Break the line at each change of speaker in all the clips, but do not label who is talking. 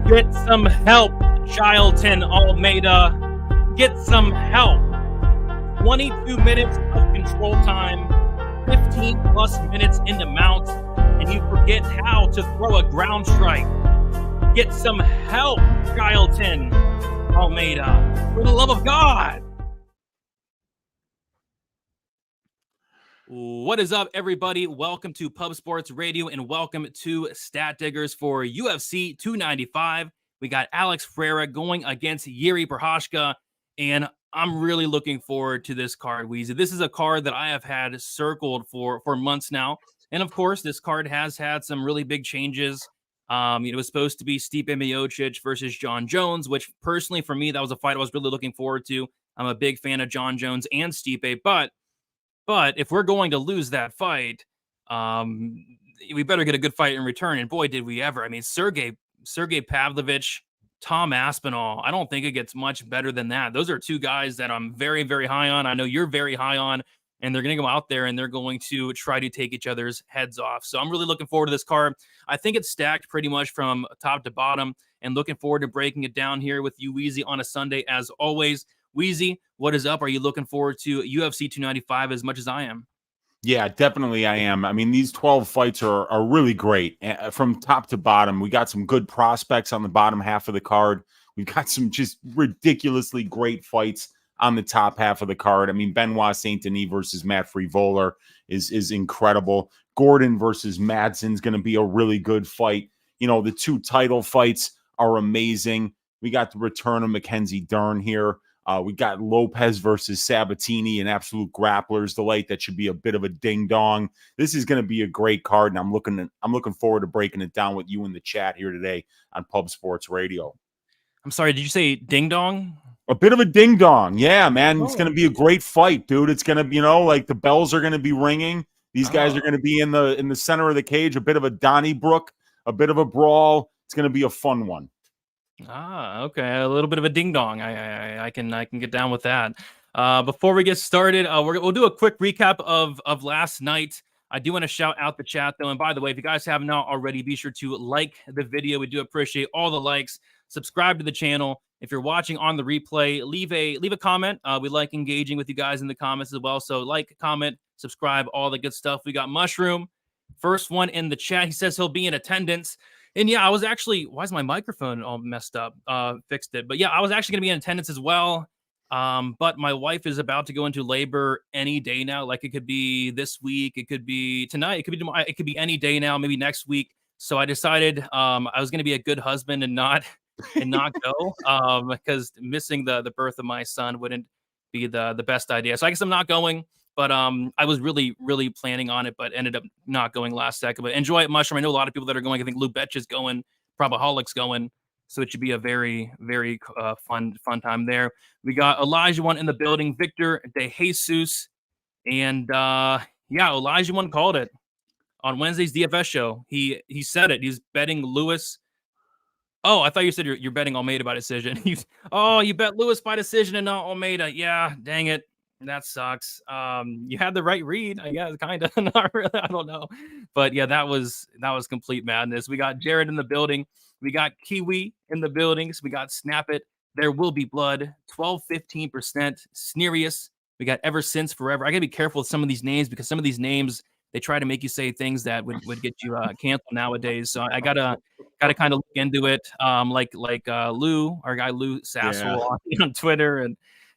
Get some help, Chilton Almeida. Get some help. 22 minutes of control time, 15 plus minutes into mount, and you forget how to throw a ground strike. Get some help, Chilton Almeida. For the love of God. What is up, everybody? Welcome to Pub Sports Radio and welcome to Stat Diggers for UFC 295. We got Alex Pereira going against Jiri Prochazka, and I'm really looking forward to this card, Weezy. This is a card that I have had circled for months now. And of course, this card has had some really big changes. It was supposed to be Stipe Miocic versus John Jones, which personally for me, that was a fight I was really looking forward to. I'm a big fan of John Jones and Stipe, but if we're going to lose that fight, we better get a good fight in return. And boy, did we ever. I mean, Sergei Pavlovich, Tom Aspinall. I don't think it gets much better than that. Those are two guys that I'm very, very high on. I know you're very high on, and they're going to go out there and they're going to try to take each other's heads off. So I'm really looking forward to this card. I think it's stacked pretty much from top to bottom, and looking forward to breaking it down here with you, Weezy, on a Sunday as always. Weezy, what is up? Are you looking forward to UFC 295 as much as I am?
Yeah, definitely I am. I mean, these 12 fights are really great from top to bottom. We got some good prospects on the bottom half of the card. We've got some just ridiculously great fights on the top half of the card. I mean, Benoît Saint-Denis versus Matt Frevola is incredible. Gordon versus Madsen's going to be a really good fight. You know, the two title fights are amazing. We got the return of Mackenzie Dern here. We got Lopes versus Sabatini, an absolute grappler's delight. That should be a bit of a ding-dong. This is going to be a great card, and I'm looking forward to breaking it down with you in the chat here today on Pub Sports Radio.
I'm sorry, did you say ding-dong?
A bit of a ding-dong. Yeah, man. It's going to be a great fight, dude. It's going to be, like the bells are going to be ringing. These guys are going to be in the center of the cage, a bit of a Donnybrook, a bit of a brawl. It's going to be a fun one.
Okay. A little bit of a ding dong. I can get down with that. Before we get started, we'll do a quick recap of last night. I do want to shout out the chat though. And by the way, if you guys have not already, be sure to like the video. We do appreciate all the likes. Subscribe to the channel. If you're watching on the replay, leave a comment. We like engaging with you guys in the comments as well. So like, comment, subscribe, all the good stuff. We got Mushroom, first one in the chat. He says he'll be in attendance. And yeah, I was actually, why is my microphone all messed up? Fixed it. But yeah, I was actually going to be in attendance as well. But my wife is about to go into labor any day now. Like it could be this week. It could be tonight. It could be tomorrow. It could be any day now, maybe next week. So I decided I was going to be a good husband and not go because missing the birth of my son wouldn't be the best idea. So I guess I'm not going. But I was really, really planning on it, but ended up not going last second. But enjoy it, Mushroom. I know a lot of people that are going. I think Lou Betch is going, Probaholic's going. So it should be a very, very fun time there. We got Elijah One in the building, Victor De Jesus. And Elijah One called it on Wednesday's DFS show. He said it. He's betting Lewis. Oh, I thought you said you're betting Almeida by decision. You bet Lewis by decision and not Almeida. Yeah, dang it. That sucks. You had the right read, I guess, kind of. Not really. I don't know, but yeah, that was complete madness. We got Jared in the building. We got Kiwi in the buildings. We got Snap It. There will be blood. 12-15%. Snerius. We got Ever Since Forever. I gotta be careful with some of these names because some of these names they try to make you say things that would get you canceled nowadays. So I gotta kind of look into it. Like Lou, our guy Lou Sassel on Twitter and.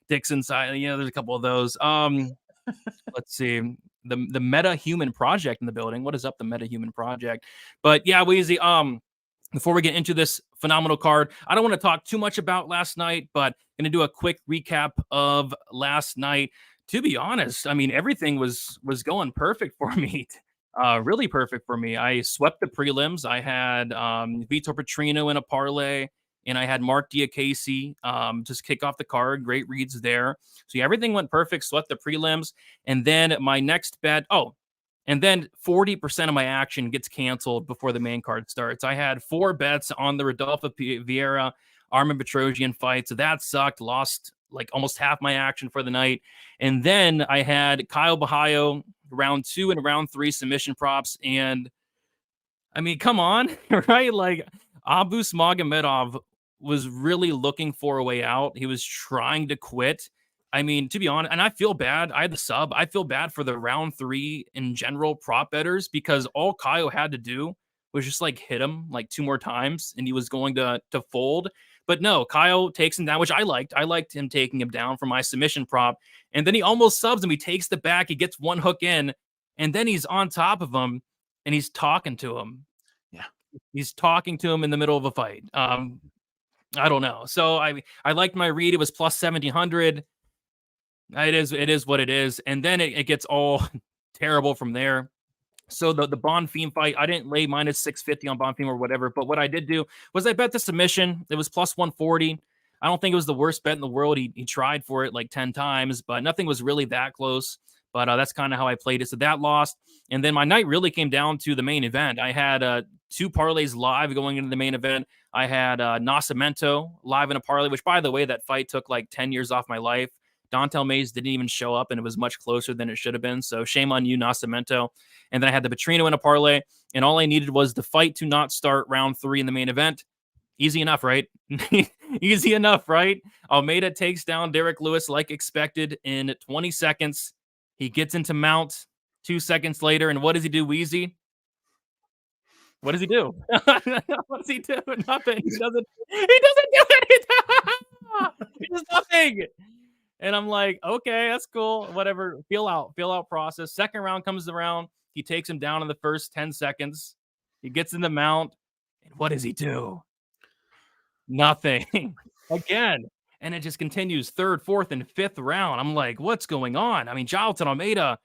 Dixon side, there's a couple of those. Let's see. The Meta Human Project in the building. What is up, the Meta Human Project? But yeah, Weezy, before we get into this phenomenal card, I don't want to talk too much about last night, but I'm gonna do a quick recap of last night. To be honest, I mean, everything was going perfect for me. Really perfect for me. I swept the prelims. I had Vitor Petrino in a parlay. And I had Mark Diakese just kick off the card. Great reads there. So yeah, everything went perfect. Swept the prelims. And then my next bet. And then 40% of my action gets canceled before the main card starts. I had 4 bets on the Rodolfo Vieira, Armin Petrosian fight. So that sucked. Lost like almost half my action for the night. And then I had Kyle Bahayo round 2 and round 3 submission props. And I mean, come on, right? Like, Abus Magomedov was really looking for a way out. He was trying to quit. I mean, to be honest, and I feel bad. I had the sub. I feel bad for the round 3 in general prop bettors because all Kyle had to do was just like hit him like 2 more times and he was going to fold. But no, Kyle takes him down, which I liked. I liked him taking him down for my submission prop. And then he almost subs him. He takes the back. He gets one hook in, and then he's on top of him and he's talking to him.
Yeah.
He's talking to him in the middle of a fight. I don't know. So I liked my read. It was plus 1700. It is what it is. And then it gets all terrible from there. So the Bonfim fight, I didn't lay minus 650 on Bonfim or whatever, but what I did do was I bet the submission. It was plus 140. I don't think it was the worst bet in the world. He tried for it like 10 times, but nothing was really that close. But that's kind of how I played it. So that lost. And then my night really came down to the main event. I had 2 parlays live going into the main event. I had Nascimento live in a parlay, which, by the way, that fight took like 10 years off my life. Dontel Mays didn't even show up, and it was much closer than it should have been. So shame on you, Nascimento. And then I had the Petrino in a parlay, and all I needed was the fight to not start round 3 in the main event. Easy enough, right? Easy enough, right? Almeida takes down Derek Lewis like expected in 20 seconds. He gets into mount 2 seconds later, and what does he do, Weezy? What does he do? What does he do? Nothing. He doesn't do anything. He does nothing. And I'm like, okay, that's cool. Whatever. Feel out process. Second round comes around. He takes him down in the first 10 seconds. He gets in the mount. And what does he do? Nothing. Again. And it just continues. Third, fourth, and fifth round. I'm like, what's going on? I mean, Jonathan Almeida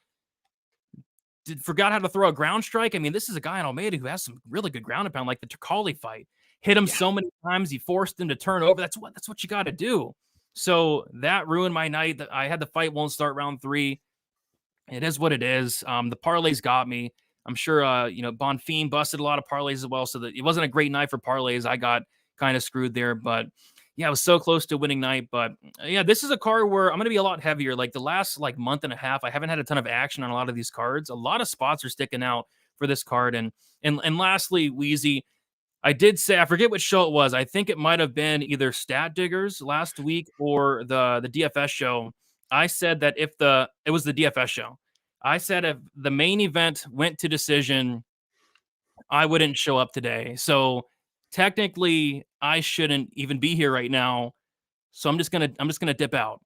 forgot how to throw a ground strike. I mean, this is a guy in Almeida who has some really good ground and pound, like the Turcali fight. Hit him so many times. He forced him to turn over. That's what you got to do. So that ruined my night. I had the fight won't start round 3. It is what it is. The parlays got me. I'm sure, Bonfim busted a lot of parlays as well. So that it wasn't a great night for parlays. I got kind of screwed there, but yeah, I was so close to a winning night. But yeah, this is a card where I'm going to be a lot heavier. Like the last month and a half, I haven't had a ton of action on a lot of these cards. A lot of spots are sticking out for this card. And lastly, Weezy, I did say, I forget which show it was. I think it might have been either Stat Diggers last week or the DFS show. I said that it was the DFS show. I said if the main event went to decision, I wouldn't show up today. So technically, I shouldn't even be here right now. So I'm just gonna dip out.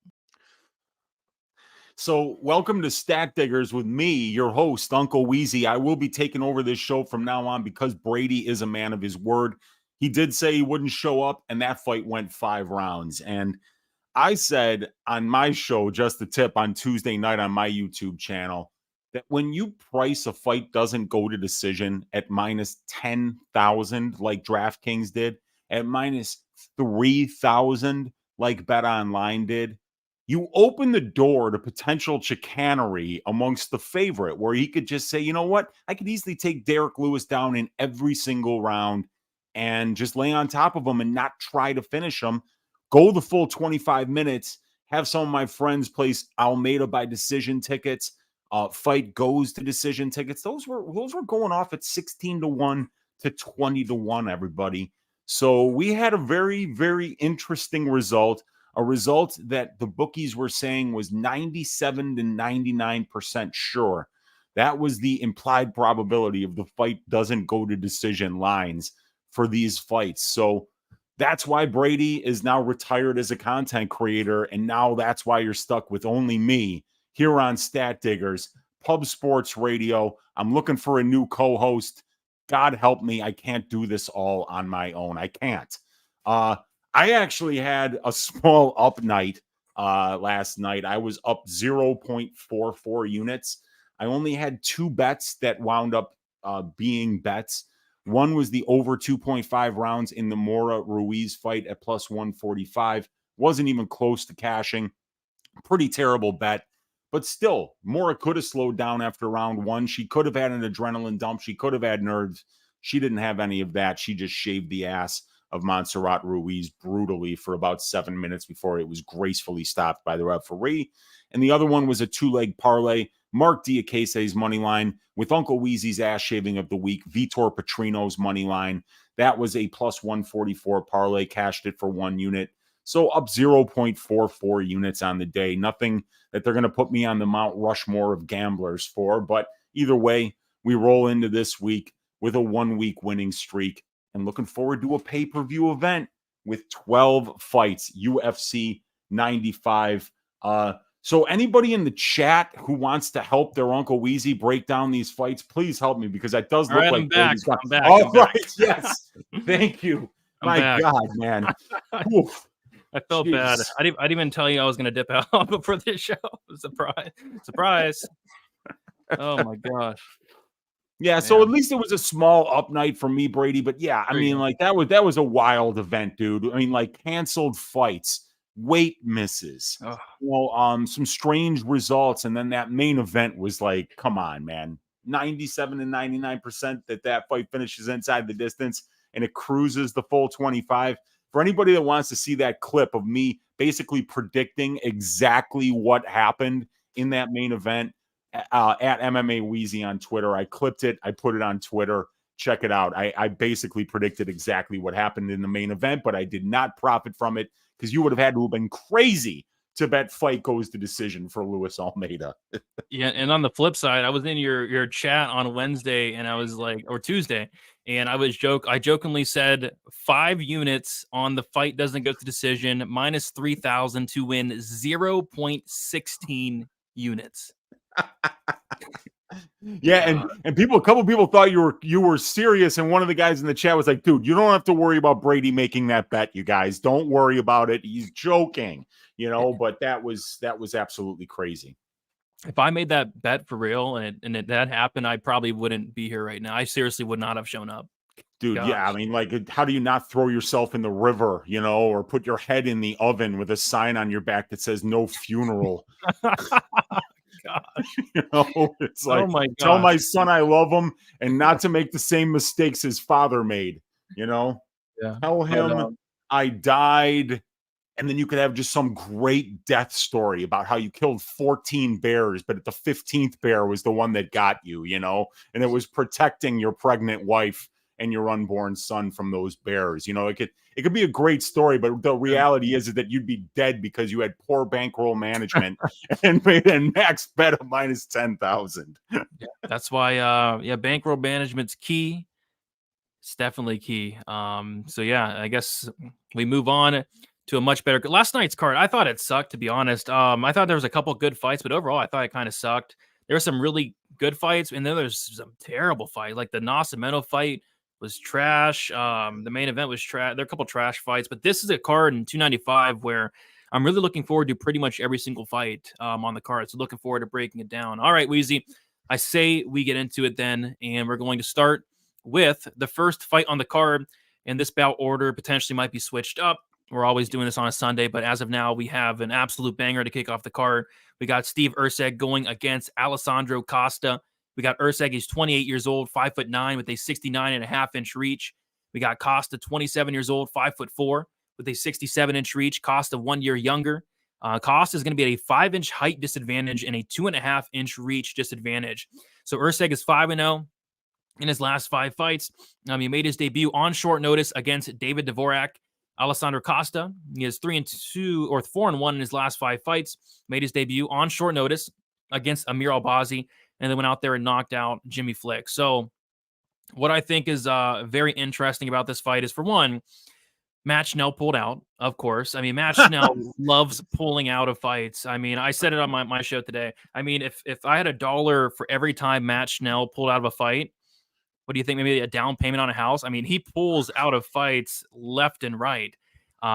So welcome to Stat Diggers with me, your host, Uncle Weezy. I will be taking over this show from now on because Brady is a man of his word. He did say he wouldn't show up, and that fight went 5 rounds. And I said on my show, Just the Tip, on Tuesday night on my YouTube channel, that when you price a fight doesn't go to decision at minus 10,000 like DraftKings did, at minus 3,000 like BetOnline did, you open the door to potential chicanery amongst the favorite, where he could just say, you know what, I could easily take Derek Lewis down in every single round and just lay on top of him and not try to finish him. Go the full 25 minutes, have some of my friends place Almeida by decision tickets, fight goes to decision tickets. Those were going off at 16-1 to 20-1, everybody. So we had a very, very interesting result. A result that the bookies were saying was 97 to 99% sure. That was the implied probability of the fight doesn't go to decision lines for these fights. So that's why Brady is now retired as a content creator. And now that's why you're stuck with only me here on Stat Diggers, Pub Sports Radio. I'm looking for a new co-host. God help me. I can't do this all on my own. I can't. I actually had a small up night last night. I was up 0.44 units. I only had 2 bets that wound up being bets. One was the over 2.5 rounds in the Mora Ruiz fight at plus 145. Wasn't even close to cashing. Pretty terrible bet. But still, Mora could have slowed down after round 1. She could have had an adrenaline dump. She could have had nerves. She didn't have any of that. She just shaved the ass of Montserrat Ruiz brutally for about 7 minutes before it was gracefully stopped by the referee. And the other one was a 2-leg parlay. Mark Diacase's money line with Uncle Weezy's ass shaving of the week, Vitor Petrino's money line. That was a plus 144 parlay, cashed it for 1 unit. So up 0.44 units on the day. Nothing that they're going to put me on the Mount Rushmore of gamblers for. But either way, we roll into this week with a 1-week winning streak and looking forward to a pay-per-view event with 12 fights, UFC 95. So anybody in the chat who wants to help their Uncle Weezy break down these fights, please help me, because that does look like
I'm back. I'm back.
Oh, right. Yes. Thank you. My
back.
God, man.
I felt bad. I didn't even tell you I was going to dip out before this show. Surprise. Oh my gosh.
Yeah, so at least it was a small up night for me, Brady. But yeah, I mean, like that was a wild event, dude. I mean, like canceled fights, weight misses, some strange results, and then that main event was like, come on, man, 97 and 99% that fight finishes inside the distance and it cruises the full 25. For anybody that wants to see that clip of me basically predicting exactly what happened in that main event, at MMA Weezy on Twitter. I clipped it. I put it on Twitter. Check it out. I basically predicted exactly what happened in the main event, but I did not profit from it because you would have had to have been crazy to bet fight goes to decision for Luis Almeida.
Yeah, and on the flip side, I was in your chat on Wednesday, and I was like, or Tuesday, and I jokingly said 5 units on the fight doesn't go to decision, minus 3,000 to win 0.16 units.
Yeah, and a couple people thought you were serious, and one of the guys in the chat was like, dude, you don't have to worry about Brady making that bet, you guys. Don't worry about it. He's joking, but that was absolutely crazy.
If I made that bet for real and that happened, I probably wouldn't be here right now. I seriously would not have shown up.
Dude, gosh. Yeah, I mean, like, how do you not throw yourself in the river, or put your head in the oven with a sign on your back that says no funeral?
Gosh.
It's like, tell my son I love him and not to make the same mistakes his father made,
Yeah.
Tell him I died, and then you could have just some great death story about how you killed 14 bears, but the 15th bear was the one that got you, and it was protecting your pregnant wife and your unborn son from those bears. It could be a great story, but the reality is that you'd be dead because you had poor bankroll management and made a max bet of minus 10,000.
Yeah, that's why bankroll management's key. It's definitely key. So yeah, I guess we move on to a much better last night's card. I thought it sucked, to be honest. I thought there was a couple good fights, but overall I thought it kind of sucked. There were some really good fights, and then there's some terrible fights, like the Nascimento fight was trash. The main event was trash. There are a couple trash fights, but this is a card in 295 where I'm really looking forward to pretty much every single fight on the card. So looking forward to breaking it down. All right, Weezy, I say we get into it then, and we're going to start with the first fight on the card. And this bout order potentially might be switched up. We're always doing this on a Sunday, but as of now, we have an absolute banger to kick off the card. We got Steve Erceg going against Alessandro Costa. We got Erceg, he's 28 years old, 5'9" with a 69.5-inch reach. We got Costa, 27 years old, 5'4" with a 67-inch reach. Costa 1 year younger. Costa is going to be at a 5-inch height disadvantage and a 2.5-inch reach disadvantage. So Erceg is 5-0 in his last 5 fights. He made his debut on short notice against David Dvorak. Alessandro Costa, he is 3-2 or 4-1 in his last 5 fights. Made his debut on short notice against Amir Albazi, and then went out there and knocked out Jimmy Flick. So what I think is very interesting about this fight is, for one, Matt Schnell pulled out, of course. I mean, Matt Schnell loves pulling out of fights. I mean, I said it on my show today. I mean, if I had $1 for every time Matt Schnell pulled out of a fight, what do you think? Maybe a down payment on a house? I mean, he pulls out of fights left and right.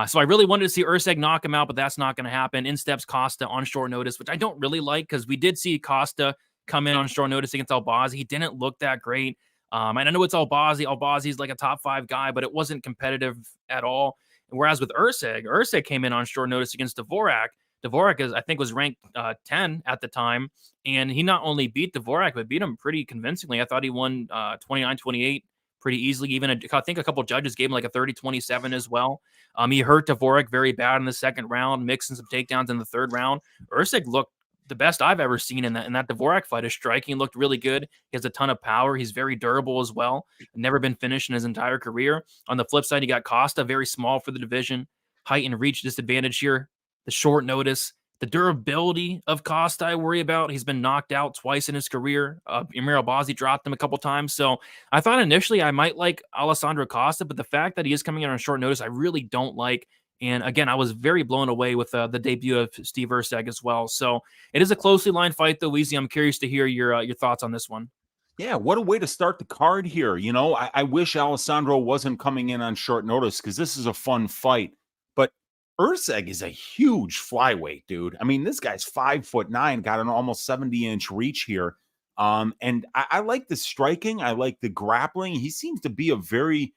So I really wanted to see Erceg knock him out, but that's not going to happen. In steps Costa on short notice, which I don't really like, because we did see Costa come in on short notice against Albazi. He didn't look that great. And I know it's Albazi. Albazi's like a top 5 guy, but it wasn't competitive at all. Whereas with Erceg came in on short notice against Dvorak. Dvorak I think was ranked 10 at the time, and he not only beat Dvorak, but beat him pretty convincingly. I thought he won 29-28 pretty easily. Even I think a couple judges gave him like a 30-27 as well. He hurt Dvorak very bad in the second round, mixing some takedowns in the third round. Erceg looked the best I've ever seen in that Dvorak fight. His striking looked really good. He has a ton of power. He's very durable as well. Never been finished in his entire career. On the flip side, you got Costa, very small for the division. Height and reach disadvantage here. The short notice. The durability of Costa, I worry about. He's been knocked out twice in his career. Emir Albazi dropped him a couple times. So I thought initially I might like Alessandro Costa, but the fact that he is coming in on short notice, I really don't like. And again, I was very blown away with the debut of Steve Erceg as well. So it is a closely lined fight, though, Weezy. I'm curious to hear your thoughts on this one.
Yeah, what a way to start the card here. You know, I wish Alessandro wasn't coming in on short notice because this is a fun fight. But Erceg is a huge flyweight, dude. I mean, this guy's 5'9", got an almost 70-inch reach here. And I like the striking. I like the grappling. He seems to be a very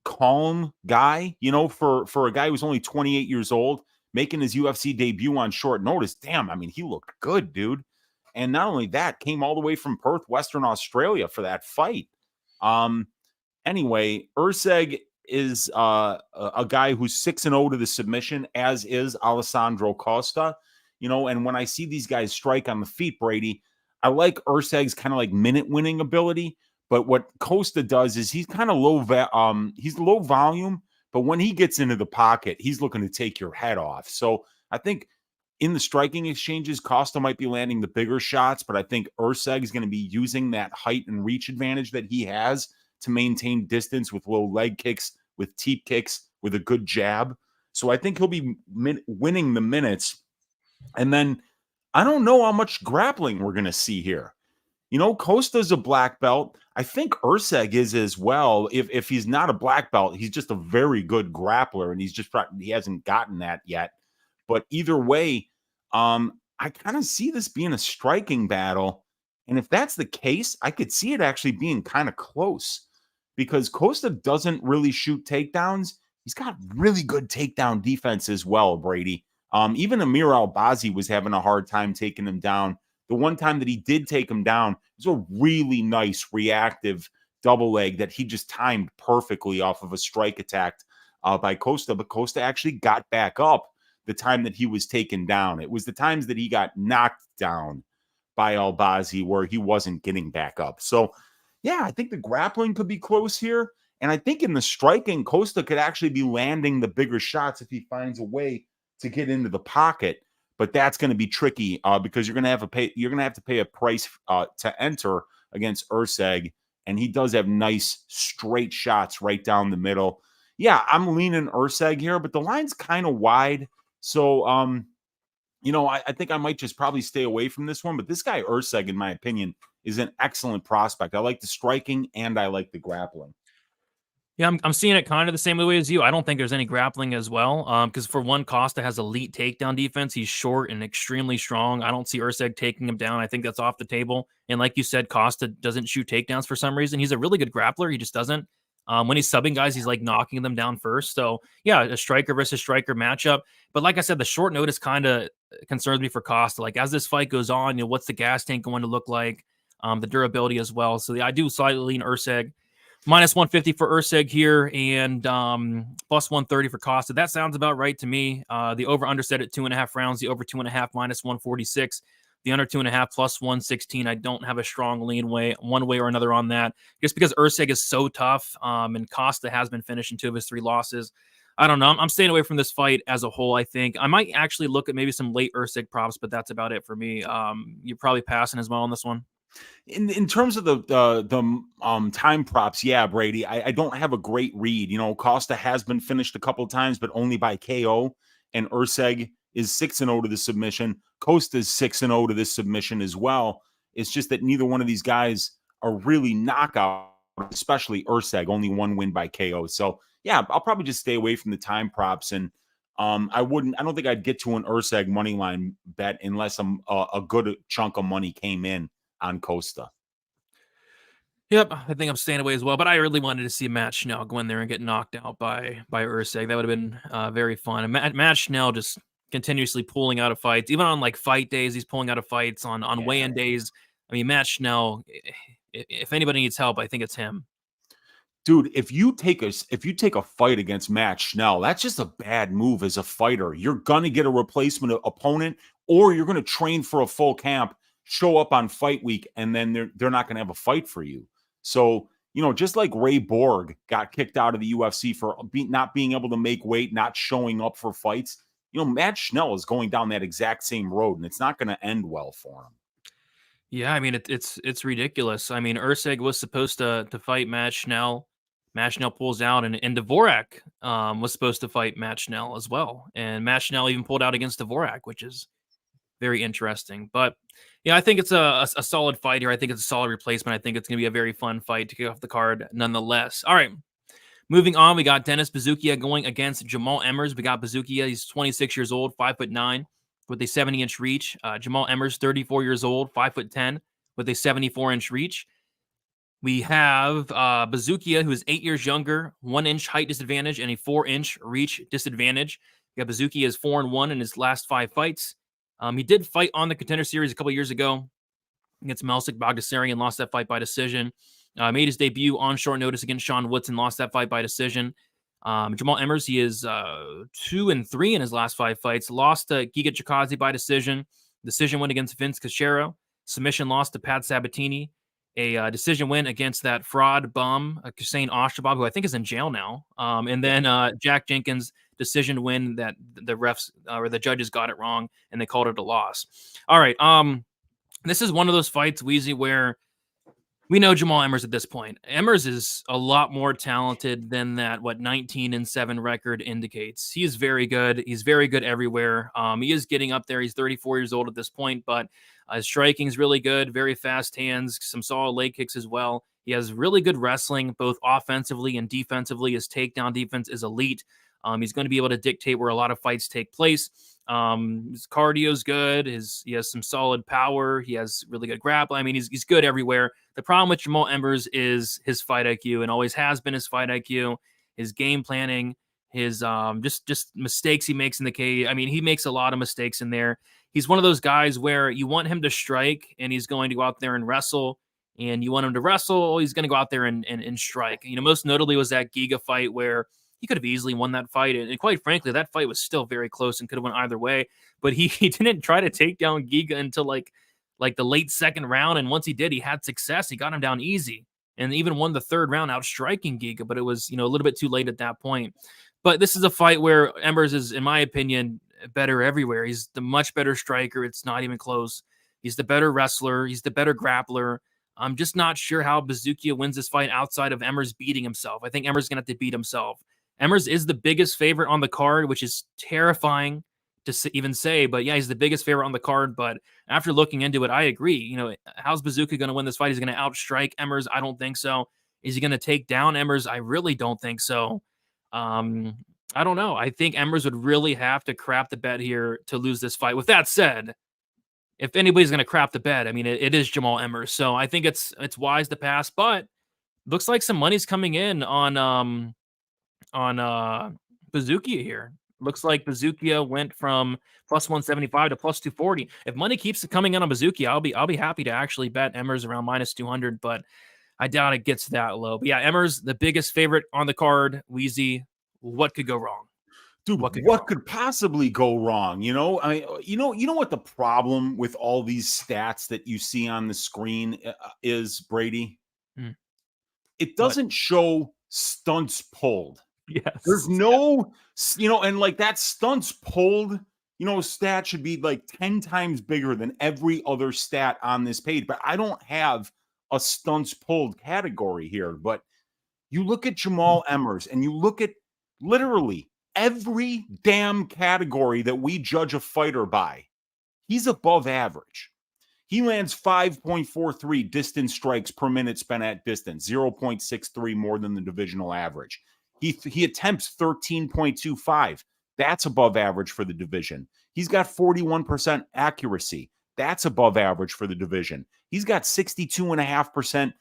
calm guy, you know, for a guy who's only 28 years old, making his UFC debut on short notice. Damn, I mean, he looked good, dude. And not only that, came all the way from Perth, Western Australia for that fight. Anyway, Erceg is a guy who's 6-0 to the submission, as is Alessandro Costa. You know, and when I see these guys strike on the feet, Brady, I like Erceg's kind of like minute winning ability. But what Costa does is he's kind of he's low volume, but when he gets into the pocket, he's looking to take your head off. So I think in the striking exchanges, Costa might be landing the bigger shots, but I think Erceg is going to be using that height and reach advantage that he has to maintain distance with low leg kicks, with teep kicks, with a good jab. So I think he'll be winning the minutes. And then I don't know how much grappling we're going to see here. You know, Costa's a black belt. I think Erceg is as well. If he's not a black belt, he's just a very good grappler, and he hasn't gotten that yet. But either way, I kind of see this being a striking battle. And if that's the case, I could see it actually being kind of close because Costa doesn't really shoot takedowns. He's got really good takedown defense as well, Brady. Even Emir Albazi was having a hard time taking him down. The one time that he did take him down, it was a really nice reactive double leg that he just timed perfectly off of a strike attack by Costa. But Costa actually got back up the time that he was taken down. It was the times that he got knocked down by Albazi where he wasn't getting back up. So, yeah, I think the grappling could be close here. And I think in the striking, Costa could actually be landing the bigger shots if he finds a way to get into the pocket. But that's going to be tricky because you're going to have to pay a price to enter against Erceg, and he does have nice straight shots right down the middle. Yeah, I'm leaning Erceg here, but the line's kind of wide, so you know, I think I might just probably stay away from this one. But this guy Erceg, in my opinion, is an excellent prospect. I like the striking and I like the grappling.
Yeah, I'm seeing it kind of the same way as you. I don't think there's any grappling as well. Because for one, Costa has elite takedown defense. He's short and extremely strong. I don't see Erceg taking him down. I think that's off the table. And like you said, Costa doesn't shoot takedowns for some reason. He's a really good grappler. He just doesn't. When he's subbing guys, he's like knocking them down first. So yeah, a striker versus striker matchup. But like I said, the short notice kind of concerns me for Costa. Like as this fight goes on, you know, what's the gas tank going to look like? The durability as well. So yeah, I do slightly lean Erceg. Minus 150 for Erceg here and plus 130 for Costa. That sounds about right to me. The over-under set at 2.5 rounds. The over 2.5 minus 146. The under 2.5 plus 116. I don't have a strong lean one way or another on that. Just because Erceg is so tough and Costa has been finishing 2 of his 3 losses. I don't know. I'm staying away from this fight as a whole, I think. I might actually look at maybe some late Erceg props, but that's about it for me. You're probably passing as well on this one.
In terms of the time props, yeah, Brady, I don't have a great read. You know, Costa has been finished a couple of times, but only by KO. And Erceg is 6-0 to the submission. Costa is 6-0 to this submission as well. It's just that neither one of these guys are really knockout, especially Erceg, only 1 win by KO. So yeah, I'll probably just stay away from the time props. And I don't think I'd get to an Erceg money line bet unless a good chunk of money came in on Costa.
Yep, I think I'm staying away as well. But I really wanted to see Matt Schnell go in there and get knocked out by Erceg. That would have been very fun. And Matt Schnell just continuously pulling out of fights, even on like fight days. He's pulling out of fights on weigh-in days. I mean, Matt Schnell. If anybody needs help, I think it's him.
Dude, if you take a fight against Matt Schnell, that's just a bad move as a fighter. You're gonna get a replacement opponent, or you're going to train for a full camp, show up on fight week, and then they're not going to have a fight for you. So, you know, just like Ray Borg got kicked out of the UFC for not being able to make weight, not showing up for fights, you know, Matt Schnell is going down that exact same road, and it's not going to end well for him.
Yeah, I mean it's ridiculous. I mean, Erceg was supposed to fight Matt Schnell. Matt Schnell pulls out, and Dvorak was supposed to fight Matt Schnell as well. And Matt Schnell even pulled out against Dvorak, which is very interesting. But yeah, I think it's a solid fight here. I think it's a solid replacement. I think it's going to be a very fun fight to kick off the card nonetheless. All right. Moving on, we got Denis Buzukja going against Jamal Emmers. We got Buzukja. He's 26 years old, 5'9", with a 70-inch reach. Jamal Emmers, 34 years old, 5'10", with a 74-inch reach. We have Buzukja, who is 8 years younger, 1-inch height disadvantage and a 4-inch reach disadvantage. We got Buzukja is 4-1 in his last 5 fights. He did fight on the Contender Series a couple years ago against Melsik Bagdasaryan and lost that fight by decision. Made his debut on short notice against Sean Woodson, lost that fight by decision. Jamal Emmers, he is 2-3 in his last 5 fights. Lost to Giga Chikadze by decision. Decision win against Vince Cachero. Submission loss to Pat Sabatini. A decision win against that fraud bum, Hussein Ashtabab, who I think is in jail now. And then Jack Jenkins, decision win that the refs or the judges got it wrong, and they called it a loss. All right. This is one of those fights, Weezy, where we know Jamal Emmers at this point. Emmers is a lot more talented than that, 19-7 record indicates. He is very good. He's very good everywhere. He is getting up there. He's 34 years old at this point, but his striking is really good. Very fast hands, some solid leg kicks as well. He has really good wrestling, both offensively and defensively. His takedown defense is elite. He's going to be able to dictate where a lot of fights take place. His cardio is good. He has some solid power. He has really good grappling. I mean, he's good everywhere. The problem with Jamal Emmers is his fight IQ, and always has been his fight IQ, his game planning, his just mistakes he makes in the cage. I mean, he makes a lot of mistakes in there. He's one of those guys where you want him to strike, and he's going to go out there and wrestle. And you want him to wrestle, he's going to go out there and strike. You know, most notably was that Giga fight where he could have easily won that fight. And quite frankly, that fight was still very close and could have went either way. But he didn't try to take down Giga until like the late second round. And once he did, he had success. He got him down easy and even won the third round out striking Giga. But it was, you know, a little bit too late at that point. But this is a fight where Emmers is, in my opinion, better everywhere. He's the much better striker. It's not even close. He's the better wrestler. He's the better grappler. I'm just not sure how Buzukja wins this fight outside of Emmers beating himself. I think Emmers is going to have to beat himself. Emmers is the biggest favorite on the card, which is terrifying to even say. But yeah, he's the biggest favorite on the card. But after looking into it, I agree. You know, how's Buzukja going to win this fight? He's going to outstrike Emmers? I don't think so. Is he going to take down Emmers? I really don't think so. I don't know. I think Emmers would really have to crap the bed here to lose this fight. With that said, if anybody's going to crap the bed, I mean, it is Jamal Emmers. So I think it's wise to pass. But looks like some money's coming in on Buzukja here. Looks like Buzukja went from plus 175 to plus 240. If money keeps coming in on Buzukja, I'll be happy to actually bet Emmers around minus 200, but I doubt it gets that low. But yeah, Emmers, the biggest favorite on the card. Weezy, what could go wrong?
Dude, what could possibly go wrong? You know, you know what the problem with all these stats that you see on the screen is, Brady? It doesn't show stunts pulled.
Yes.
There's no, you know, and like that stunts pulled, you know, stat should be like 10 times bigger than every other stat on this page. But I don't have a stunts pulled category here. But you look at Jamal Emmers and you look at literally every damn category that we judge a fighter by. He's above average. He lands 5.43 distance strikes per minute spent at distance, 0.63 more than the divisional average. He attempts 13.25. That's above average for the division. He's got 41% accuracy. That's above average for the division. He's got 62.5%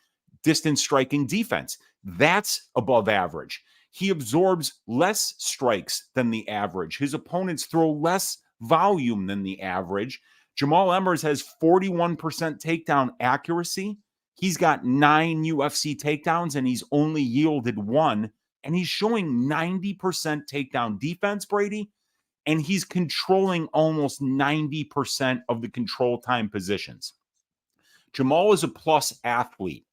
distance striking defense. That's above average. He absorbs less strikes than the average. His opponents throw less volume than the average. Jamal Emmers has 41% takedown accuracy. He's got 9 UFC takedowns and he's only yielded 1. And he's showing 90% takedown defense, Brady. and he's controlling almost 90% of the control time positions. Jamal is a plus athlete.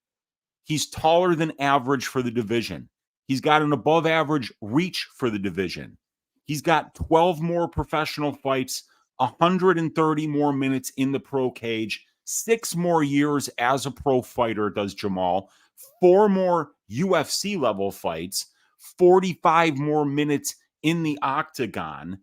He's taller than average for the division. He's got an above average reach for the division. He's got 12 more professional fights, 130 more minutes in the pro cage, 6 more years as a pro fighter does Jamal, 4 more UFC level fights, 45 more minutes in the octagon.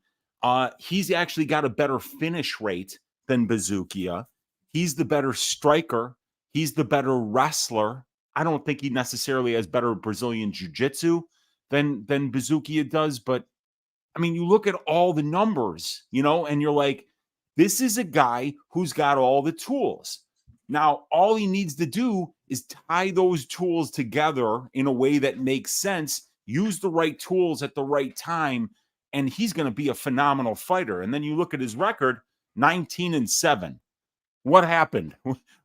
He's actually got a better finish rate than Bazookia. He's the better striker. He's the better wrestler. I don't think he necessarily has better Brazilian jiu-jitsu than Bazookia does, but I mean, you look at all the numbers, and you're like, this is a guy who's got all the tools. Now, all he needs to do is tie those tools together in a way that makes sense, use the right tools at the right time, and he's going to be a phenomenal fighter. And then you look at his record, 19-7. What happened?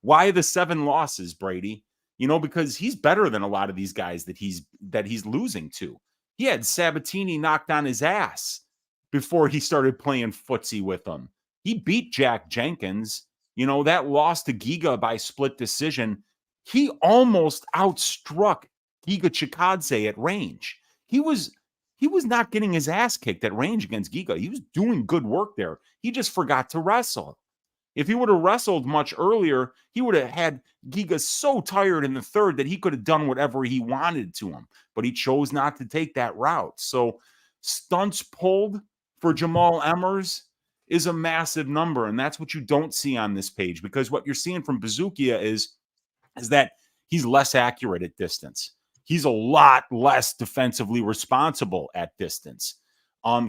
Why the 7 losses, Brady? Because he's better than a lot of these guys that he's losing to. He had Sabatini knocked on his ass before he started playing footsie with him. He beat Jack Jenkins. That loss to Giga by split decision. He almost outstruck Giga Chikadze at range. He was not getting his ass kicked at range against Giga. He was doing good work there. He just forgot to wrestle. If he would have wrestled much earlier, he would have had Giga so tired in the third that he could have done whatever he wanted to him. But he chose not to take that route. So stunts pulled for Jamal Emmers is a massive number. And that's what you don't see on this page, because what you're seeing from Bazookia is that he's less accurate at distance. He's a lot less defensively responsible at distance.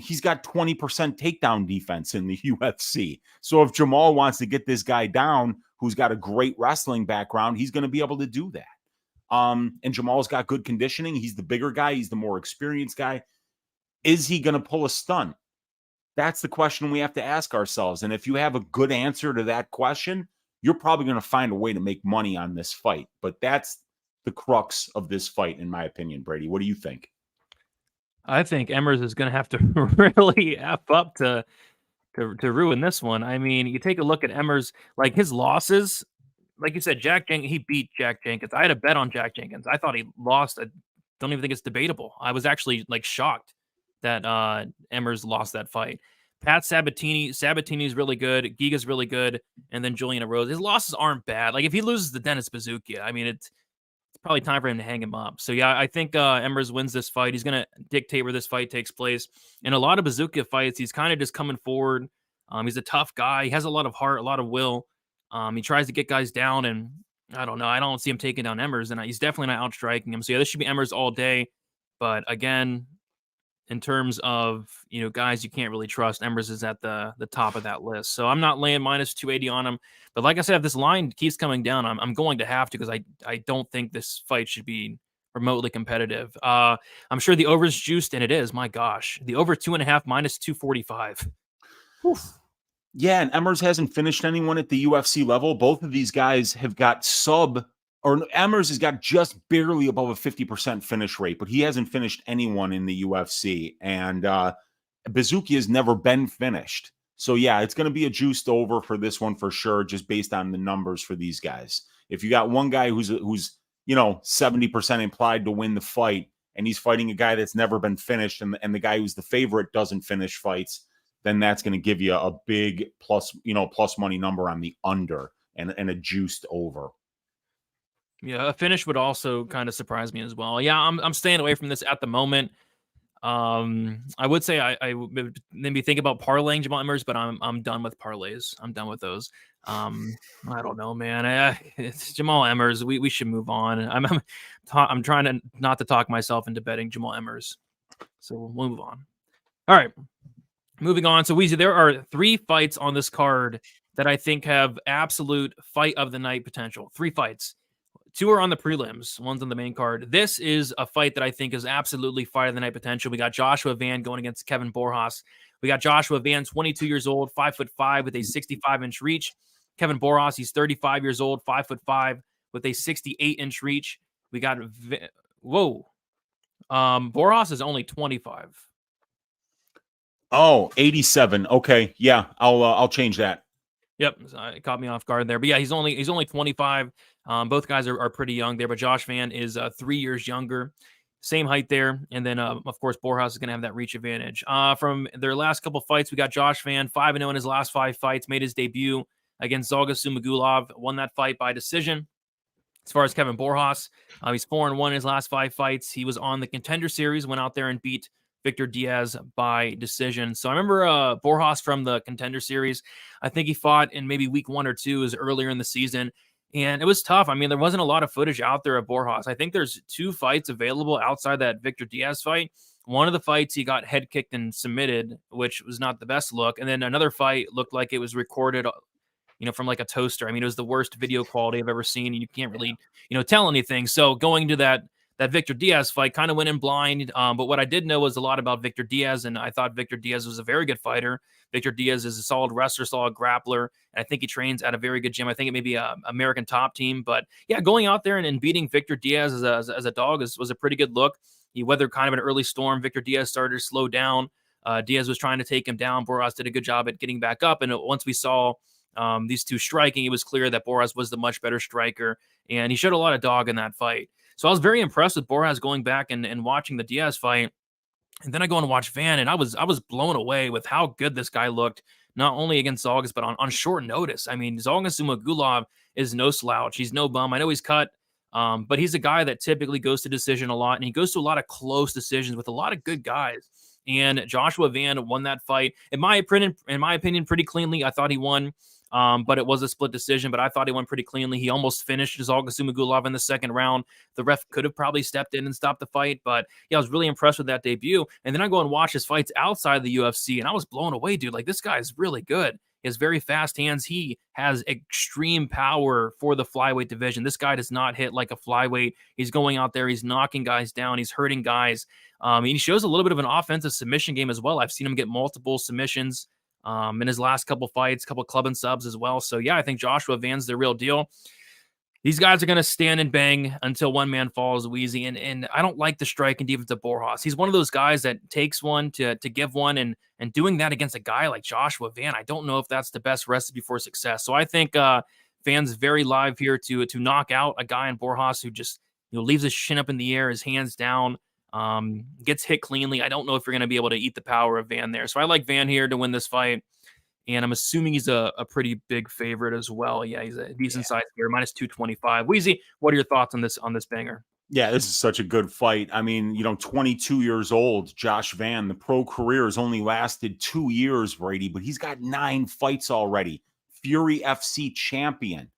He's got 20% takedown defense in the UFC. So if Jamal wants to get this guy down, who's got a great wrestling background, he's going to be able to do that. And Jamal's got good conditioning. He's the bigger guy. He's the more experienced guy. Is he going to pull a stunt? That's the question we have to ask ourselves. And if you have a good answer to that question, you're probably going to find a way to make money on this fight. But that's the crux of this fight, in my opinion, Brady. What do you think?
I think Emmers is going to have to really F up to ruin this one. I mean, you take a look at Emmers, like his losses, like you said, he beat Jack Jenkins. I had a bet on Jack Jenkins. I thought he lost. I don't even think it's debatable. I was actually shocked that Emmers lost that fight. Pat Sabatini's really good. Giga's really good. And then Julian Rose. His losses aren't bad. Like if he loses to Dennis Bazookia, I mean, it's probably time for him to hang him up. So yeah, I think Emmers wins this fight. He's going to dictate where this fight takes place. In a lot of Bazookia fights, he's kind of just coming forward. He's a tough guy. He has a lot of heart, a lot of will. He tries to get guys down, and I don't know. I don't see him taking down Emmers, and he's definitely not outstriking him. So yeah, this should be Emmers all day. But again, in terms of guys you can't really trust, Emmers is at the top of that list. So I'm not laying minus 280 on him. But like I said, if this line keeps coming down, I'm going to have to, because I don't think this fight should be remotely competitive. I'm sure the over is juiced, and it is. My gosh, the over 2.5 minus 245. Oof.
Yeah, and Emmers hasn't finished anyone at the UFC level. Both of these guys have got Emmers has got just barely above a 50% finish rate, but he hasn't finished anyone in the UFC. And Bazookia has never been finished. So yeah, it's going to be a juiced over for this one for sure, just based on the numbers for these guys. If you got one guy who's 70% implied to win the fight, and he's fighting a guy that's never been finished, and the guy who's the favorite doesn't finish fights, then that's going to give you a big plus money number on the under and a juiced over.
Yeah, a finish would also kind of surprise me as well. Yeah, I'm staying away from this at the moment. I would say I would maybe think about parlaying Jamal Emmers, but I'm done with parlays. I'm done with those. I don't know, man. It's Jamal Emmers. We should move on. I'm trying to not to talk myself into betting Jamal Emmers. So we'll move on. All right. Moving on. So Weezy, there are 3 fights on this card that I think have absolute fight of the night potential. 3 fights. 2 are on the prelims. 1's on the main card. This is a fight that I think is absolutely fight of the night potential. We got Joshua Van going against Kevin Borjas. We got Joshua Van, 22 years old, 5'5", with a 65-inch reach. Kevin Borjas, he's 35 years old, 5'5", with a 68-inch reach. We got Borjas is only 25.
Oh, 87. Okay. Yeah, I'll change that.
Yep, it caught me off guard there. But yeah, he's only 25. Both guys are pretty young there, but Josh Van is 3 years younger. Same height there. And then, of course, Borjas is going to have that reach advantage. From their last couple fights, we got Josh Van, 5-0 in his last 5 fights, made his debut against Zhalgas Zhumagulov, won that fight by decision. As far as Kevin Borjas, he's 4-1 in his last 5 fights. He was on the Contender Series, went out there and beat Victor Diaz by decision. So I remember Borjas from the Contender Series. I think he fought in maybe week 1 or 2, is earlier in the season. And it was tough. I mean, there wasn't a lot of footage out there of Borjas. I think there's 2 fights available outside that Victor Diaz fight. One of the fights he got head kicked and submitted, which was not the best look. And then another fight looked like it was recorded, from like a toaster. I mean, it was the worst video quality I've ever seen. And you can't really, tell anything. So going to that Victor Diaz fight, kind of went in blind. But what I did know was a lot about Victor Diaz, and I thought Victor Diaz was a very good fighter. Victor Diaz is a solid wrestler, solid grappler, and I think he trains at a very good gym. I think it may be a American Top Team. But yeah, going out there and beating Victor Diaz as a dog was a pretty good look. He weathered kind of an early storm. Victor Diaz started to slow down. Diaz was trying to take him down. Borjas did a good job at getting back up. And once we saw these two striking, it was clear that Borjas was the much better striker, and he showed a lot of dog in that fight. So I was very impressed with Borjas going back and watching the Diaz fight. And then I go and watch Van, and I was blown away with how good this guy looked, not only against Zhalgas, but on short notice. I mean, Zhalgas Zhumagulov is no slouch. He's no bum. I know he's cut, but he's a guy that typically goes to decision a lot, and he goes to a lot of close decisions with a lot of good guys. And Joshua Van won that fight, in my opinion, pretty cleanly. I thought he won. But it was a split decision, but I thought he went pretty cleanly. He almost finished Zhalgas Zhumagulov in the second round. The ref could have probably stepped in and stopped the fight, but yeah, I was really impressed with that debut. And then I go and watch his fights outside the UFC, and I was blown away, dude. Like, this guy is really good. He has very fast hands. He has extreme power for the flyweight division. This guy does not hit like a flyweight. He's going out there. He's knocking guys down. He's hurting guys. And he shows a little bit of an offensive submission game as well. I've seen him get multiple submissions in his last couple fights, couple club and subs as well. So yeah, I think Joshua Van's the real deal. These guys are going to stand and bang until one man falls, Weezy. And I don't like the strike and defense of Borjas. He's one of those guys that takes one to give one, and doing that against a guy like Joshua Van, I don't know if that's the best recipe for success. So I think Van's very live here to knock out a guy in Borjas who just leaves his chin up in the air, his hands down, gets hit cleanly. I don't know if you're going to be able to eat the power of Van there. So I like Van here to win this fight. And I'm assuming he's a pretty big favorite as well. Yeah, he's a decent size here, minus 225. Weezy, what are your thoughts on this banger?
Yeah, this is such a good fight. I mean, 22 years old, Josh Van, the pro career has only lasted 2 years, Brady, but he's got 9 fights already. Fury FC champion.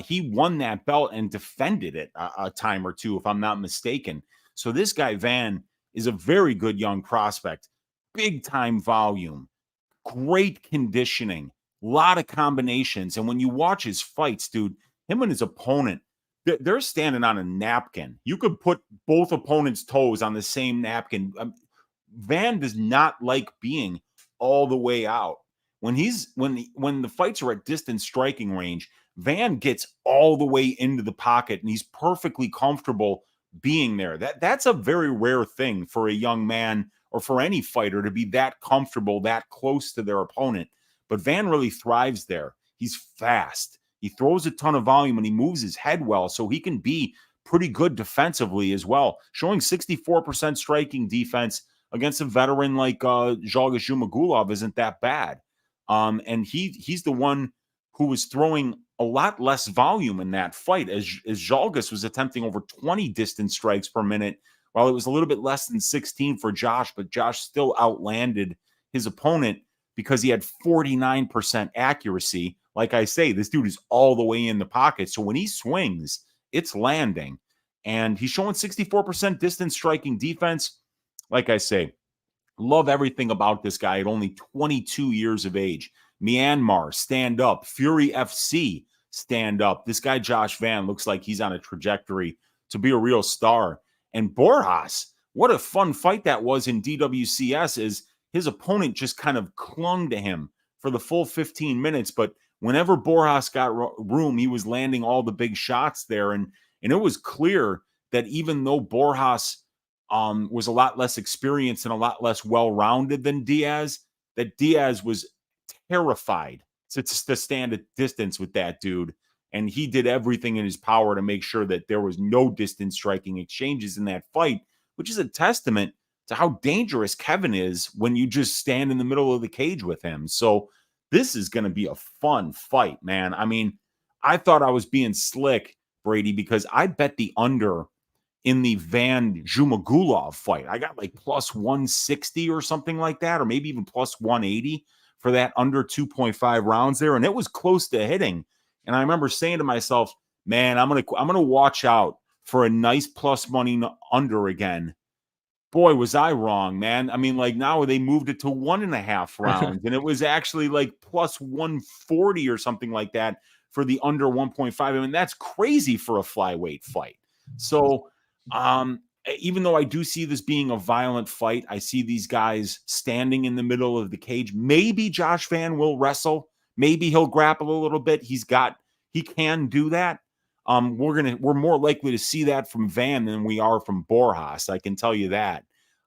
He won that belt and defended it a time or two, if I'm not mistaken. So this guy, Van, is a very good young prospect. Big time volume. Great conditioning, a lot of combinations. And when you watch his fights, dude, him and his opponent, they're standing on a napkin. You could put both opponents' toes on the same napkin. Van does not like being all the way out. When the fights are at distance striking range, Van gets all the way into the pocket, and he's perfectly comfortable being there. That's a very rare thing for a young man or for any fighter to be that comfortable, that close to their opponent. But Van really thrives there. He's fast. He throws a ton of volume, and he moves his head well, so he can be pretty good defensively as well. Showing 64% striking defense against a veteran like Zhalgas Zhumagulov isn't that bad. And he's the one who was throwing a lot less volume in that fight, as Zhalgas was attempting over 20 distance strikes per minute, while it was a little bit less than 16 for Josh, but Josh still outlanded his opponent because he had 49% accuracy. Like I say, this dude is all the way in the pocket. So when he swings, it's landing. And he's showing 64% distance striking defense. Like I say, love everything about this guy at only 22 years of age. Myanmar, stand up. Fury FC, stand up. This guy, Josh Van, looks like he's on a trajectory to be a real star. And Borjas, what a fun fight that was in DWCS, as his opponent just kind of clung to him for the full 15 minutes. But whenever Borjas got room, he was landing all the big shots there. And it was clear that even though Borjas was a lot less experienced and a lot less well-rounded than Diaz, that Diaz was terrified to stand a distance with that dude. And he did everything in his power to make sure that there was no distance striking exchanges in that fight, which is a testament to how dangerous Kevin is when you just stand in the middle of the cage with him. So this is going to be a fun fight, man. I mean, I thought I was being slick, Brady, because I bet the under in the Van Zhumagulov fight. I got like plus 160 or something like that, or maybe even plus 180 for that under 2.5 rounds there. And it was close to hitting. And I remember saying to myself, man, I'm gonna watch out for a nice plus money under again. Boy, was I wrong, man. I mean, like now they moved it to 1.5 rounds, and it was actually like plus 140 or something like that for the under 1.5. I mean, that's crazy for a flyweight fight. So even though I do see this being a violent fight, I see these guys standing in the middle of the cage. Maybe Josh Van will wrestle. Maybe he'll grapple a little bit. He can do that. We're more likely to see that from Van than we are from Borjas. I can tell you that.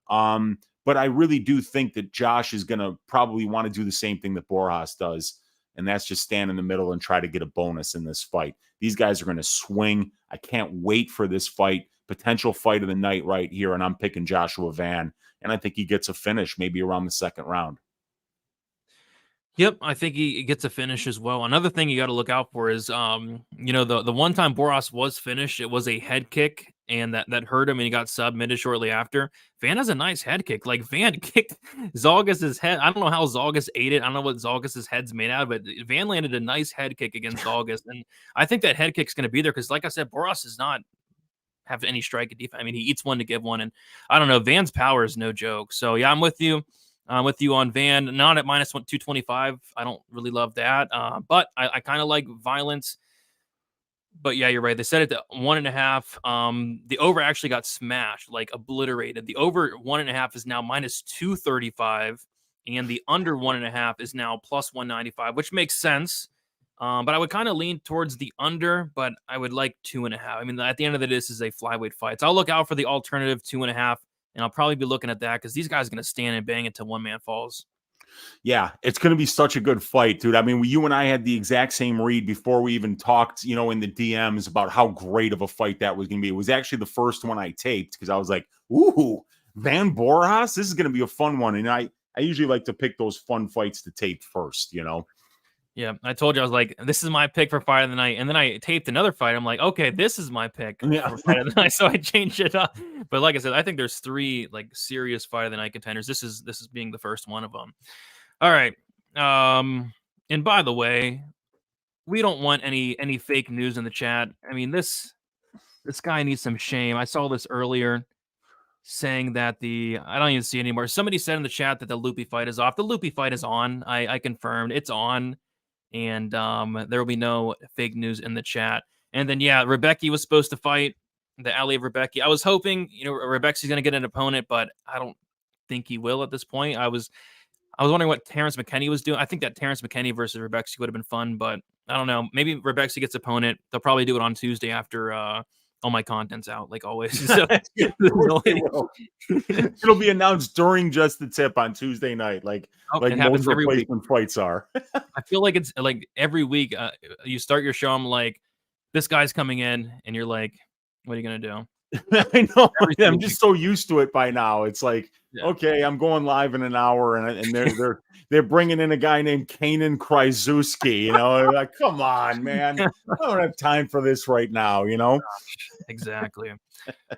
But I really do think that Josh is going to probably want to do the same thing that Borjas does. And that's just stand in the middle and try to get a bonus in this fight. These guys are going to swing. I can't wait for this fight. Potential fight of the night right here. And I'm picking Joshua Van. And I think he gets a finish maybe around the second round.
Yep, I think he gets a finish as well. Another thing you got to look out for is, the one time Borjas was finished, it was a head kick, and that hurt him, and he got submitted shortly after. Van has a nice head kick. Like, Van kicked Zalgis's head. I don't know how Zalgis ate it. I don't know what Zalgis's head's made out of, but Van landed a nice head kick against Zalgis, and I think that head kick's going to be there because, like I said, Borjas does not have any strike at defense. I mean, he eats one to give one, and I don't know. Van's power is no joke. So, yeah, I'm with you. With you on Van, not at minus 225. I don't really love that, but I kind of like violence. But yeah, you're right. They set it to 1.5. The over actually got smashed, like obliterated. The over 1.5 is now minus 235, and the under 1.5 is now plus 195, which makes sense. But I would kind of lean towards the under, but I would like 2.5. I mean, at the end of the day, this is a flyweight fight, so I'll look out for the alternative 2.5. And I'll probably be looking at that because these guys are going to stand and bang until one man falls.
Yeah, it's going to be such a good fight, dude. I mean, you and I had the exact same read before we even talked, in the DMs about how great of a fight that was going to be. It was actually the first one I taped because I was like, ooh, Van Borjas, this is going to be a fun one. And I usually like to pick those fun fights to tape first,
Yeah, I told you, I was like, this is my pick for fight of the night. And then I taped another fight. I'm like, okay, this is my pick for fight of the night. So I changed it up. But like I said, I think there's 3 like serious fight of the night contenders. This is being the first one of them. All right. And by the way, we don't want any fake news in the chat. I mean, this guy needs some shame. I saw this earlier saying that I don't even see it anymore. Somebody said in the chat that the Loopy fight is off. The Loopy fight is on. I confirmed it's on. And there will be no fake news in the chat. And then, yeah, Rebecca was supposed to fight the alley of Rebecca. I was hoping, Rebecca's going to get an opponent, but I don't think he will at this point. I was wondering what Terrence McKinney was doing. I think that Terrence McKinney versus Rebecca would have been fun, but I don't know. Maybe Rebecca gets opponent. They'll probably do it on Tuesday after all my content's out, like always. So,
it'll be announced during Just the Tip on Tuesday night, like most replacement fights are.
I feel like it's like every week you start your show, I'm like, this guy's coming in, and you're like, what are you gonna do?
I know. I'm just so used to it by now. It's like, okay, I'm going live in an hour, and they're bringing in a guy named Kanan Krzyzewski. Like, come on, man, I don't have time for this right now.
Exactly.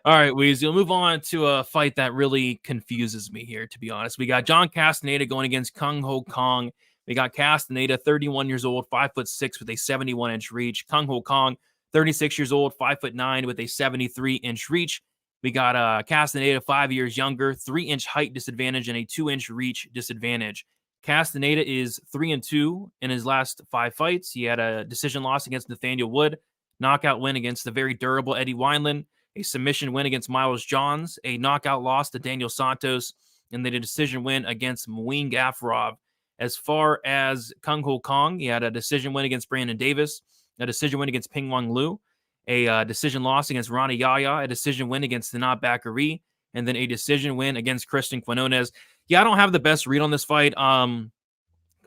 All right, Weezy. We'll move on to a fight that really confuses me here, to be honest. We got John Castaneda going against Kung Ho Kong. We got Castaneda, 31 years old, 5'6" with a 71-inch reach. Kung Ho Kong, 36 years old, 5'9" with a 73-inch reach. We got Castaneda, 5 years younger, 3-inch height disadvantage and a 2-inch reach disadvantage. Castaneda is 3-2 in his last 5 fights. He had a decision loss against Nathaniel Wood, knockout win against the very durable Eddie Wineland, a submission win against Miles Johns, a knockout loss to Daniel Santos, and then a decision win against Muin Gafurov. As far as Kung Ho Kong, he had a decision win against Brandon Davis, a decision win against Ping Wang Liu, a decision loss against Ronnie Yaya, a decision win against Sanat Bakary, and then a decision win against Christian Quinones. Yeah, I don't have the best read on this fight. Kung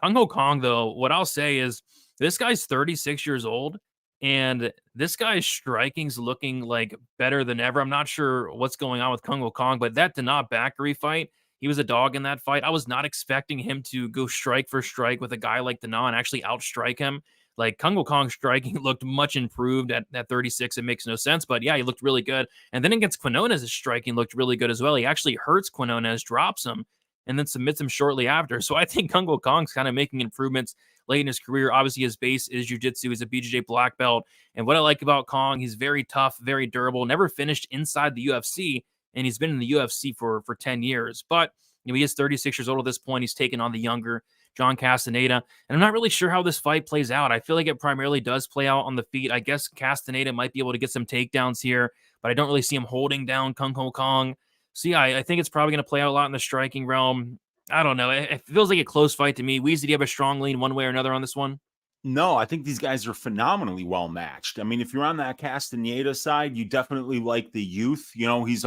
Ho Kong, though, what I'll say is this guy's 36 years old, and this guy's striking's looking like better than ever. I'm not sure what's going on with Kung Ho Kong, but that Dana Bakary fight, he was a dog in that fight. I was not expecting him to go strike for strike with a guy like Dana and actually outstrike him. Like Kung Ho Kong striking looked much improved at 36. It makes no sense, but yeah, he looked really good. And then against Quinones, his striking looked really good as well. He actually hurts Quinones, drops him, and then submits him shortly after. So I think Kung Ho Kong's kind of making improvements late in his career. Obviously, his base is jiu-jitsu. He's a BJJ black belt. And what I like about Kong, he's very tough, very durable, never finished inside the UFC, and he's been in the UFC for 10 years. But he is 36 years old at this point. He's taken on the younger John Castaneda. And I'm not really sure how this fight plays out. I feel like it primarily does play out on the feet. I guess Castaneda might be able to get some takedowns here, but I don't really see him holding down Kung Ho Kong. So yeah, I think it's probably going to play out a lot in the striking realm. I don't know. It feels like a close fight to me. Weezy, do you have a strong lean one way or another on this one?
No, I think these guys are phenomenally well matched. I mean, if you're on that Castaneda side, you definitely like the youth. You know, he's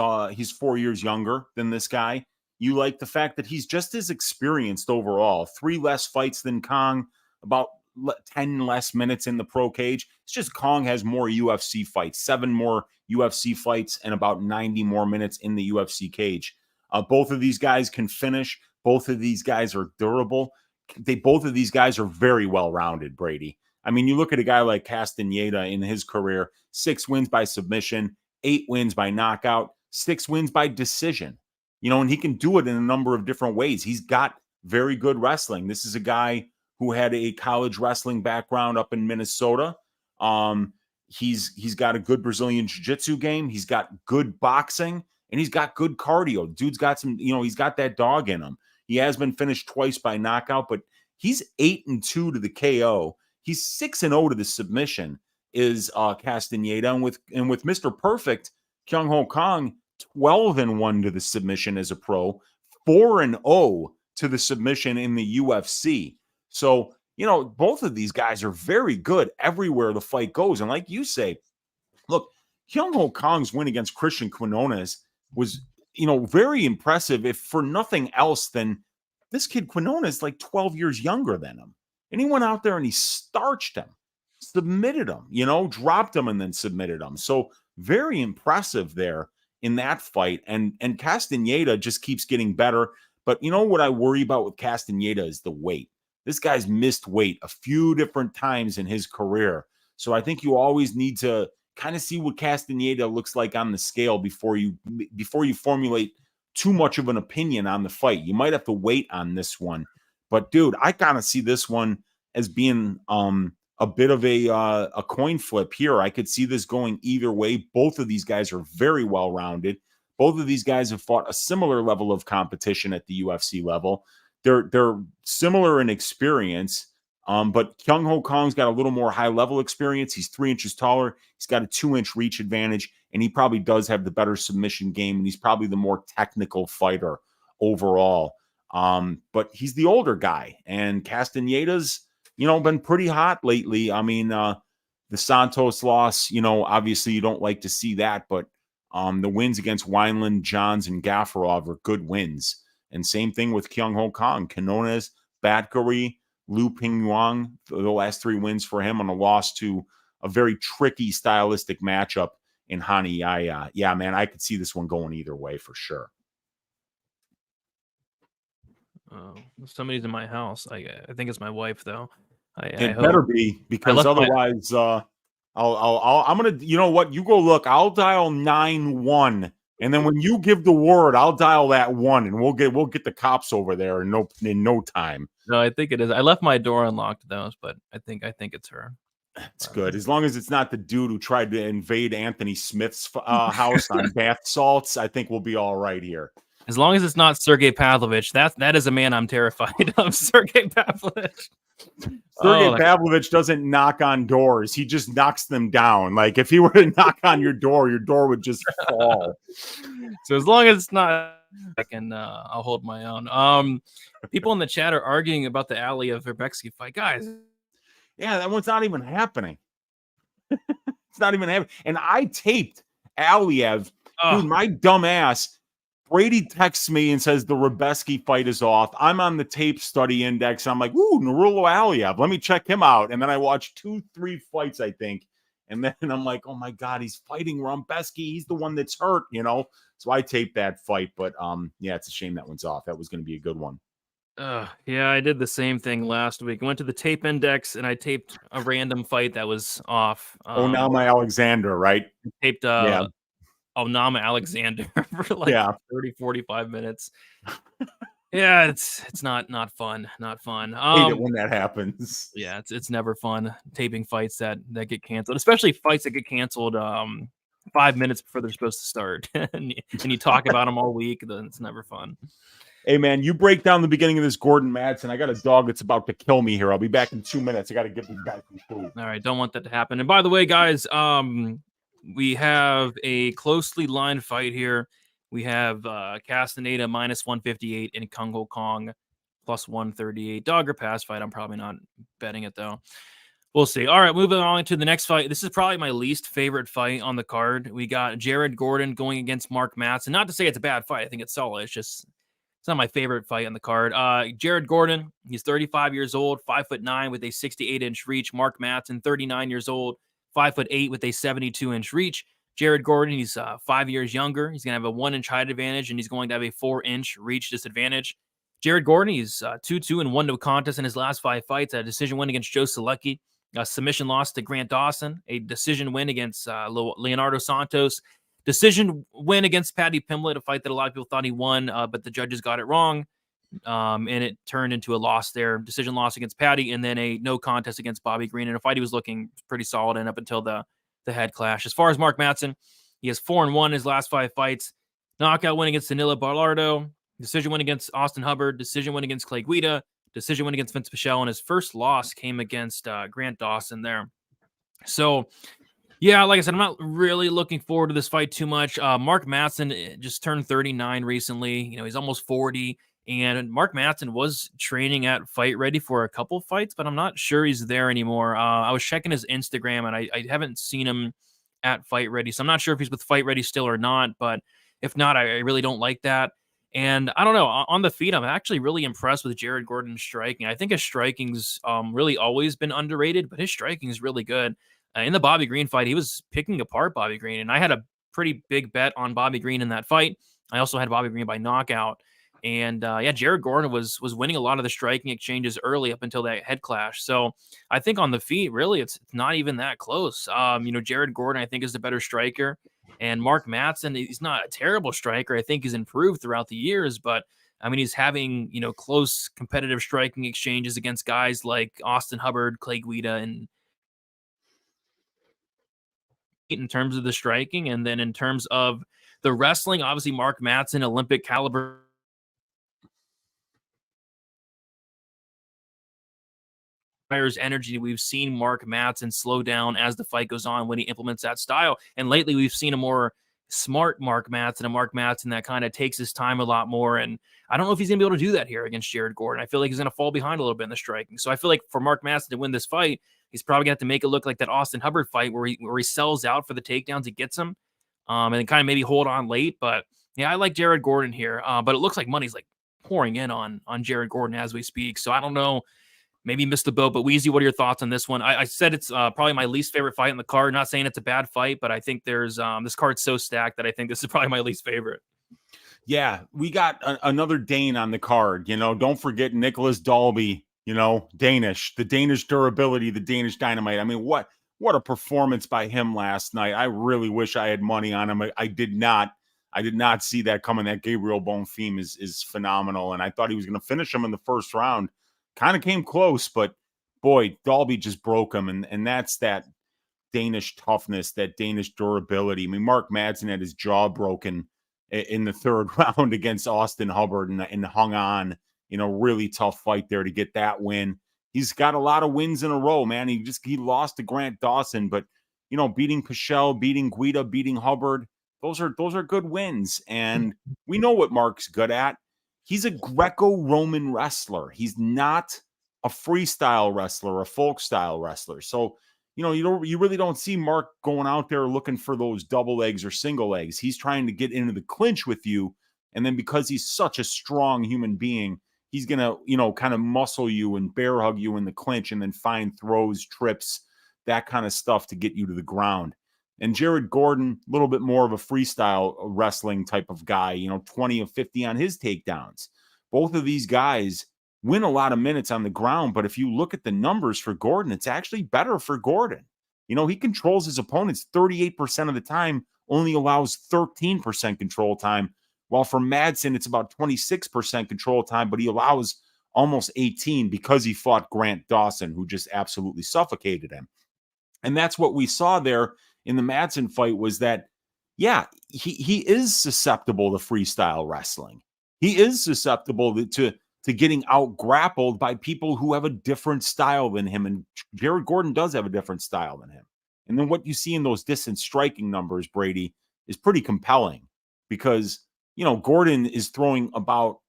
4 years younger than this guy. You like the fact that he's just as experienced overall. 3 less fights than Kong, about 10 less minutes in the pro cage. It's just Kong has more UFC fights, 7 more UFC fights, and about 90 more minutes in the UFC cage. Both of these guys can finish. Both of these guys are durable. Both of these guys are very well-rounded, Brady. I mean, you look at a guy like Castaneda in his career, 6 wins by submission, 8 wins by knockout, 6 wins by decision. You know, and he can do it in a number of different ways. He's got very good wrestling. This is a guy who had a college wrestling background up in Minnesota. He's got a good Brazilian jiu-jitsu game. He's got good boxing, and he's got good cardio. Dude's got some, you know, he's got that dog in him. He has been finished twice by knockout, but he's 8-2 to the KO. He's 6-0 to the submission, is Castaneda. And with Mr. Perfect, Kung Ho Kong, 12-1 to the submission as a pro, 4-0 to the submission in the UFC. So, you know, both of these guys are very good everywhere the fight goes. And like you say, look, Kung Ho Kong's win against Christian Quinones was, you know, very impressive, if for nothing else than this kid Quinones like 12 years younger than him. And he went out there and he starched him, submitted him, you know, dropped him and then submitted him. So very impressive there in that fight. And Castaneda just keeps getting better. But you know what I worry about with Castaneda is the weight. This guy's missed weight a few different times in his career. So I think you always need to kind of see what Castaneda looks like on the scale before you formulate too much of an opinion on the fight. You might have to wait on this one. But dude, I kind of see this one as being a bit of a coin flip here. I could see this going either way. Both of these guys are very well rounded. Both of these guys have fought a similar level of competition at the UFC level. They're similar in experience, but Kung Ho Kong's got a little more high-level experience. He's 3 inches taller. He's got a 2-inch reach advantage, and he probably does have the better submission game, and he's probably the more technical fighter overall. But he's the older guy, and Castaneda's, you know, been pretty hot lately. I mean, the Santos loss, you know, obviously you don't like to see that, but the wins against Wineland, Johns, and Gafarov are good wins. And same thing with Kung Ho Kong, Quinones, Bakary, Lu Pingyuan, the last 3 wins for him on a loss to a very tricky stylistic matchup in Hani Yaya. Yeah, man, I could see this one going either way for sure.
Somebody's in my house. I think it's my wife, though.
It better be, because otherwise, I'm gonna. You know what? You go look. I'll dial 9-1, and then when you give the word, I'll dial that 1, and we'll get the cops over there in no time.
No, I think it is. I left my door unlocked, though, but I think it's her.
It's good, as long as it's not the dude who tried to invade Anthony Smith's house on bath salts. I think we'll be all right here.
As long as it's not Sergei Pavlovich, that is a man I'm terrified of. Sergei Pavlovich.
Sergei Pavlovich doesn't knock on doors. He just knocks them down. Like if he were to knock on your door would just fall.
So as long as it's not, I'll hold my own. People in the chat are arguing about the Aliev Verbexky fight, guys.
Yeah, that one's not even happening. It's not even happening. And I taped Aliev. Dude, my dumb ass Brady texts me and says the Rebeski fight is off. I'm on the tape study index. I'm like, ooh, Narulo Aliyev. Let me check him out. And then I watched 2-3 fights, I think. And then I'm like, oh my God, he's fighting Rebeski. He's the one that's hurt, So I taped that fight. But yeah, it's a shame that one's off. That was going to be a good one.
Yeah, I did the same thing last week. I went to the tape index and I taped a random fight that was off.
Now my Alexander, right?
Taped
Yeah.
Onama Alexander for like
Yeah.
30, 45 minutes. Yeah, it's not fun. Not fun.
Hate it when that happens.
Yeah, it's never fun taping fights that get canceled, especially fights that get canceled 5 minutes before they're supposed to start. and you talk about them all week, then it's never fun.
Hey, man, you break down the beginning of this Gordon Madsen. I got a dog that's about to kill me here. I'll be back in 2 minutes. I got to give this guy some food.
All right, don't want that to happen. And by the way, guys, we have a closely lined fight here. We have Castaneda minus 158 and Kung Ho Kong plus 138. Dogger pass fight. I'm probably not betting it, though. We'll see. All right, moving on to the next fight. This is probably my least favorite fight on the card. We got Jared Gordon going against Mark Madsen. Not to say it's a bad fight. I think it's solid. It's not my favorite fight on the card. Jared Gordon, he's 35 years old, 5'9" with a 68-inch reach. Mark Madsen, 39 years old, 5'8" with a 72-inch reach. Jared Gordon, he's 5 years younger. He's going to have a 1-inch height advantage, and he's going to have a 4-inch reach disadvantage. Jared Gordon, he's 2-2 and 1 no contest in his last 5 fights. A decision win against Joe Selecki, a submission loss to Grant Dawson, a decision win against Leonardo Santos, decision win against Paddy Pimblett, a fight that a lot of people thought he won, but the judges got it wrong, and it turned into a loss there. Decision loss against Paddy, and then a no contest against Bobby Green, in a fight he was looking pretty solid in up until the head clash. As far as Mark Madsen, he has 4-1 in his last 5 fights. Knockout win against Danilo Barlardo, decision win against Austin Hubbard, decision win against Clay Guida, decision win against Vince Pichel, and his first loss came against Grant Dawson there. So, yeah, like I said, I'm not really looking forward to this fight too much. Mark Madsen just turned 39 recently. He's almost 40. And Mark Madsen was training at Fight Ready for a couple fights, but I'm not sure he's there anymore. I was checking his Instagram, and I haven't seen him at Fight Ready. So I'm not sure if he's with Fight Ready still or not. But if not, I really don't like that. And I don't know. On the feet, I'm actually really impressed with Jared Gordon's striking. I think his striking's really always been underrated, but his striking is really good. In the Bobby Green fight, he was picking apart Bobby Green, and I had a pretty big bet on Bobby Green in that fight. I also had Bobby Green by knockout, and Jared Gordon was winning a lot of the striking exchanges early up until that head clash. So I think on the feet, really, it's not even that close. Jared Gordon, I think, is the better striker, and Mark Madsen, he's not a terrible striker. I think he's improved throughout the years, but he's having close competitive striking exchanges against guys like Austin Hubbard, Clay Guida, and in terms of the striking, and then in terms of the wrestling, obviously Mark Madsen, Olympic caliber energy. We've seen Mark Madsen slow down as the fight goes on when he implements that style, and lately we've seen a more smart Mark Madsen, a Mark Madsen that kind of takes his time a lot more, and I don't know if he's gonna be able to do that here against Jared Gordon. I feel like he's gonna fall behind a little bit in the striking, so I feel like for Mark Madsen to win this fight, he's probably gonna have to make it look like that Austin Hubbard fight where he sells out for the takedowns, he gets them, and then kind of maybe hold on late. But yeah, I like Jared Gordon here, but it looks like money's like pouring in on Jared Gordon as we speak, so I don't know. Maybe missed the boat, but Weezy, what are your thoughts on this one? I said it's probably my least favorite fight in the card. Not saying it's a bad fight, but I think there's this card's so stacked that I think this is probably my least favorite.
Yeah, we got another Dane on the card. Don't forget Nicholas Dalby. Danish, the Danish durability, the Danish dynamite. I mean, what a performance by him last night. I really wish I had money on him. I did not. I did not see that coming. That Gabriel Bonfim is phenomenal, and I thought he was going to finish him in the first round. Kind of came close, but boy, Dalby just broke him, and that's that Danish toughness, that Danish durability. I mean, Mark Madsen had his jaw broken in the third round against Austin Hubbard and hung on. Really tough fight there to get that win. He's got a lot of wins in a row, man. He lost to Grant Dawson, but beating Pichel, beating Guida, beating Hubbard, those are good wins. And we know what Mark's good at. He's a Greco-Roman wrestler. He's not a freestyle wrestler, a folk style wrestler. So, you really don't see Mark going out there looking for those double legs or single legs. He's trying to get into the clinch with you And then because he's such a strong human being, he's going to, you know, kind of muscle you and bear hug you in the clinch and then find throws, trips, that kind of stuff to get you to the ground. And Jared Gordon, a little bit more of a freestyle wrestling type of guy, you know, 20 of 50 on his takedowns. Both of these guys win a lot of minutes on the ground, but if you look at the numbers for Gordon, it's actually better for Gordon. You know, he controls his opponents 38% of the time, only allows 13% control time, while for Madsen, it's about 26% control time, but he allows almost 18 because he fought Grant Dawson, who just absolutely suffocated him. And that's what we saw there in the Madsen fight, was that, yeah, he is susceptible to freestyle wrestling. He is susceptible to getting out grappled by people who have a different style than him. And Jared Gordon does have a different style than him. And then what you see in those distance striking numbers, Brady, is pretty compelling, because, you know, Gordon is throwing about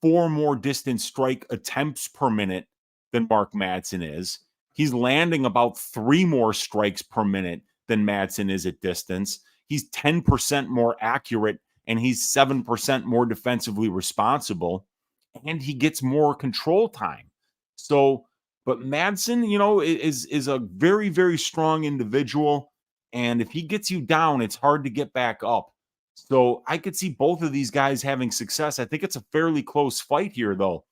4 more distance strike attempts per minute than Mark Madsen is. He's landing about 3 more strikes per minute than Madsen is at distance. He's 10% more accurate, and he's 7% more defensively responsible, and he gets more control time. So, but Madsen, you know, is a very, very strong individual, and if he gets you down, it's hard to get back up. So I could see both of these guys having success. I think it's a fairly close fight here, though.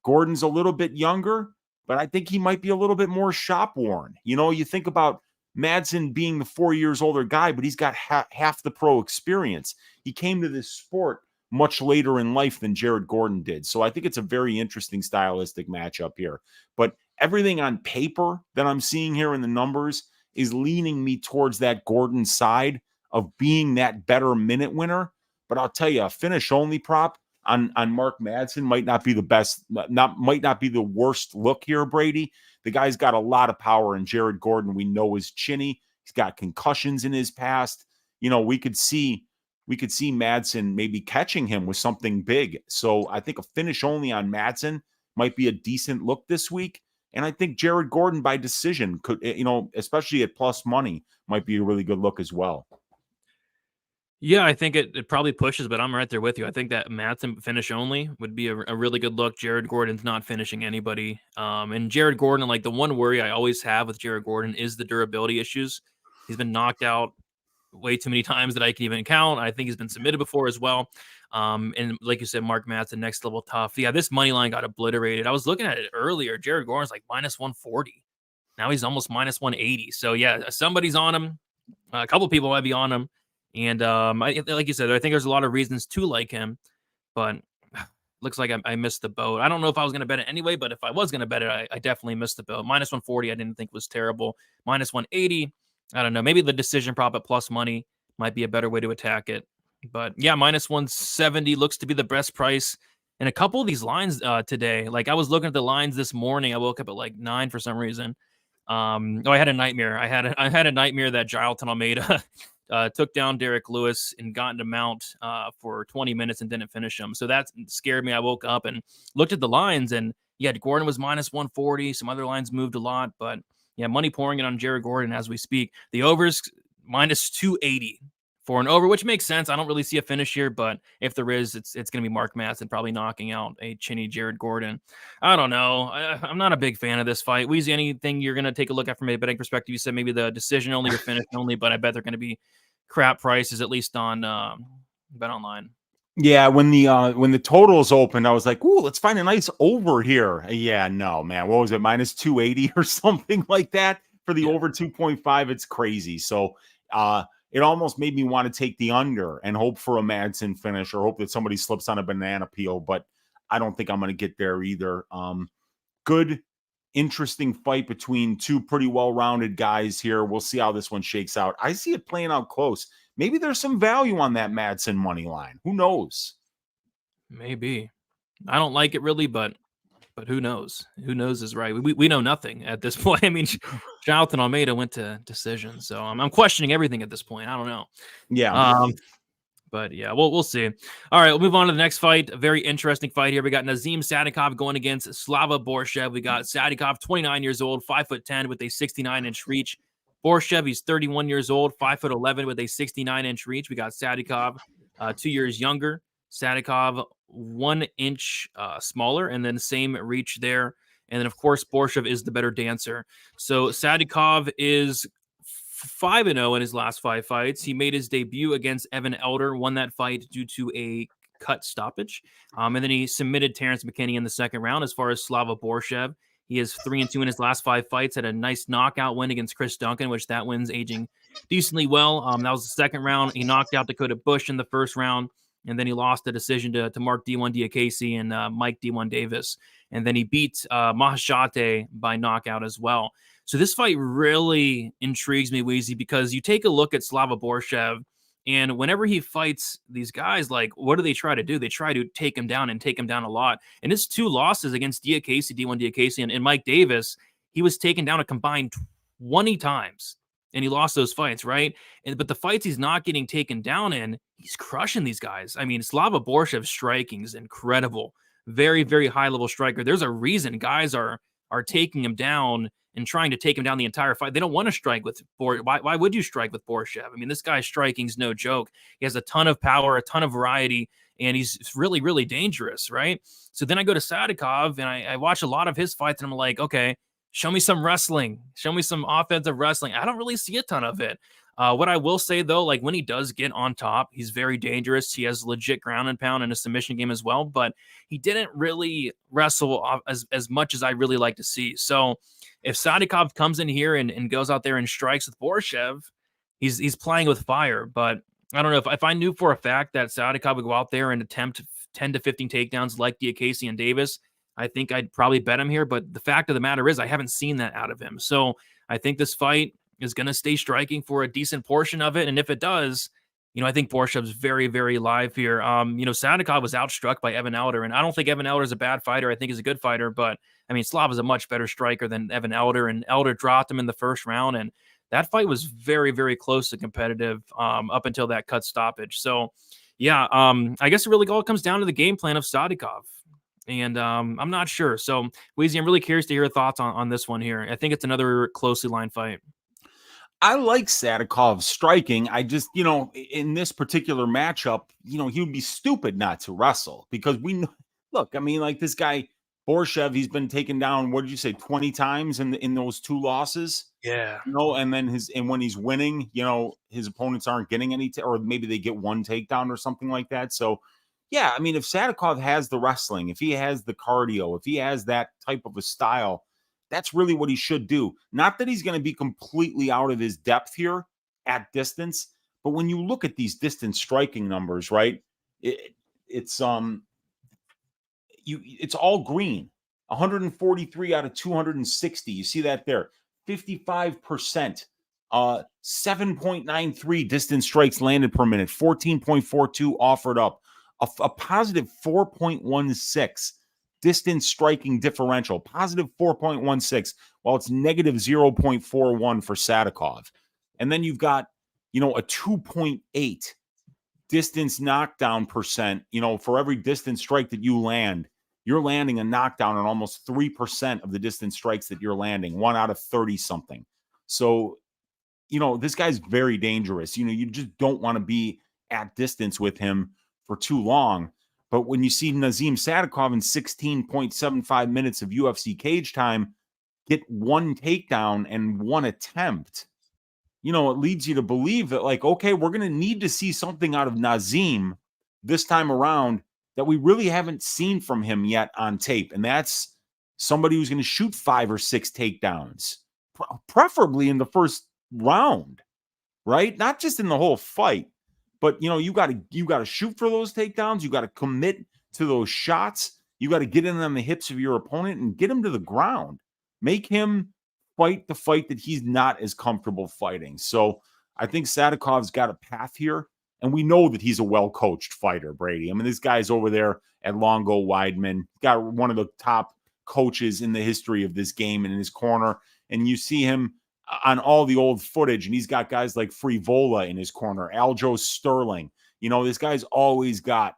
Gordon's a little bit younger, but I think he might be a little bit more shop worn. You know, you think about Madsen being the 4 years older guy, but he's got half the pro experience. He came to this sport much later in life than Jared Gordon did. So I think it's a very interesting stylistic matchup here. But everything on paper that I'm seeing here in the numbers is leaning me towards that Gordon side of being that better minute winner. But I'll tell you, a finish only prop on Mark Madsen might not be the best, might not be the worst look here, Brady. The guy's got a lot of power, and Jared Gordon, we know, is chinny. He's got concussions in his past. You know, we could see Madsen maybe catching him with something big. So I think a finish only on Madsen might be a decent look this week. And I think Jared Gordon by decision could, you know, especially at plus money, might be a really good look as well.
Yeah, I think it probably pushes, but I'm right there with you. I think that Madsen finish only would be a really good look. Jared Gordon's not finishing anybody. And Jared Gordon, like, the one worry I always have with Jared Gordon is the durability issues. He's been knocked out way too many times that I can even count. I think he's been submitted before as well. And like you said, Mark Madsen, next level tough. Yeah, this money line got obliterated. I was looking at it earlier. Jared Gordon's like minus 140. Now he's almost minus 180. So yeah, somebody's on him. A couple people might be on him. And like you said, I think there's a lot of reasons to like him, but looks like I missed the boat. I don't know if I was going to bet it anyway, but if I was going to bet it, I definitely missed the boat. Minus 140, I didn't think was terrible. Minus 180, I don't know. Maybe the decision prop at plus money might be a better way to attack it. But yeah, minus 170 looks to be the best price. And a couple of these lines today, like I was looking at the lines this morning. I woke up at like 9 for some reason. I had a nightmare. I had a nightmare that Jailton Almeida took down Derek Lewis and got into mount for 20 minutes and didn't finish him. So that scared me. I woke up and looked at the lines, and yeah, Gordon was minus 140. Some other lines moved a lot, but yeah, money pouring in on Jared Gordon as we speak. The overs minus 280 for an over, which makes sense. I don't really see a finish here, but if there is, it's going to be Mark Madsen probably knocking out a chinny Jared Gordon. I don't know. I'm not a big fan of this fight. Weezy, anything you're going to take a look at from a betting perspective? You said maybe the decision only or finish only, but I bet they're going to be crap prices, at least on Bet Online.
Yeah, when the totals opened, I was like, "Ooh, let's find a nice over here." Yeah, no, man. What was it? Minus 280 or something like that for the over 2.5. It's crazy. So, it almost made me want to take the under and hope for a Madsen finish, or hope that somebody slips on a banana peel, but I don't think I'm going to get there either. Good, interesting fight between two pretty well-rounded guys here. We'll see how this one shakes out. I see it playing out close. Maybe there's some value on that Madsen money line. Who knows?
Maybe. I don't like it really, but who knows? Who knows is right. We know nothing at this point. I mean, Jailton Almeida went to decision, so I'm questioning everything at this point. I don't know.
Yeah.
But yeah, we'll see. All right, we'll move on to the next fight. A very interesting fight here. We got Nazim Sadikov going against Slava Borshev. We got Sadikov, 29 years old, 5'10" with a 69-inch reach. Borshev, he's 31 years old, 5'11" with a 69-inch reach. We got Sadikov, 2 years younger, Sadikov 1 inch smaller, and then same reach there. And then, of course, Borshev is the better dancer. So Sadikov is 5-0 in his last 5 fights. He made his debut against Evan Elder, won that fight due to a cut stoppage. And then he submitted Terrence McKinney in the second round. As far as Slava Borshev, he is 3-2 in his last 5 fights, had a nice knockout win against Chris Duncan, which that win's aging decently well. That was the second round. He knocked out Dakota Bush in the first round, and then he lost the decision to Mark D1 Diakase and Mike D1 Davis. And then he beat Mahashate by knockout as well. So this fight really intrigues me, Weezy, because you take a look at Slava Borshev, and whenever he fights these guys, like, what do they try to do? They try to take him down and take him down a lot. And his 2 losses against Diakase, D1 Diakase, and Mike Davis, he was taken down a combined 20 times. And he lost those fights, right? But the fights he's not getting taken down in, he's crushing these guys. I mean, Slava Borshev's striking is incredible. Very, very high-level striker. There's a reason guys are taking him down and trying to take him down the entire fight. They don't want to strike with why would you strike with Borshev? I mean, this guy's striking is no joke. He has a ton of power, a ton of variety, and he's really, really dangerous, right? So then I go to Sadikov, and I watch a lot of his fights, and I'm like, okay, show me some wrestling. Show me some offensive wrestling. I don't really see a ton of it. What I will say, though, like when he does get on top, he's very dangerous. He has legit ground and pound and a submission game as well, but he didn't really wrestle as much as I really like to see. So if Sadikov comes in here and goes out there and strikes with Borshev, he's playing with fire. But I don't know if I knew for a fact that Sadikov would go out there and attempt 10 to 15 takedowns like Diakase and Davis, I think I'd probably bet him here. But the fact of the matter is I haven't seen that out of him. So I think this fight is going to stay striking for a decent portion of it. And if it does, I think Borshev's very, very live here. Sadikov was outstruck by Evan Elder, and I don't think Evan Elder is a bad fighter. I think he's a good fighter, but I mean, Slav is a much better striker than Evan Elder, and Elder dropped him in the first round, and that fight was very, very close to competitive up until that cut stoppage. So, yeah, I guess it really all comes down to the game plan of Sadikov. And I'm not sure. So, Weezy, I'm really curious to hear your thoughts on this one here. I think it's another closely lined fight.
I like Sadikov's striking. I just, in this particular matchup, he would be stupid not to wrestle because look, I mean, like this guy, Borshev, he's been taken down, what did you say, 20 times in those 2 losses?
Yeah.
And then when he's winning, his opponents aren't getting any, or maybe they get 1 takedown or something like that. So, yeah, I mean, if Sadikov has the wrestling, if he has the cardio, if he has that type of a style, that's really what he should do. Not that he's going to be completely out of his depth here at distance, but when you look at these distance striking numbers, right? It's all green. 143 out of 260. You see that there. 55%. 7.93 distance strikes landed per minute. 14.42 offered up. A positive 4.16. Distance striking differential, positive 4.16, while it's negative 0.41 for Sadikov. And then you've got, a 2.8 distance knockdown percent. For every distance strike that you land, you're landing a knockdown on almost 3% of the distance strikes that you're landing, 1 out of 30 something. So, this guy's very dangerous. You just don't want to be at distance with him for too long. But when you see Nazim Sadikov in 16.75 minutes of UFC cage time get 1 takedown and 1 attempt, it leads you to believe that, like, okay, we're going to need to see something out of Nazim this time around that we really haven't seen from him yet on tape. And that's somebody who's going to shoot 5 or 6 takedowns, preferably in the first round, right? Not just in the whole fight. But, you got to shoot for those takedowns. You got to commit to those shots. You got to get in on the hips of your opponent and get him to the ground. Make him fight the fight that he's not as comfortable fighting. So I think Sadikov's got a path here. And we know that he's a well-coached fighter, Brady. I mean, this guy's over there at Longo Weidman. Got one of the top coaches in the history of this game in his corner. And you see him on all the old footage, and he's got guys like Frevola in his corner, Aljo Sterling. This guy's always got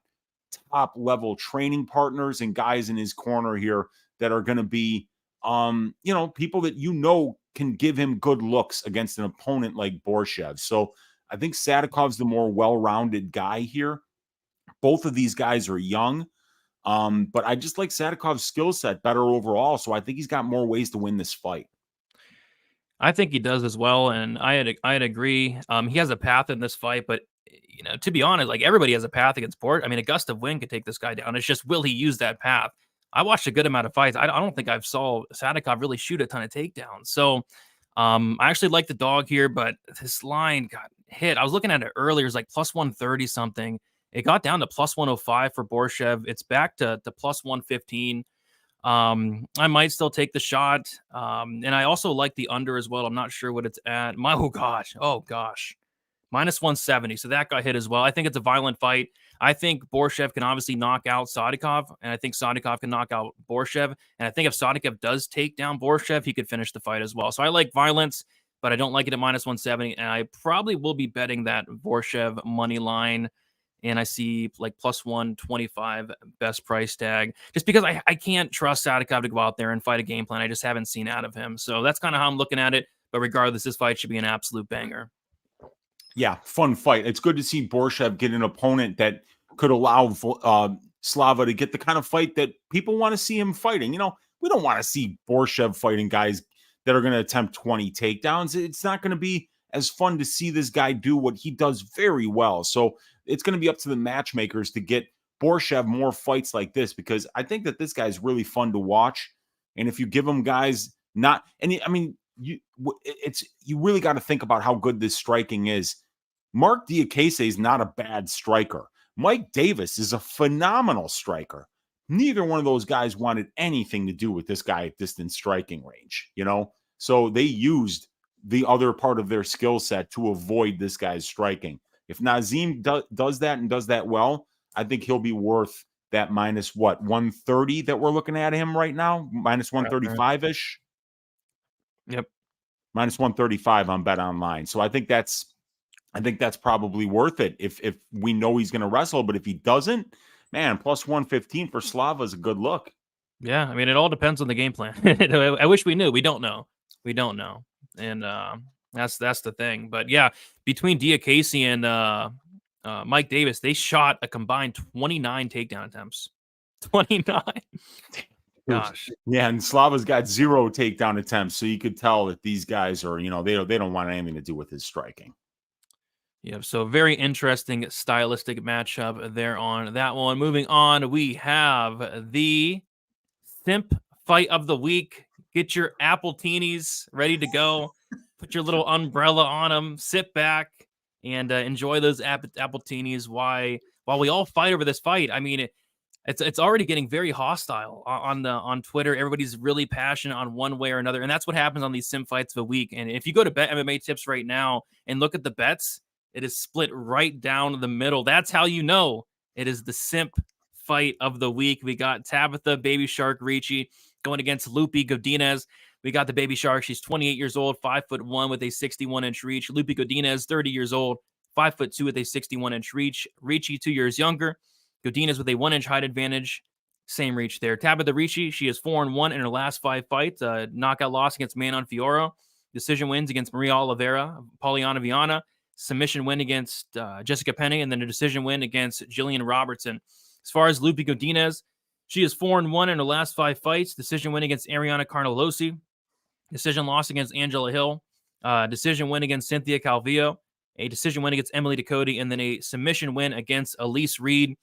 top-level training partners and guys in his corner here that are going to be, people that can give him good looks against an opponent like Borshev. So I think Sadikov's the more well-rounded guy here. Both of these guys are young. But I just like Sadikov's skill set better overall. So I think he's got more ways to win this fight.
I think he does as well, and I'd agree. He has a path in this fight, but to be honest, like everybody has a path against Port. I mean, a gust of wind could take this guy down. It's just, will he use that path? I watched a good amount of fights. I don't think I've saw Sadikov really shoot a ton of takedowns. So I actually like the dog here, but this line got hit. I was looking at it earlier. It's like plus 130 something. It got down to plus 105 for Borshev. It's back to plus 115. I might still take the shot. And I also like the under as well. I'm not sure what it's at. Oh gosh. Minus 170. So that got hit as well. I think it's a violent fight. I think Borshev can obviously knock out Sadikov, and I think Sadikov can knock out Borshev. And I think if Sadikov does take down Borshev, he could finish the fight as well. So I like violence, but I don't like it at minus 170. And I probably will be betting that Borshev money line. And I see like plus 125 best price tag, just because I can't trust Sadikov to go out there and fight a game plan I just haven't seen out of him. So that's kind of how I'm looking at it. But regardless, this fight should be an absolute banger.
Yeah, fun fight. It's good to see Borshev get an opponent that could allow Slava to get the kind of fight that people want to see him fighting. We don't want to see Borshev fighting guys that are going to attempt 20 takedowns. It's not going to be as fun to see this guy do what he does very well. So it's going to be up to the matchmakers to get Borshev more fights like this, because I think that this guy's really fun to watch. And if you give him guys you really got to think about how good this striking is. Mark Diakese is not a bad striker. Mike Davis is a phenomenal striker. Neither one of those guys wanted anything to do with this guy at distance striking range, So they used the other part of their skill set to avoid this guy's striking. If Nazim does that and does that well, I think he'll be worth that minus 130 that we're looking at him right now, minus 135-ish.
Yep.
Minus 135 on Bet Online. So I think that's probably worth it if we know he's going to wrestle. But if he doesn't, man, plus 115 for Slava is a good look.
Yeah, I mean, it all depends on the game plan. I wish we knew. We don't know. And that's the thing. But yeah, between Diakese and Mike Davis, they shot a combined 29 takedown attempts. 29. Gosh.
Yeah, and Slava's got 0 takedown attempts, so you could tell that these guys are, they don't want anything to do with his striking.
Yeah, so very interesting stylistic matchup there on that one. Moving on, we have the Simp Fight of the Week. Get your Appletinis ready to go. Put your little umbrella on them. Sit back and enjoy those Appletinis while we all fight over this fight. I mean, it's already getting very hostile on Twitter. Everybody's really passionate on one way or another, and that's what happens on these Simp Fights of the Week. And if you go to Bet MMA Tips right now and look at the bets, it is split right down the middle. That's how you know it is the Simp Fight of the Week. We got Tabatha, Baby Shark, Ricci going against Lupi Godinez. We got the Baby Shark. She's 28 years old, 5'1" with a 61-inch reach. Lupi Godinez, 30 years old, 5'2" with a 61-inch reach. Ricci, 2 years younger. Godinez with a 1-inch height advantage. Same reach there. Tabatha Ricci, she is 4-1 in her last 5 fights. Knockout loss against Manon Fiorot. Decision wins against Maria Oliveira, Poliana Viana. Submission win against Jessica Penne, and then a decision win against Jillian Robertson. As far as Lupi Godinez, she is 4-1 in her last 5 fights. Decision win against Ariana Carnelosi. Decision loss against Angela Hill. Decision win against Cynthia Calvillo. A decision win against Emily Ducote, and then a submission win against Elise Reed.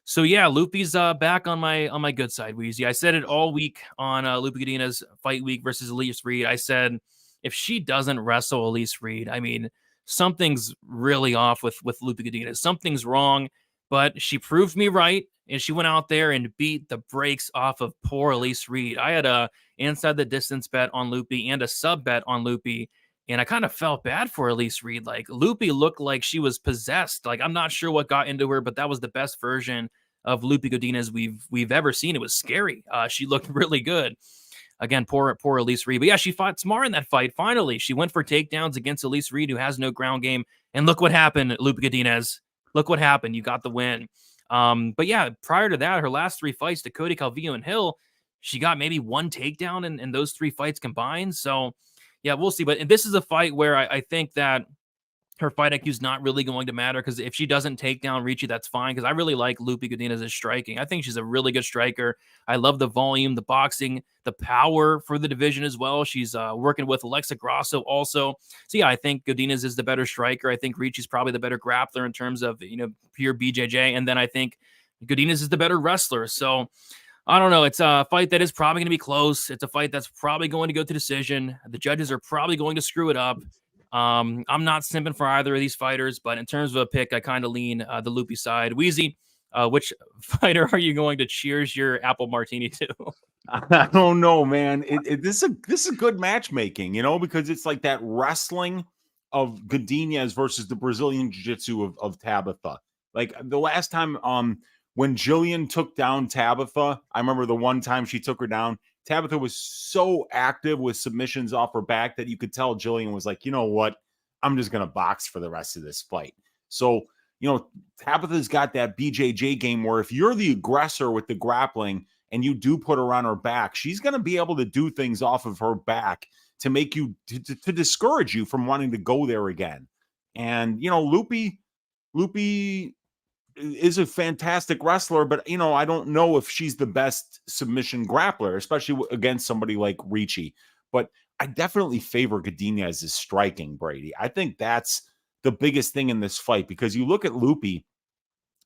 So yeah, Lupi's back on my good side, Weezy. I said it all week on Lupi Godinez Fight Week versus Elise Reed. I said if she doesn't wrestle Elise Reed, I mean, something's really off with Lupi Godinez. Something's wrong, but she proved me right, and she went out there and beat the brakes off of poor Elise Reed. I had a inside the distance bet on Lupi and a sub bet on Lupi, and I kind of felt bad for Elise Reed. Like, Lupi looked like she was possessed. Like, I'm not sure what got into her, but that was the best version of Lupi Godinez we've ever seen. It was scary. She looked really good. Again, poor Elise Reed. But yeah, she fought smart in that fight. Finally, she went for takedowns against Elise Reed, who has no ground game. And look what happened, Lupi Godinez. Look what happened. You got the win. But yeah, prior to that, her last 3 fights, Ducote, Calvillo, and Hill, she got maybe 1 takedown in those 3 fights combined. So yeah, we'll see. But this is a fight where I think that her fight IQ is not really going to matter, because if she doesn't take down Ricci, that's fine, because I really like Lupi Godinez's striking. I think she's a really good striker. I love the volume, the boxing, the power for the division as well. She's working with Alexa Grasso also. So yeah, I think Godinez is the better striker. I think Ricci's probably the better grappler in terms of, pure BJJ. And then I think Godinez is the better wrestler. So I don't know. It's a fight that is probably going to be close. It's a fight that's probably going to go to decision. The judges are probably going to screw it up. I'm not simping for either of these fighters, but in terms of a pick, I kind of lean the Lupi side. Weezy, which fighter are you going to cheers your apple martini to?
I don't know, man. This is good matchmaking, because it's like that wrestling of Godinez versus the Brazilian jiu-jitsu of Tabatha. Like the last time when Jillian took down Tabatha, I remember the one time she took her down, Tabatha was so active with submissions off her back that you could tell Jillian was like, you know what? I'm just going to box for the rest of this fight. So, Tabatha's got that BJJ game where if you're the aggressor with the grappling and you do put her on her back, she's going to be able to do things off of her back to make you, to discourage you from wanting to go there again. And, Lupi is a fantastic wrestler, but I don't know if she's the best submission grappler, especially against somebody like Ricci. But I definitely favor Godinez's striking, Brady. I think that's the biggest thing in this fight, because you look at Lupi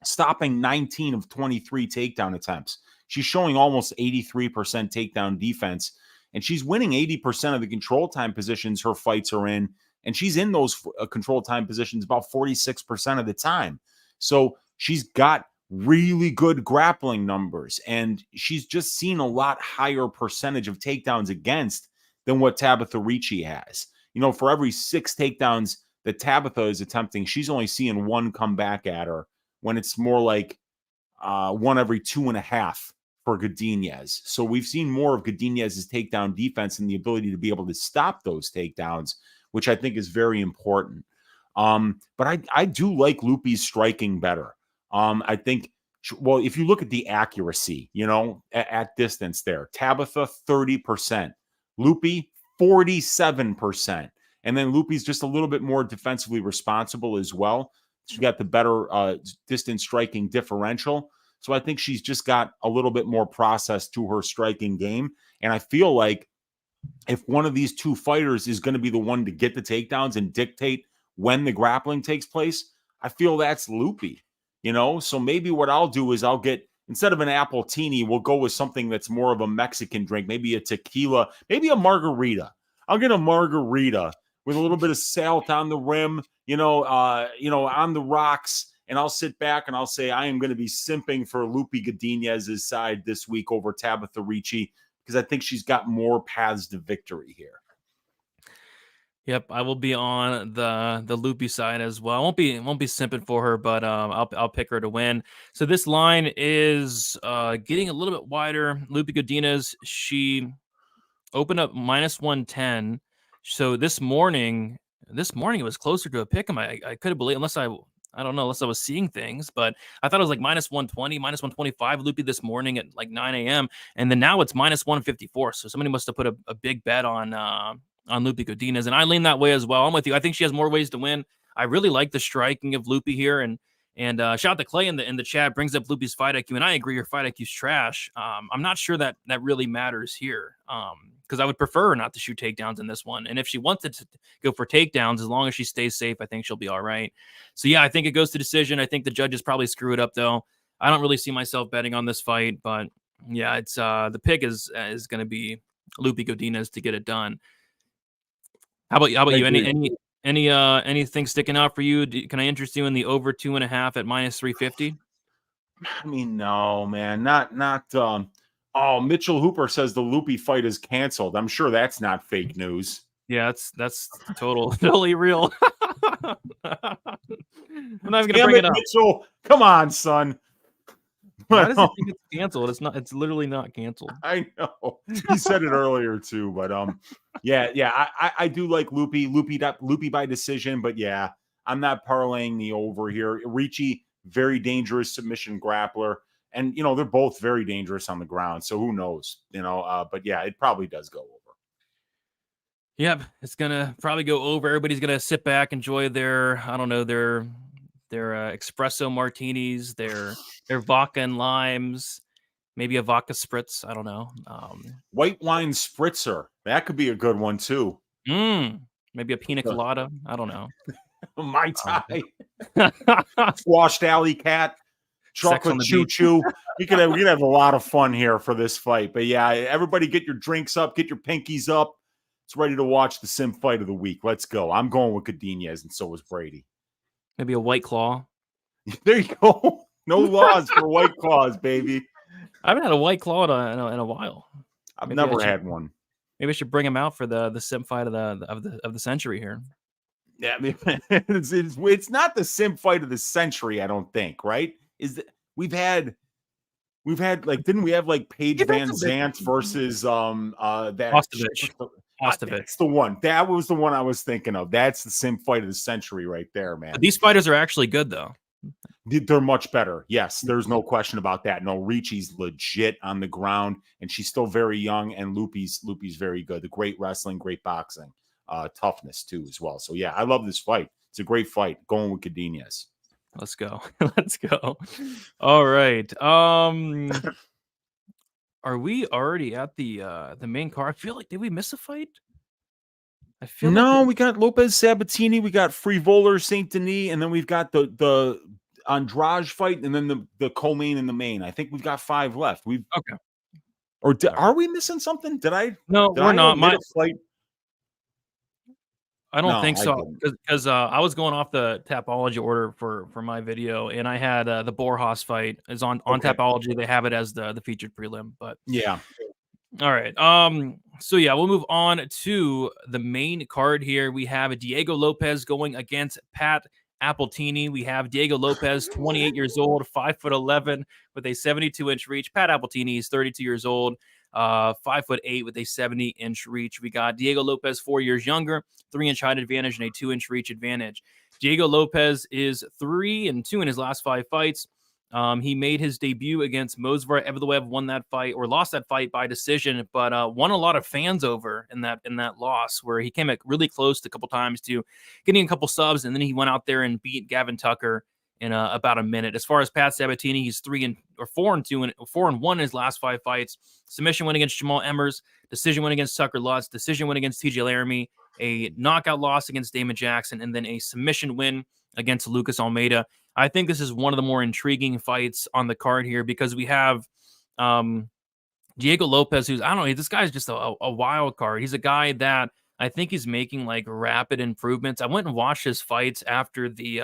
stopping 19 of 23 takedown attempts. She's showing almost 83% takedown defense, and she's winning 80% of the control time positions her fights are in, and she's in those control time positions about 46% of the time. So she's got really good grappling numbers, and she's just seen a lot higher percentage of takedowns against than what Tabatha Ricci has. For every 6 takedowns that Tabatha is attempting, she's only seeing 1 come back at her, when it's more like 1 every 2.5 for Godinez. So we've seen more of Godinez's takedown defense and the ability to be able to stop those takedowns, which I think is very important. But I do like Lupi's striking better. I think, well, if you look at the accuracy, at distance there, Tabatha 30%, Lupi 47%. And then Lupi's just a little bit more defensively responsible as well. She's got the better distance striking differential. So I think she's just got a little bit more process to her striking game. And I feel like if one of these two fighters is going to be the one to get the takedowns and dictate when the grappling takes place, I feel that's Lupi, So maybe what I'll do is I'll get, instead of an appletini, we'll go with something that's more of a Mexican drink, maybe a tequila, maybe a margarita. I'll get a margarita with a little bit of salt on the rim, on the rocks, and I'll sit back and I'll say I am going to be simping for Lupi Godinez's side this week over Tabatha Ricci, because I think she's got more paths to victory here.
Yep, I will be on the Lupi side as well. I won't be simping for her, but I'll pick her to win. So this line is getting a little bit wider. Lupi Godinez, she opened up -110. So this morning it was closer to a pick 'em. I couldn't believe, unless I don't know, unless I was seeing things, but I thought it was like -120, -125 Lupi this morning at like 9 a.m. And then now it's -154. So somebody must have put a big bet on Lupi Godinez, and I lean that way as well. I'm with you. I think she has more ways to win. I really like the striking of Lupi here, and shout out to Clay in the chat, brings up Lupi's fight IQ, and I agree, her fight IQ's trash. I'm not sure that really matters here, because I would prefer her not to shoot takedowns in this one. And if she wanted to go for takedowns, as long as she stays safe, I think she'll be all right. So yeah, I think it goes to decision. I think the judges probably screw it up though. I don't really see myself betting on this fight, but yeah, it's the pick is going to be Lupi Godinez to get it done. How about you? Anything sticking out for you? Can I interest you in the over 2.5 at -350?
I mean, no, man, not. Oh, Mitchell Hooper says the Lupi fight is canceled. I'm sure that's not fake news.
Yeah, that's totally real. I'm not even gonna bring it up.
Mitchell, come on, son.
Why does it think it's canceled? It's not. It's literally not canceled.
I know. He said it earlier too, but yeah. I do like Lupi by decision, but yeah, I'm not parlaying the over here. Ricci, very dangerous submission grappler, and they're both very dangerous on the ground. So who knows? But yeah, it probably does go over.
Yep, it's gonna probably go over. Everybody's gonna sit back, enjoy their, I don't know, their espresso martinis, their vodka and limes, maybe a vodka spritz. I don't know.
White wine spritzer. That could be a good one too.
Mm, maybe a pina
The
colada. I don't know.
Mai
Um,
Tai, squashed alley cat,
Sex on
chocolate
the
choo
beach.
choo. We could have a lot of fun here for this fight. But yeah, everybody get your drinks up, get your pinkies up. It's ready to watch the sim fight of the week. Let's go. I'm going with Godinez, and so is Brady.
Maybe a white claw.
There you go. No laws for White Claws, baby.
I haven't had a white claw in a while.
I've
Maybe I
never
should.
had one.
Maybe I should bring him out for the sim fight of the century here.
Yeah, I mean, it's not the sim fight of the century, I don't think, right? Is that we've had like didn't we have like Paige Van Zant versus that
Ostovich.
that's the one. That was the one I was thinking of. That's the sim fight of the century right there, man.
But these fighters are actually good though.
They're much better. Yes, there's no question about that. No, Ricci's legit on the ground, and she's still very young. And Loopy's very good. The great wrestling, great boxing, toughness too as well. So yeah, I love this fight. It's a great fight. Going with Godinez.
Let's go. Let's go. All right. Are we already at the main card? I feel like did we miss a fight? I feel
No,
like
we got Lopes Sabatini, we got Frevola Saint-Denis, and then we've got the Andrade fight, and then the co-main and the main. I think we've got 5 left. We've
okay.
Or are we missing something?
No, we're not.
My fight.
I don't
No,
think
I
so
didn't.
because I was going off the Tapology order for my video, and I had the Borjas fight is on
Okay.
Tapology. They have it as the featured prelim, but
Yeah.
all right. So yeah, we'll move on to the main card here. We have Diego Lopes going against Pat Appletini. We have Diego Lopes, 28 years old, 5'11", with a 72-inch reach. Pat Appletini is 32 years old, 5'8" with a 70-inch reach. We got Diego Lopes, 4 years younger, 3-inch height advantage and a 2-inch reach advantage. Diego Lopes is 3-2 in his last 5 fights. He made his debut against Mozvar Evloev, won that fight or lost that fight by decision, but won a lot of fans over in that loss, where he came really close a couple times to getting a couple subs, and then he went out there and beat Gavin Tucker in about a minute. As far as Pat Sabatini, he's 4-2 and 4-1 in his last 5 fights. Submission win against Jamal Emmers, decision win against Tucker Lutz, decision win against TJ Laramie, a knockout loss against Damon Jackson, and then a submission win against Lucas Almeida. I think this is one of the more intriguing fights on the card here because we have Diego Lopes, who's, I don't know, this guy's just a wild card. He's a guy that I think he's making like rapid improvements. I went and watched his fights after the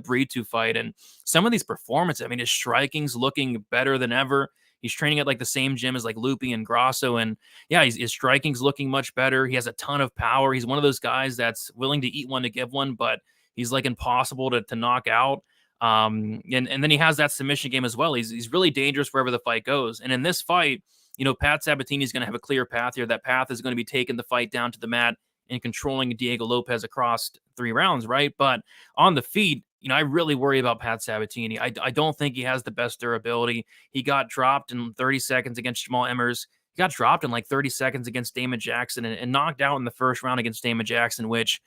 Brito fight, and some of these performances, I mean, his striking's looking better than ever. He's training at like the same gym as like Loopy and Grasso, and yeah, his striking's looking much better. He has a ton of power. He's one of those guys that's willing to eat one to give one, but he's like impossible to knock out. And then he has that submission game as well. He's really dangerous wherever the fight goes. And in this fight, you know, Pat Sabatini is going to have a clear path here. That path is going to be taking the fight down to the mat and controlling Diego Lopes across 3 rounds, right? But on the feet, you know, I really worry about Pat Sabatini. I don't think he has the best durability. He got dropped in 30 seconds against Jamal Emmers. He got dropped in like 30 seconds against Damon Jackson and knocked out in the first round against Damon Jackson, which,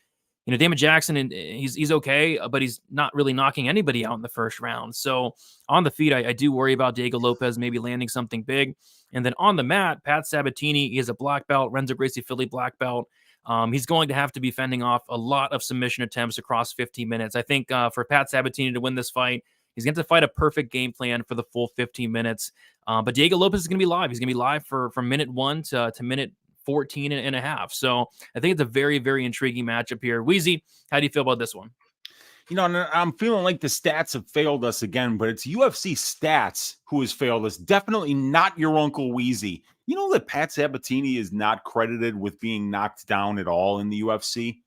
you know, Damon Jackson, and he's okay, but he's not really knocking anybody out in the first round. So on the feet, I do worry about Diego Lopes maybe landing something big. And then on the mat, Pat Sabatini, he is a black belt, Renzo Gracie Philly black belt. He's going to have to be fending off a lot of submission attempts across 15 minutes. I think for Pat Sabatini to win this fight, he's going to fight a perfect game plan for the full 15 minutes. But Diego Lopes is going to be live. He's going to be live from minute 1 to minute 14 and a half. So I think it's a very, very intriguing matchup here. Weezy, how do you feel about this one?
You know, I'm feeling like the stats have failed us again, but it's UFC stats who has failed us. Definitely not your Uncle Weezy. You know that Pat Sabatini is not credited with being knocked down at all in the UFC?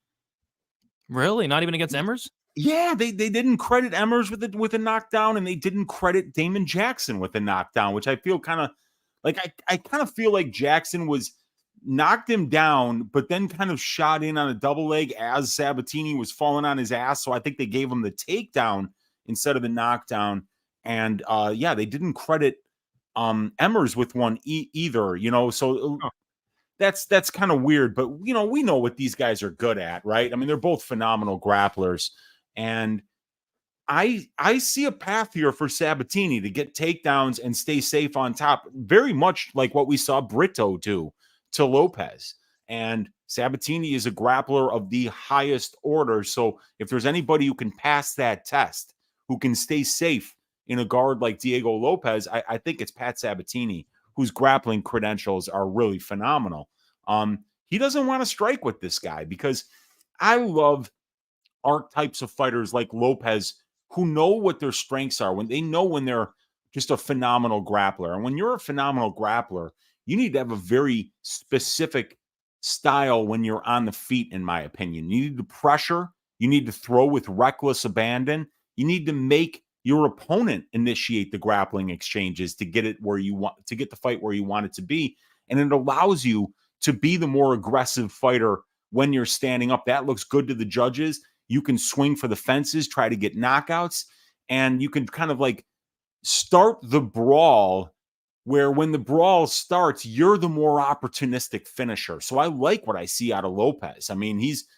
Really? Not even against Emmers?
Yeah, they didn't credit Emmers with a knockdown, and they didn't credit Damon Jackson with a knockdown, which I feel kind of like I kind of feel like Jackson knocked him down, but then kind of shot in on a double leg as Sabatini was falling on his ass. So I think they gave him the takedown instead of the knockdown. And yeah, they didn't credit Emmers with one either, you know. So that's kind of weird. But we know what these guys are good at, right? I mean, they're both phenomenal grapplers, and I see a path here for Sabatini to get takedowns and stay safe on top, very much like what we saw Brito do to Lopes. And Sabatini is a grappler of the highest order. So if there's anybody who can pass that test, who can stay safe in a guard like Diego Lopes, I think it's Pat Sabatini, whose grappling credentials are really phenomenal. He doesn't want to strike with this guy because I love archetypes of fighters like Lopes who know what their strengths are, when they know when they're just a phenomenal grappler. And when you're a phenomenal grappler, you need to have a very specific style when you're on the feet, in my opinion. You need to pressure, you need to throw with reckless abandon, you need to make your opponent initiate the grappling exchanges to get it where you want, to get the fight where you want it to be. And it allows you to be the more aggressive fighter when you're standing up. That looks good to the judges. You can swing for the fences, try to get knockouts, and you can kind of like start the brawl where when the brawl starts, you're the more opportunistic finisher. So I like what I see out of Lopes. I mean, he's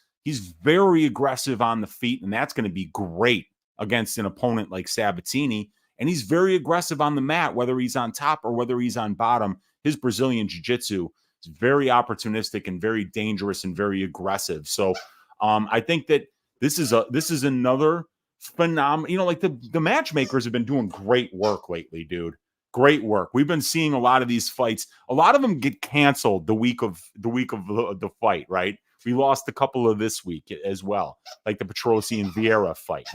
very aggressive on the feet, and that's going to be great against an opponent like Sabatini. And he's very aggressive on the mat, whether he's on top or whether he's on bottom. His Brazilian jiu-jitsu is very opportunistic and very dangerous and very aggressive. So I think that this is another phenomenal, like the matchmakers have been doing great work lately, dude. Great work. We've been seeing a lot of these fights. A lot of them get canceled the week of the fight, right? We lost a couple of this week as well, like the Petrosi and Vieira fight,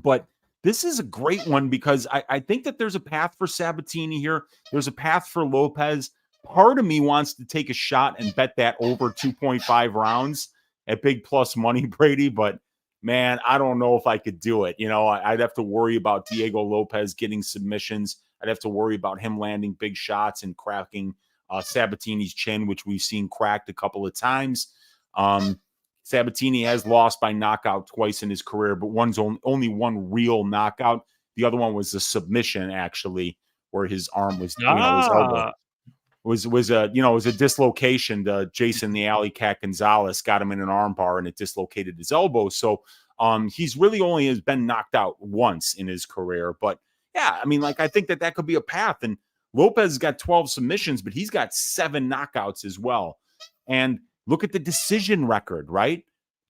But this is a great one because I think that there's a path for Sabatini here. There's a path for Lopes. Part of me wants to take a shot and bet that over 2.5 rounds at big plus money, Brady, but man, I don't know if I could do it. I'd have to worry about Diego Lopes getting submissions. I'd have to worry about him landing big shots and cracking Sabatini's chin, which we've seen cracked a couple of times. Sabatini has lost by knockout twice in his career, but only one real knockout. The other one was a submission, actually, where his arm was, his elbow was a dislocation. Jason the Alley Cat Gonzalez got him in an arm bar and it dislocated his elbow. So he's really only has been knocked out once in his career. But yeah, I mean, like, I think that could be a path. And Lopes has got 12 submissions, but he's got 7 knockouts as well. And look at the decision record, right?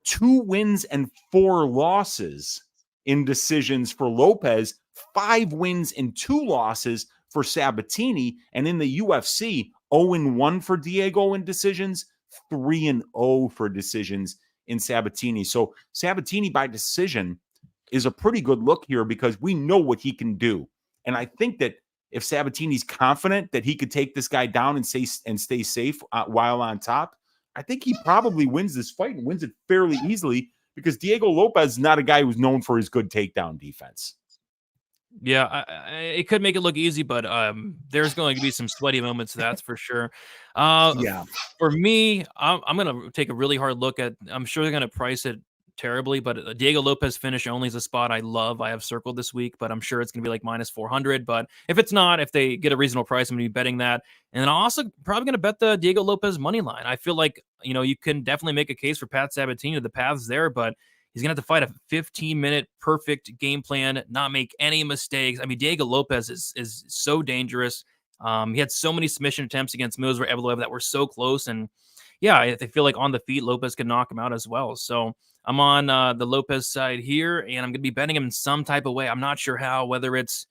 2 wins and 4 losses in decisions for Lopes, 5 wins and 2 losses for Sabatini, and in the UFC, 0-1 for Diego in decisions, 3-0 for decisions in Sabatini. So Sabatini by decision is a pretty good look here because we know what he can do. And I think that if Sabatini's confident that he could take this guy down and stay safe while on top, I think he probably wins this fight and wins it fairly easily because Diego Lopes is not a guy who's known for his good takedown defense.
Yeah, it could make it look easy, but there's going to be some sweaty moments, that's for sure.
Yeah.
For me, I'm going to take a really hard look at, I'm sure they're going to price it terribly, but Diego Lopes finish only is a spot I love. I have circled this week, but I'm sure it's going to be like minus 400. But if it's not, if they get a reasonable price, I'm going to be betting that. And then I'm also probably going to bet the Diego Lopes money line. I feel like, you can definitely make a case for Pat Sabatini. The path's there, but he's going to have to fight a 15-minute perfect game plan, not make any mistakes. I mean, Diego Lopes is so dangerous. He had so many submission attempts against Movsar Evloev that were so close. And yeah, I feel like on the feet, Lopes could knock him out as well. So I'm on the Lopes side here, and I'm going to be betting him in some type of way. I'm not sure how, whether it's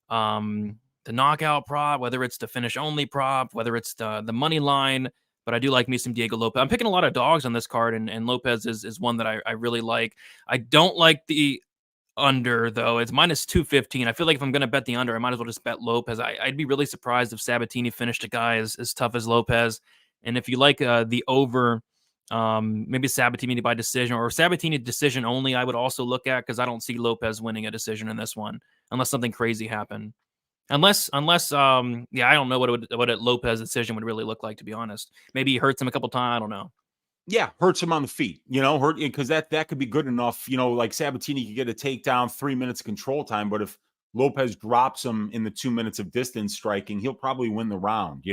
the knockout prop, whether it's the finish only prop, whether it's the money line. But I do like me some Diego Lopes. I'm picking a lot of dogs on this card, and Lopes is one that I really like. I don't like the under, though. It's minus 215. I feel like if I'm going to bet the under, I might as well just bet Lopes. I'd be really surprised if Sabatini finished a guy as tough as Lopes. And if you like the over, maybe Sabatini by decision or Sabatini decision only, I would also look at, because I don't see Lopes winning a decision in this one unless something crazy happened. Unless, I don't know what a Lopes decision would really look like, to be honest. Maybe he hurts him a couple times. I don't know.
Yeah, hurts him on the feet, hurt, because that could be good enough. Like Sabatini could get a takedown, 3 minutes of control time, but if Lopes drops him in the 2 minutes of distance striking, he'll probably win the round,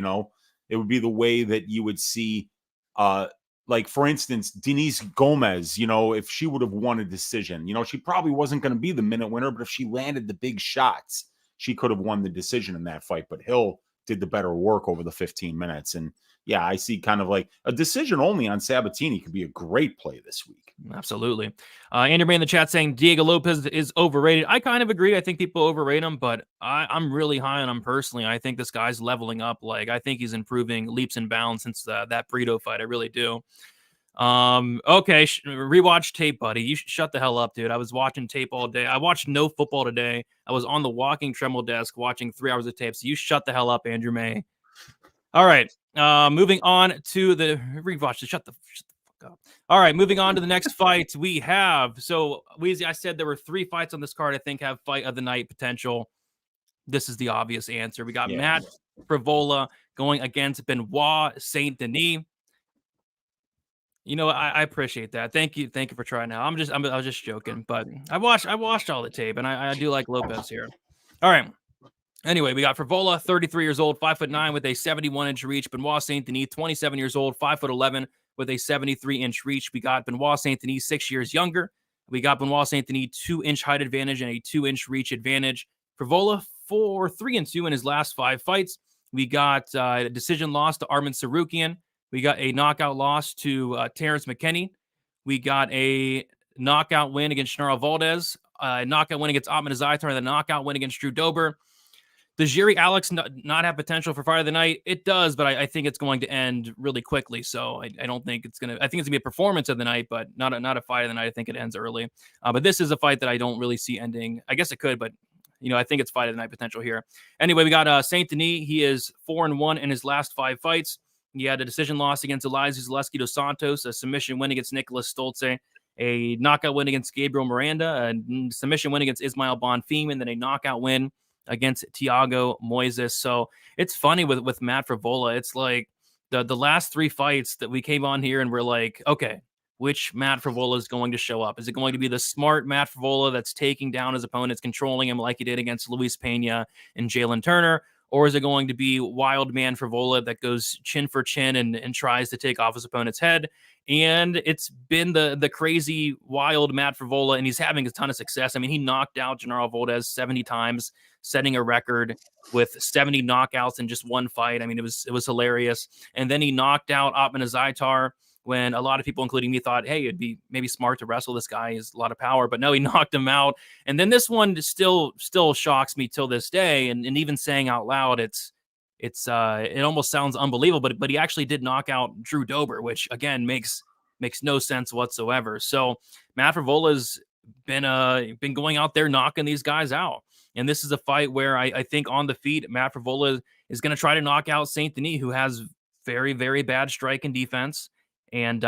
It would be the way that you would see, like, for instance, Denise Gomez, you know, if she would have won a decision, you know, she probably wasn't going to be the minute winner, but if she landed the big shots, she could have won the decision in that fight. But Hill did the better work over the 15 minutes. And yeah, I see kind of like a decision only on Sabatini could be a great play this week.
Absolutely. Andrew May in the chat saying Diego Lopes is overrated. I kind of agree. I think people overrate him, but I'm really high on him personally. I think this guy's leveling up. Like, I think he's improving leaps and bounds since that Brito fight. I really do. Okay, rewatch tape, buddy. You shut the hell up, dude. I was watching tape all day. I watched no football today. I was on the walking treadmill desk watching 3 hours of tape. So you shut the hell up, Andrew May. All right. Moving on to the rewatch. Shut the fuck up. All right, moving on to the next fight we have. So, Weezy, I said there were 3 fights on this card I think have fight of the night potential. This is the obvious answer. We got Matt Frevola going against Benoît Saint-Denis. You know, I appreciate that. Thank you for trying out. I was just joking, but I watched all the tape, and I do like Lopes here. All right. Anyway, we got Frevola, 33 years old, 5'9" with a 71-inch reach. Benoît Saint-Denis, 27 years old, 5'11" with a 73-inch reach. We got Benoît Saint-Denis 6 years younger. We got Benoît Saint-Denis 2-inch height advantage and a 2-inch reach advantage. Frevola 3-2 in his last 5 fights. We got a decision loss to Arman Sarukian. We got a knockout loss to Terrence McKinney. We got a knockout win against Shnaro Valdez, a knockout win against Otman Azaitar, and a knockout win against Drew Dober. Does Jiri Alex not have potential for fight of the night? It does, but I think it's going to end really quickly. So I don't think it's going to. I think it's going to be a performance of the night, but not a fight of the night. I think it ends early. But this is a fight that I don't really see ending. I guess it could, but you know, I think it's fight of the night potential here. Anyway, we got Saint-Denis. He is 4-1 in his last 5 fights. He had a decision loss against Elias Zaleski dos Santos, a submission win against Nicholas Stolze, a knockout win against Gabriel Miranda, a submission win against Ismail Bonfim, and then a knockout win against Thiago Moises. So it's funny with Matt Frevola. It's like the last 3 fights that we came on here and we're like, okay, which Matt Frevola is going to show up? Is it going to be the smart Matt Frevola that's taking down his opponents, controlling him like he did against Luis Pena and Jalen Turner? Or is it going to be wild man Frevola that goes chin for chin and tries to take off his opponent's head? And it's been the crazy wild Matt Frevola, and he's having a ton of success. I mean, he knocked out Shnaro Valdez 70 times, setting a record with 70 knockouts in just 1 fight. I mean, it was hilarious. And then he knocked out Otman Azaitar when a lot of people, including me, thought, hey, it'd be maybe smart to wrestle this guy. He has a lot of power, but no, he knocked him out. And then this one still shocks me till this day. And even saying out loud, it almost sounds unbelievable, but he actually did knock out Drew Dober, which again makes no sense whatsoever. So Matt Frevola's been going out there knocking these guys out. And this is a fight where I think on the feet, Matt Frevola is going to try to knock out Saint-Denis, who has very, very bad strike and defense. And,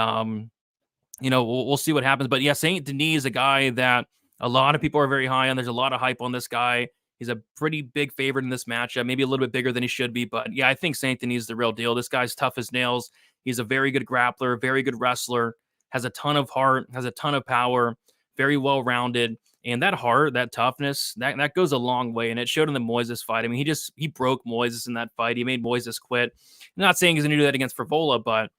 you know, we'll see what happens. But yeah, Saint-Denis is a guy that a lot of people are very high on. There's a lot of hype on this guy. He's a pretty big favorite in this matchup, maybe a little bit bigger than he should be. But yeah, I think Saint-Denis is the real deal. This guy's tough as nails. He's a very good grappler, very good wrestler, has a ton of heart, has a ton of power, very well-rounded. And that heart, that toughness, that goes a long way. And it showed in the Moises fight. I mean, he broke Moises in that fight. He made Moises quit. I'm not saying he's going to do that against Frevola, but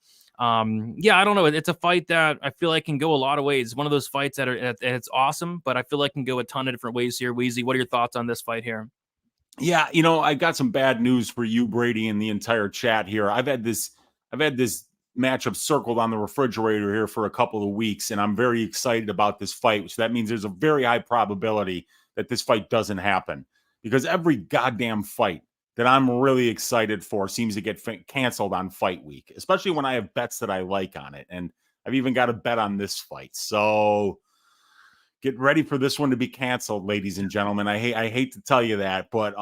yeah, I don't know. It's a fight that I feel like can go a lot of ways. One of those fights that it's awesome, but I feel like can go a ton of different ways here. Weezy, what are your thoughts on this fight here?
Yeah, you know, I got some bad news for you, Brady, and the entire chat here. I've had this matchup circled on the refrigerator here for a couple of weeks, and I'm very excited about this fight, so that means there's a very high probability that this fight doesn't happen, because every goddamn fight that I'm really excited for seems to get canceled on fight week, especially when I have bets that I like on it. And I've even got a bet on this fight. So get ready for this one to be canceled, ladies and gentlemen. I hate to tell you that, but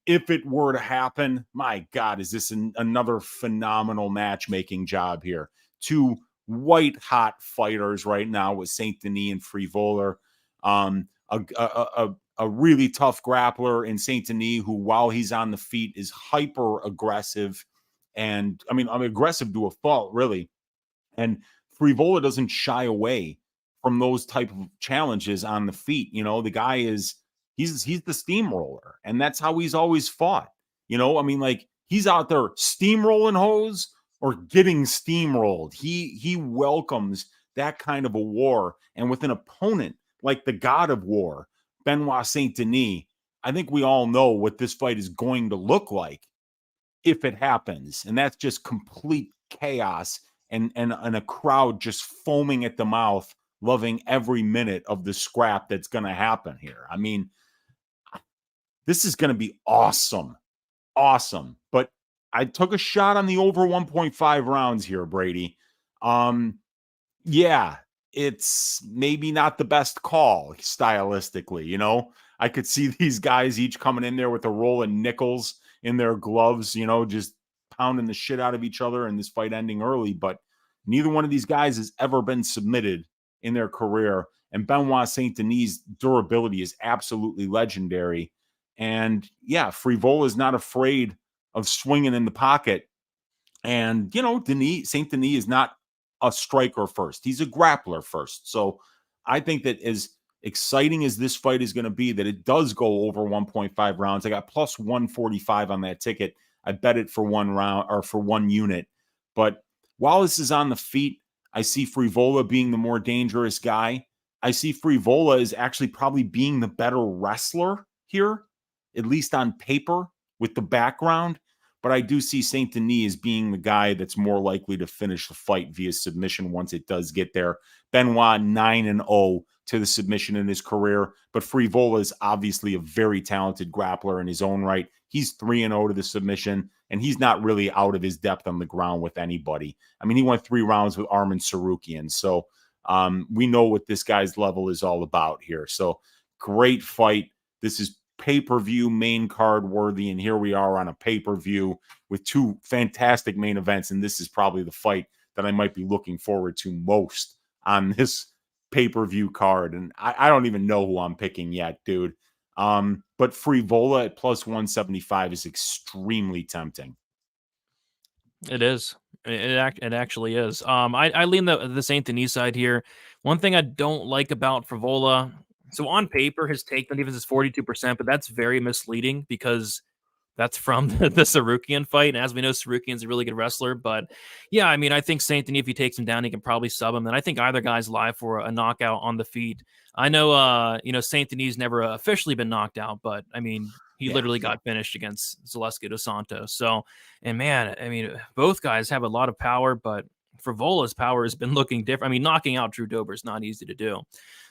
if it were to happen, my God, is this another phenomenal matchmaking job here? 2 white hot fighters right now with Saint-Denis and Frevola. A really tough grappler in Saint-Denis who, while he's on the feet, is hyper aggressive. And I mean, I'm aggressive to a fault, really. And Frevola doesn't shy away from those type of challenges on the feet. You know, the guy he's the steamroller, and that's how he's always fought. You know, I mean, like, he's out there steamrolling hoes or getting steamrolled. He welcomes that kind of a war. And with an opponent like the god of war, Benoît Saint-Denis, I think we all know what this fight is going to look like if it happens. And that's just complete chaos and a crowd just foaming at the mouth, loving every minute of the scrap that's going to happen here. I mean, this is going to be awesome. Awesome. But I took a shot on the over 1.5 rounds here, Brady. Yeah, it's maybe not the best call stylistically, you know. I could see these guys each coming in there with a roll of nickels in their gloves, you know, just pounding the shit out of each other and this fight ending early. But neither one of these guys has ever been submitted in their career. And Benoît Saint-Denis' durability is absolutely legendary. And yeah, Frevola is not afraid of swinging in the pocket. And, you know, Saint-Denis is not a striker first. He's a grappler first. So I think that as exciting as this fight is going to be, that it does go over 1.5 rounds. I got plus 145 on that ticket. I bet it for one round or for one unit. But while this is on the feet, I see Frevola being the more dangerous guy. I see Frevola is actually probably being the better wrestler here, at least on paper with the background. But I do see Saint-Denis as being the guy that's more likely to finish the fight via submission once it does get there. Benoît 9-0 to the submission in his career, but Frevola is obviously a very talented grappler in his own right. He's 3-0 to the submission, and he's not really out of his depth on the ground with anybody. I mean, he went 3 rounds with Arman Tsarukyan, so we know what this guy's level is all about here. So great fight. This is pay-per-view main card worthy, and here we are on a pay-per-view with 2 fantastic main events, and this is probably the fight that I might be looking forward to most on this pay-per-view card. And I don't even know who I'm picking yet, dude. But Frevola at plus 175 is extremely tempting.
It is. It actually is. I lean the Saint-Denis side here. One thing I don't like about Frevola, so on paper, his takedown defense is 42%, but that's very misleading because that's from the Tsarukyan fight. And as we know, Tsarukyan's a really good wrestler. But yeah, I mean, I think Saint-Denis, if he takes him down, he can probably sub him. And I think either guy's live for a knockout on the feet. I know, Saint-Denis never officially been knocked out, but I mean, he literally got finished against Zaleski dos Santos. So, and man, I mean, both guys have a lot of power, but Frevola's power has been looking different. I mean, knocking out Drew Dober is not easy to do.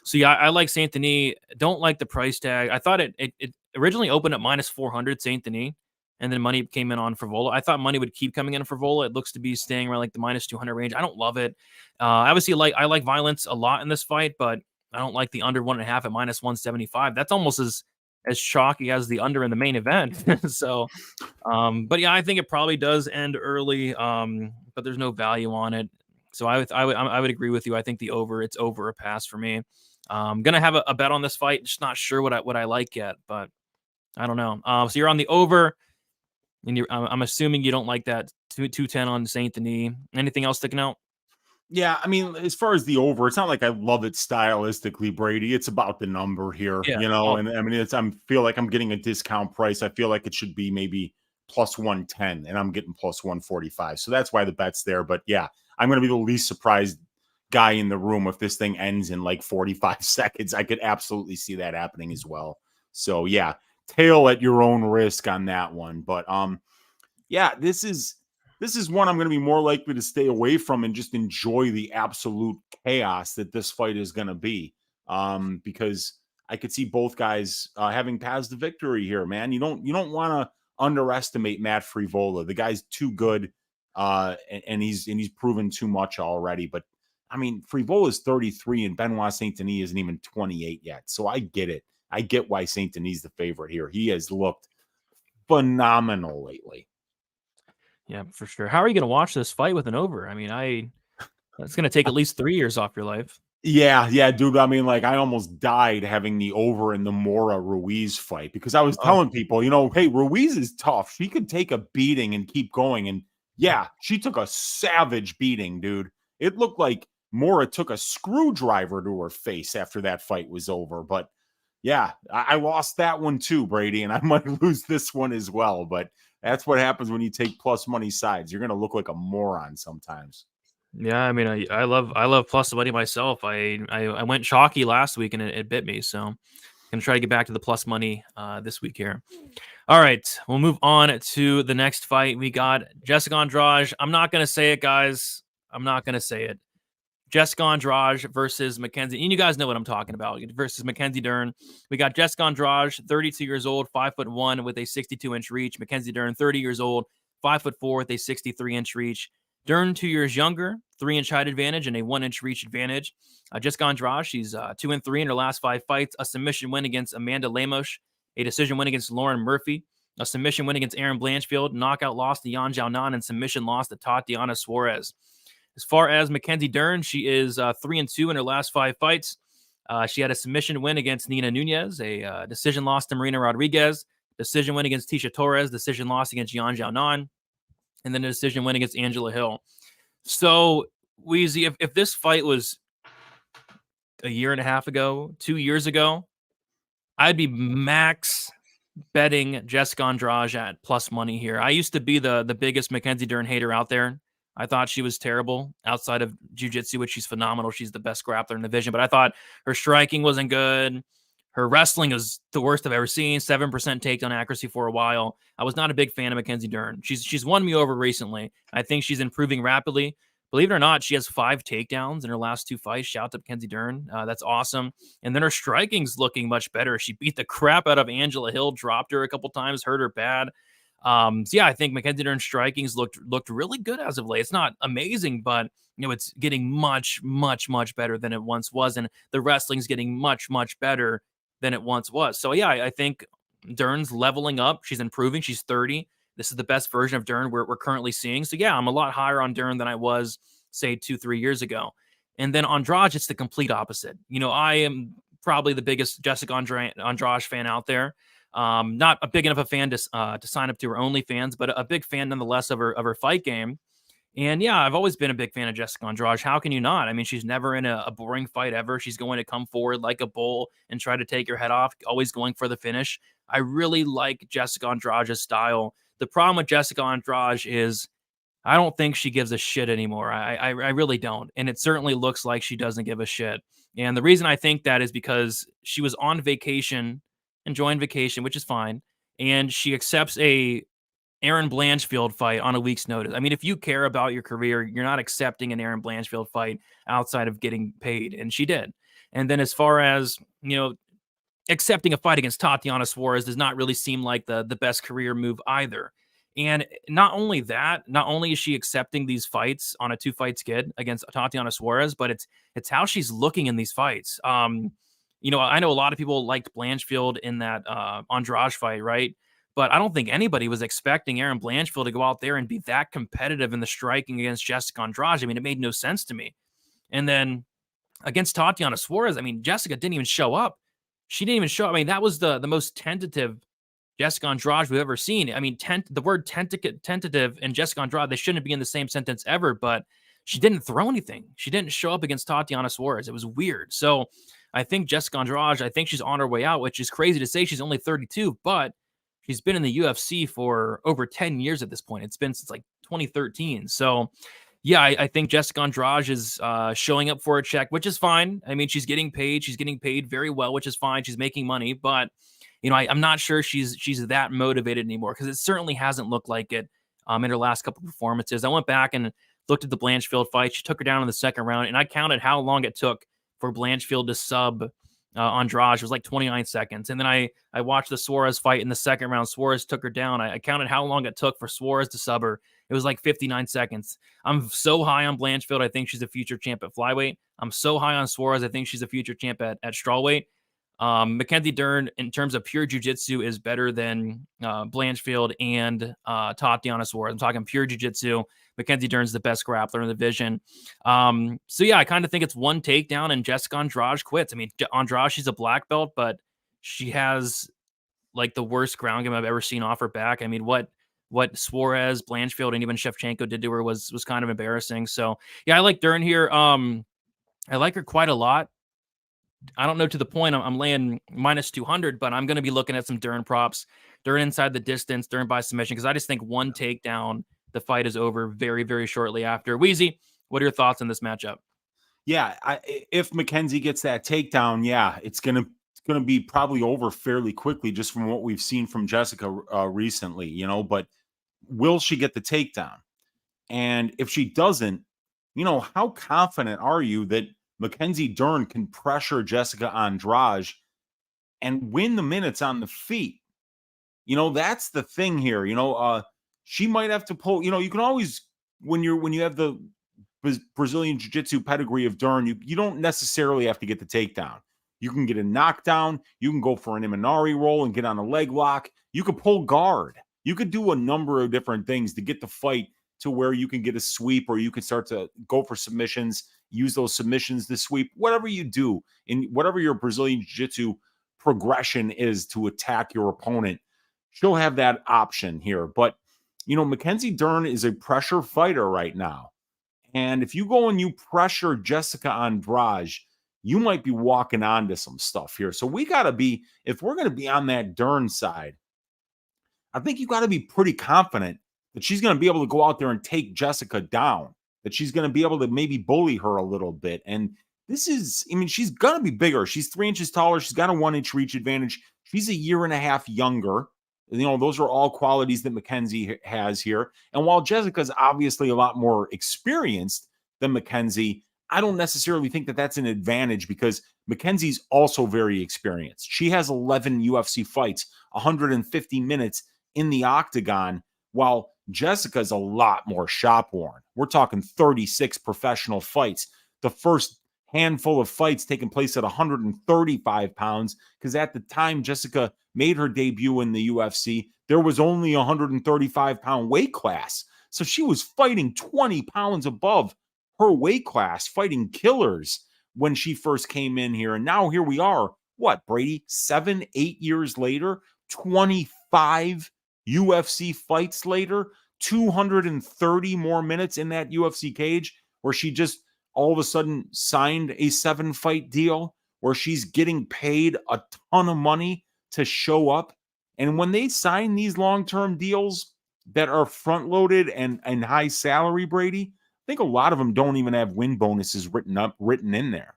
So yeah, I like Saint-Denis. Don't like the price tag. I thought it originally opened at minus 400 Saint-Denis, and then money came in on Frevola. I thought money would keep coming in Frevola. It looks to be staying around like the minus 200 range. I don't love it. Obviously, I like violence a lot in this fight, but I don't like the under 1.5 at minus 175. That's almost as chalky as the under in the main event. So, but yeah, I think it probably does end early. But there's no value on it. So I would agree with you. I think it's over a pass for me. I'm gonna have a bet on this fight. Just not sure what I like yet, but I don't know. So you're on the over, and I'm assuming you don't like that 210 on Saint-Denis. Anything else sticking out?
Yeah, I mean, as far as the over, it's not like I love it stylistically, Brady. It's about the number here,
Yeah.
you know. And I mean, I feel like I'm getting a discount price. I feel like it should be maybe plus 110, and I'm getting plus 145. So that's why the bet's there. But yeah, I'm going to be the least surprised guy in the room if this thing ends in like 45 seconds. I could absolutely see that happening as well. So yeah, tail at your own risk on that one. But yeah, this is one I'm going to be more likely to stay away from and just enjoy the absolute chaos that this fight is going to be. Because I could see both guys having paths to victory here, man. You don't want to underestimate Matt Frevola. The guy's too good, and he's proven too much already. But I mean, Frevola is 33 and Benoît Saint-Denis isn't even 28 yet. So I get it. I get why Saint-Denis is the favorite here. He has looked phenomenal lately.
Yeah, for sure. How are you going to watch this fight with an over? I mean, it's going to take at least 3 years off your life.
Yeah, dude. I mean, like, I almost died having the over in the Mora Ruiz fight because I was telling people, hey, Ruiz is tough. She could take a beating and keep going. And yeah, she took a savage beating, dude. It looked like Mora took a screwdriver to her face after that fight was over. But Yeah, I lost that one too, Brady, and I might lose this one as well. But that's what happens when you take plus money sides. You're going to look like a moron sometimes.
Yeah, I mean, I love plus money myself. I went chalky last week and it bit me, so I'm gonna try to get back to the plus money this week here. All right, we'll move on to the next fight. We got Jéssica Andrade. I'm not gonna say it, guys. I'm not gonna say it. Jéssica Andrade versus Mackenzie. And you guys know what I'm talking about. Versus Mackenzie Dern. We got Jéssica Andrade, 32 years old, 5'1" with a 62-inch reach. Mackenzie Dern, 30 years old, 5'4" with a 63-inch reach. Dern, 2 years younger, 3-inch height advantage and a 1-inch reach advantage. Jéssica Andrade, she's 2-3 in her last 5 fights. A submission win against Amanda Lemos, a decision win against Lauren Murphy, a submission win against Erin Blanchfield, knockout loss to Yan Xiaonan, and submission loss to Tatiana Suarez. As far as Mackenzie Dern, she is 3-2 in her last 5 fights. She had a submission win against Nina Nunez, a decision loss to Marina Rodriguez, decision win against Tisha Torres, decision loss against Yan Xiaonan, and then a decision win against Angela Hill. So, Weezy, if this fight was a year and a half ago, 2 years ago, I'd be max betting Jéssica Andrade at plus money here. I used to be the biggest Mackenzie Dern hater out there. I thought she was terrible outside of jiu-jitsu, which she's phenomenal. She's the best grappler in the division, but I thought her striking wasn't good. Her wrestling is the worst I've ever seen. 7% takedown accuracy for a while. I was not a big fan of Mackenzie Dern. She's won me over recently. I think she's improving rapidly. Believe it or not, she has 5 takedowns in her last 2 fights. Shout out to Mackenzie Dern. That's awesome. And then her striking's looking much better. She beat the crap out of Angela Hill, dropped her a couple times, hurt her bad. So yeah, I think Mackenzie Dern's striking's looked really good as of late. It's not amazing, but it's getting much better than it once was, and the wrestling's getting much better than it once was. So yeah, I think Dern's leveling up. She's improving. She's 30. This is the best version of Dern we're currently seeing. So yeah, I'm a lot higher on Dern than I was, say, 2-3 years ago. And then Andrade, it's the complete opposite. I am probably the biggest Jéssica Andrade fan out there. Not a big enough a fan to sign up to her OnlyFans, but a big fan nonetheless of her fight game. And yeah, I've always been a big fan of Jéssica Andrade. How can you not? I mean, she's never in a boring fight ever. She's going to come forward like a bull and try to take your head off, always going for the finish. I really like Jéssica Andrade's style. The problem with Jéssica Andrade is I don't think she gives a shit anymore. I really don't. And it certainly looks like she doesn't give a shit. And the reason I think that is because she was on vacation, enjoying vacation, which is fine. And she accepts a Erin Blanchfield fight on a week's notice. I mean, if you care about your career, you're not accepting an Erin Blanchfield fight outside of getting paid. And she did. And then as far as, accepting a fight against Tatiana Suarez does not really seem like the best career move either. And not only is she accepting these fights on a 2-fight skid against Tatiana Suarez, but it's how she's looking in these fights. I know a lot of people liked Blanchfield in that Andrade fight, right? But I don't think anybody was expecting Erin Blanchfield to go out there and be that competitive in the striking against Jéssica Andrade. I mean, it made no sense to me. And then against Tatiana Suarez, I mean, Jéssica didn't even show up. She didn't even show up. I mean, that was the most tentative Jéssica Andrade we've ever seen. I mean, the word tentative and Jéssica Andrade, they shouldn't be in the same sentence ever, but she didn't throw anything. She didn't show up against Tatiana Suarez. It was weird. So I think Jéssica Andrade, I think she's on her way out, which is crazy to say. She's only 32, but she's been in the UFC for over 10 years at this point. It's been since like 2013. So yeah, I think Jéssica Andrade is showing up for a check, which is fine. I mean, she's getting paid. She's getting paid very well, which is fine. She's making money, but I'm not sure she's that motivated anymore because it certainly hasn't looked like it in her last couple of performances. I went back and looked at the Blanchfield fight. She took her down in the second round, and I counted how long it took for Blanchfield to sub Andrade. It was like 29 seconds. And then I watched the Suarez fight in the second round. Suarez took her down. I counted how long it took for Suarez to sub her. It was like 59 seconds. I'm so high on Blanchfield. I think she's a future champ at Flyweight. I'm so high on Suarez. I think she's a future champ at Strawweight. Mackenzie Dern, in terms of pure jiu-jitsu, is better than Blanchfield and Tatiana Suarez. I'm talking pure jiu-jitsu. Mackenzie Dern's the best grappler in the division. So yeah, I kind of think it's one takedown and Jéssica Andrade quits. I mean, Andrade, she's a black belt, but she has like the worst ground game I've ever seen off her back. I mean, what Suarez, Blanchfield, and even Shevchenko did to her was kind of embarrassing. So yeah, I like Dern here. I like her quite a lot. I don't know to the point. I'm laying minus 200, but I'm going to be looking at some Dern props. Dern inside the distance, Dern by submission, because I just think one takedown, the fight is over very, very shortly after. Weezy, what are your thoughts on this matchup?
Yeah, if Mackenzie gets that takedown, yeah, it's gonna be probably over fairly quickly, just from what we've seen from Jéssica recently, you know. But will she get the takedown? And if she doesn't, you know, how confident are you that Mackenzie Dern can pressure Jéssica Andrade and win the minutes on the feet? You know, that's the thing here. You know, she might have to pull. You know, you can always when you have the Brazilian Jiu-Jitsu pedigree of Dern, you don't necessarily have to get the takedown. You can get a knockdown. You can go for an Imanari roll and get on a leg lock. You could pull guard. You could do a number of different things to get the fight to where you can get a sweep, or you can start to go for submissions, use those submissions to sweep, whatever you do, in whatever your Brazilian Jiu-Jitsu progression is to attack your opponent. She'll have that option here. But, you know, Mackenzie Dern is a pressure fighter right now. And if you go and you pressure Jéssica Andrade, you might be walking onto some stuff here. So we got to be, if we're going to be on that Dern side, I think you got to be pretty confident that she's going to be able to go out there and take Jéssica down, that she's going to be able to maybe bully her a little bit. And this is, I mean, she's going to be bigger. She's 3 inches taller. She's got a 1-inch reach advantage. She's a year and a half younger. You know, those are all qualities that Mackenzie has here. And while Jéssica's obviously a lot more experienced than Mackenzie, I don't necessarily think that that's an advantage, because Mackenzie's also very experienced. She has 11 UFC fights, 150 minutes in the octagon, while Jéssica's a lot more shop worn. We're talking 36 professional fights. The first handful of fights taking place at 135 pounds, because at the time Jéssica made her debut in the UFC, there was only a 135-pound weight class. So she was fighting 20 pounds above her weight class, fighting killers when she first came in here. And now here we are, what, Brady, 7, 8 years later, 25 UFC fights later, 230 more minutes in that UFC cage, where she just all of a sudden signed a 7-fight deal, where she's getting paid a ton of money to show up. And when they sign these long-term deals that are front-loaded and high salary, Brady, I think a lot of them don't even have win bonuses written in there.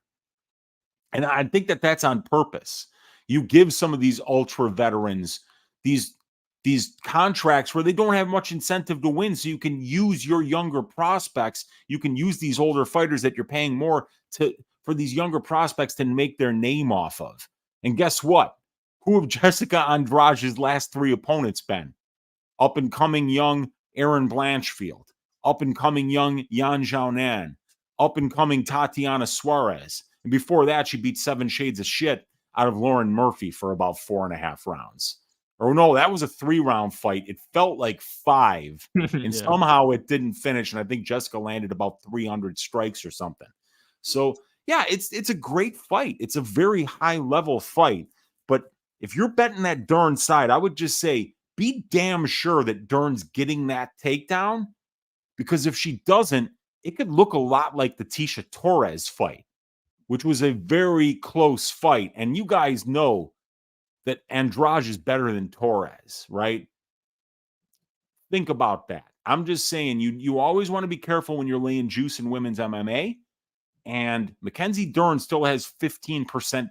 And I think that that's on purpose. You give some of these ultra veterans these contracts where they don't have much incentive to win, so you can use your younger prospects. You can use these older fighters that you're paying more for these younger prospects to make their name off of. And guess what? Who have Jéssica Andrade's last 3 opponents been? Up-and-coming young Aaron Blanchfield, up-and-coming young Yan Xiaonan, up-and-coming Tatiana Suarez. And before that, she beat 7 shades of shit out of Lauren Murphy for about 4.5 rounds. Or no, that was a 3-round fight. It felt like 5. And somehow it didn't finish. And I think Jéssica landed about 300 strikes or something. So, yeah, it's a great fight. It's a very high-level fight. But if you're betting that Dern side, I would just say be damn sure that Dern's getting that takedown. Because if she doesn't, it could look a lot like the Tecia Torres fight, which was a very close fight. And you guys know that Andrade is better than Torres, right? Think about that. I'm just saying, you always want to be careful when you're laying juice in women's MMA. And Mackenzie Dern still has 15%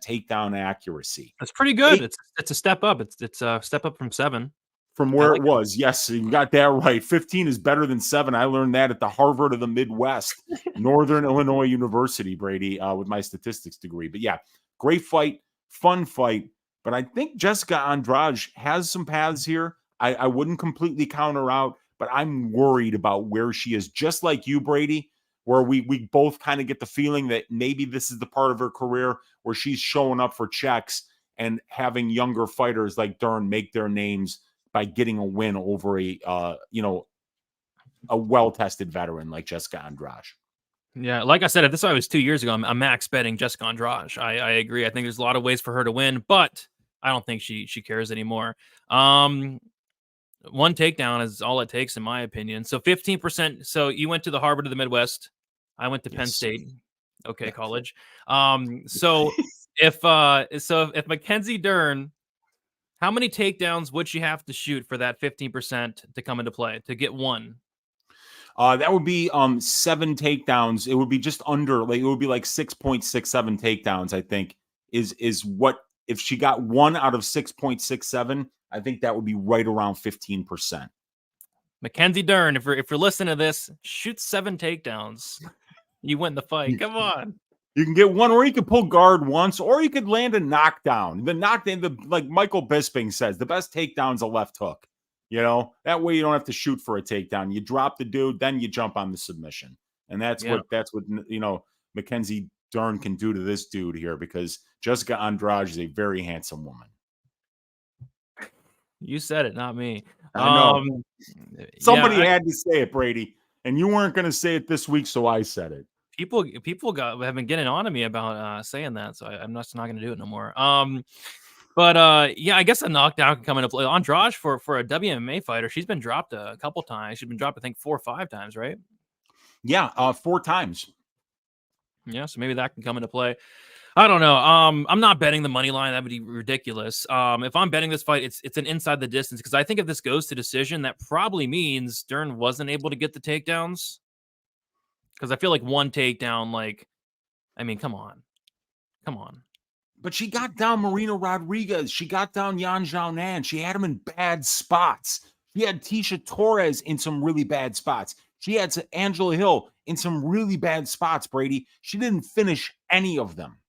takedown accuracy.
That's pretty good. It's a step up. It's a step up from 7.
From where it was. Yes, you got that right. 15 is better than 7. I learned that at the Harvard of the Midwest, Northern Illinois University, Brady, with my statistics degree. But yeah, great fight, fun fight. But I think Jéssica Andrade has some paths here. I wouldn't completely count her out, but I'm worried about where she is, just like you, Brady, where we both kind of get the feeling that maybe this is the part of her career where she's showing up for checks and having younger fighters like Dern make their names by getting a win over a well-tested veteran like Jéssica Andrade.
Yeah, like I said, if this fight was 2 years ago, I'm max betting Jéssica Andrade. I agree. I think there's a lot of ways for her to win, but I don't think she cares anymore. One takedown is all it takes, in my opinion. So 15%. So you went to the Harvard of the Midwest. I went to Penn State. Okay, college. So If Mackenzie Dern, how many takedowns would she have to shoot for that 15% to come into play to get one?
That would be 7 takedowns. It would be just under, like, it would be like 6.67 takedowns, I think, is what, if she got 1 out of 6.67, I think that would be right around 15%.
Mackenzie Dern, if you're listening to this, shoot 7 takedowns. You win the fight. Come on.
You can get one, or you could pull guard once, or you could land a knockdown. The knockdown, like Michael Bisping says, the best takedown's a left hook. You know, that way you don't have to shoot for a takedown. You drop the dude, then you jump on the submission. And that's what Mackenzie Dern can do to this dude here, because Jéssica Andrade is a very handsome woman.
You said it, not me.
I know. Somebody had to say it, Brady, and you weren't going to say it this week, so I said it.
People have been getting on to me about saying that, so I'm just not going to do it no more. But I guess a knockdown can come into play. Andrade, for a WMA fighter, she's been dropped a couple times. She's been dropped, I think, 4 or 5 times, right?
Yeah, 4 times.
Yeah, so maybe that can come into play. I don't know. I'm not betting the money line. That would be ridiculous. If I'm betting this fight, it's an inside the distance, because I think if this goes to decision, that probably means Dern wasn't able to get the takedowns. Because I feel like 1 takedown, like, I mean, come on.
But she got down Marina Rodriguez. She got down Yan Xiaonan. She had him in bad spots. She had Tisha Torres in some really bad spots. She had Angela Hill in some really bad spots, Brady. She didn't finish any of them.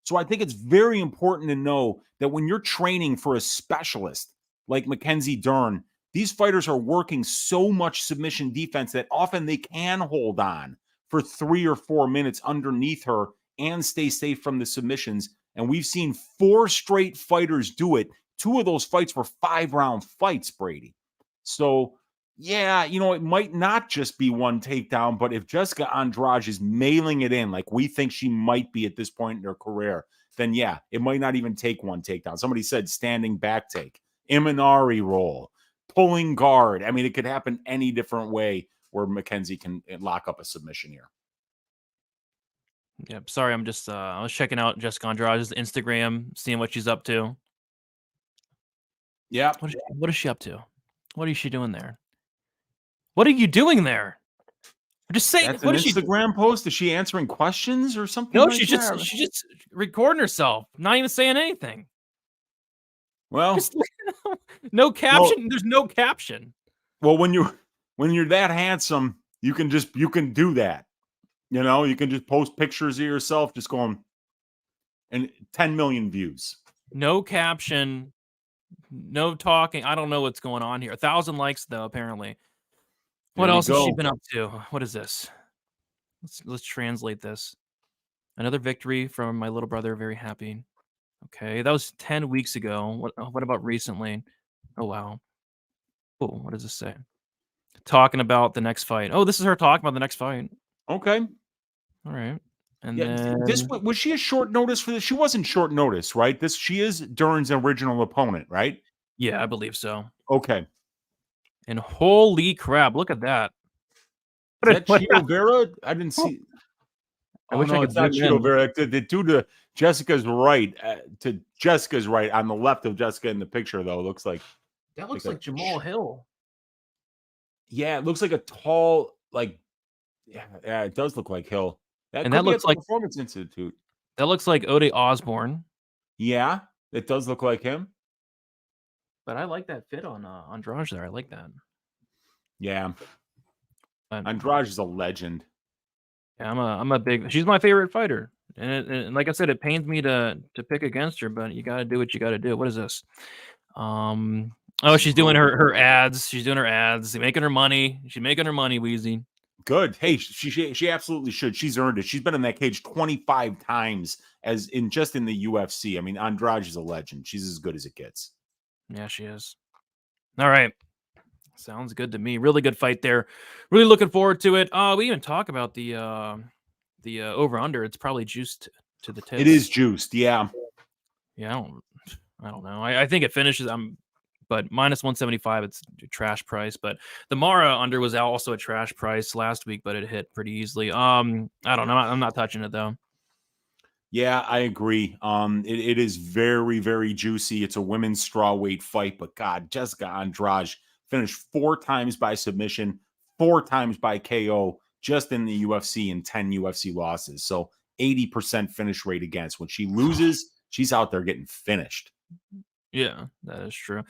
So I think it's very important to know that when you're training for a specialist like Mackenzie Dern, these fighters are working so much submission defense that often they can hold on for 3 or 4 minutes underneath her and stay safe from the submissions. And we've seen 4 straight fighters do it. 2 of those fights were 5-round fights, Brady. So, yeah, it might not just be 1 takedown, but if Jéssica Andrade is mailing it in like we think she might be at this point in her career, then yeah, it might not even take 1 takedown. Somebody said standing back take, Imanari roll, pulling guard. I mean, it could happen any different way where Mackenzie can lock up a submission here.
Yep. Sorry, I'm just I was checking out Jéssica Andrade's Instagram, seeing what she's up to.
Yeah.
What is she up to? What is she doing there? What are you doing there? Just say.
That's an Instagram post. Is she answering questions or something?
No, she's just recording herself, not even saying anything.
Well,
no caption. Well, there's no caption.
Well, when you're that handsome, you can do that. You can just post pictures of yourself just going, and 10 million views.
No caption, no talking. I don't know what's going on here. 1,000 likes though, apparently. What else has she been up to? What is this? Let's translate this. Another victory from my little brother. Very happy. Okay, that was 10 weeks ago. What about recently? Oh wow. Oh, what does this say? Talking about the next fight. Oh, this is her talking about the next fight.
Okay.
All right. And
this was she a short notice for this? She wasn't short notice, right? She is Dern's original opponent, right?
Yeah, I believe so.
Okay.
And holy crap, look at that.
Is that Chito Vera? I didn't see.
I wish I could.
It's not Chito Vera. The dude to Jessica's right, on the left of Jéssica in the picture, though, looks like
that looks like Jamal Hill.
Yeah, it looks like a tall, yeah, it does look like Hill.
That looks like
Performance Institute.
That looks like Ode Osborne.
Yeah, it does look like him.
But I like that fit on Andrade there. I like that.
Yeah, Andrade is a legend.
Yeah, I'm a big. She's my favorite fighter, and like I said, it pains me to pick against her, but you got to do what you got to do. What is this? Oh, she's doing her ads. She's doing her ads. She's making her money. She's making her money, Weezy.
Good. Hey, she absolutely should. She's earned it. She's been in that cage 25 times just in the UFC. I mean, Andrade is a legend. She's as good as it gets.
Yeah, she is. All right. Sounds good to me. Really good fight there. Really looking forward to it. We even talk about the over under. It's probably juiced to the tip.
It is juiced. Yeah.
Yeah. I don't know. I think it finishes. But minus 175, it's a trash price. But the Mara under was also a trash price last week, but it hit pretty easily. I don't know. I'm not touching it though.
Yeah, I agree. It is very, very juicy. It's a women's strawweight fight, but God, Jéssica Andrade finished 4 times by submission, 4 times by KO just in the UFC and 10 UFC losses. So 80% finish rate against. When she loses, she's out there getting finished.
Yeah, that is true.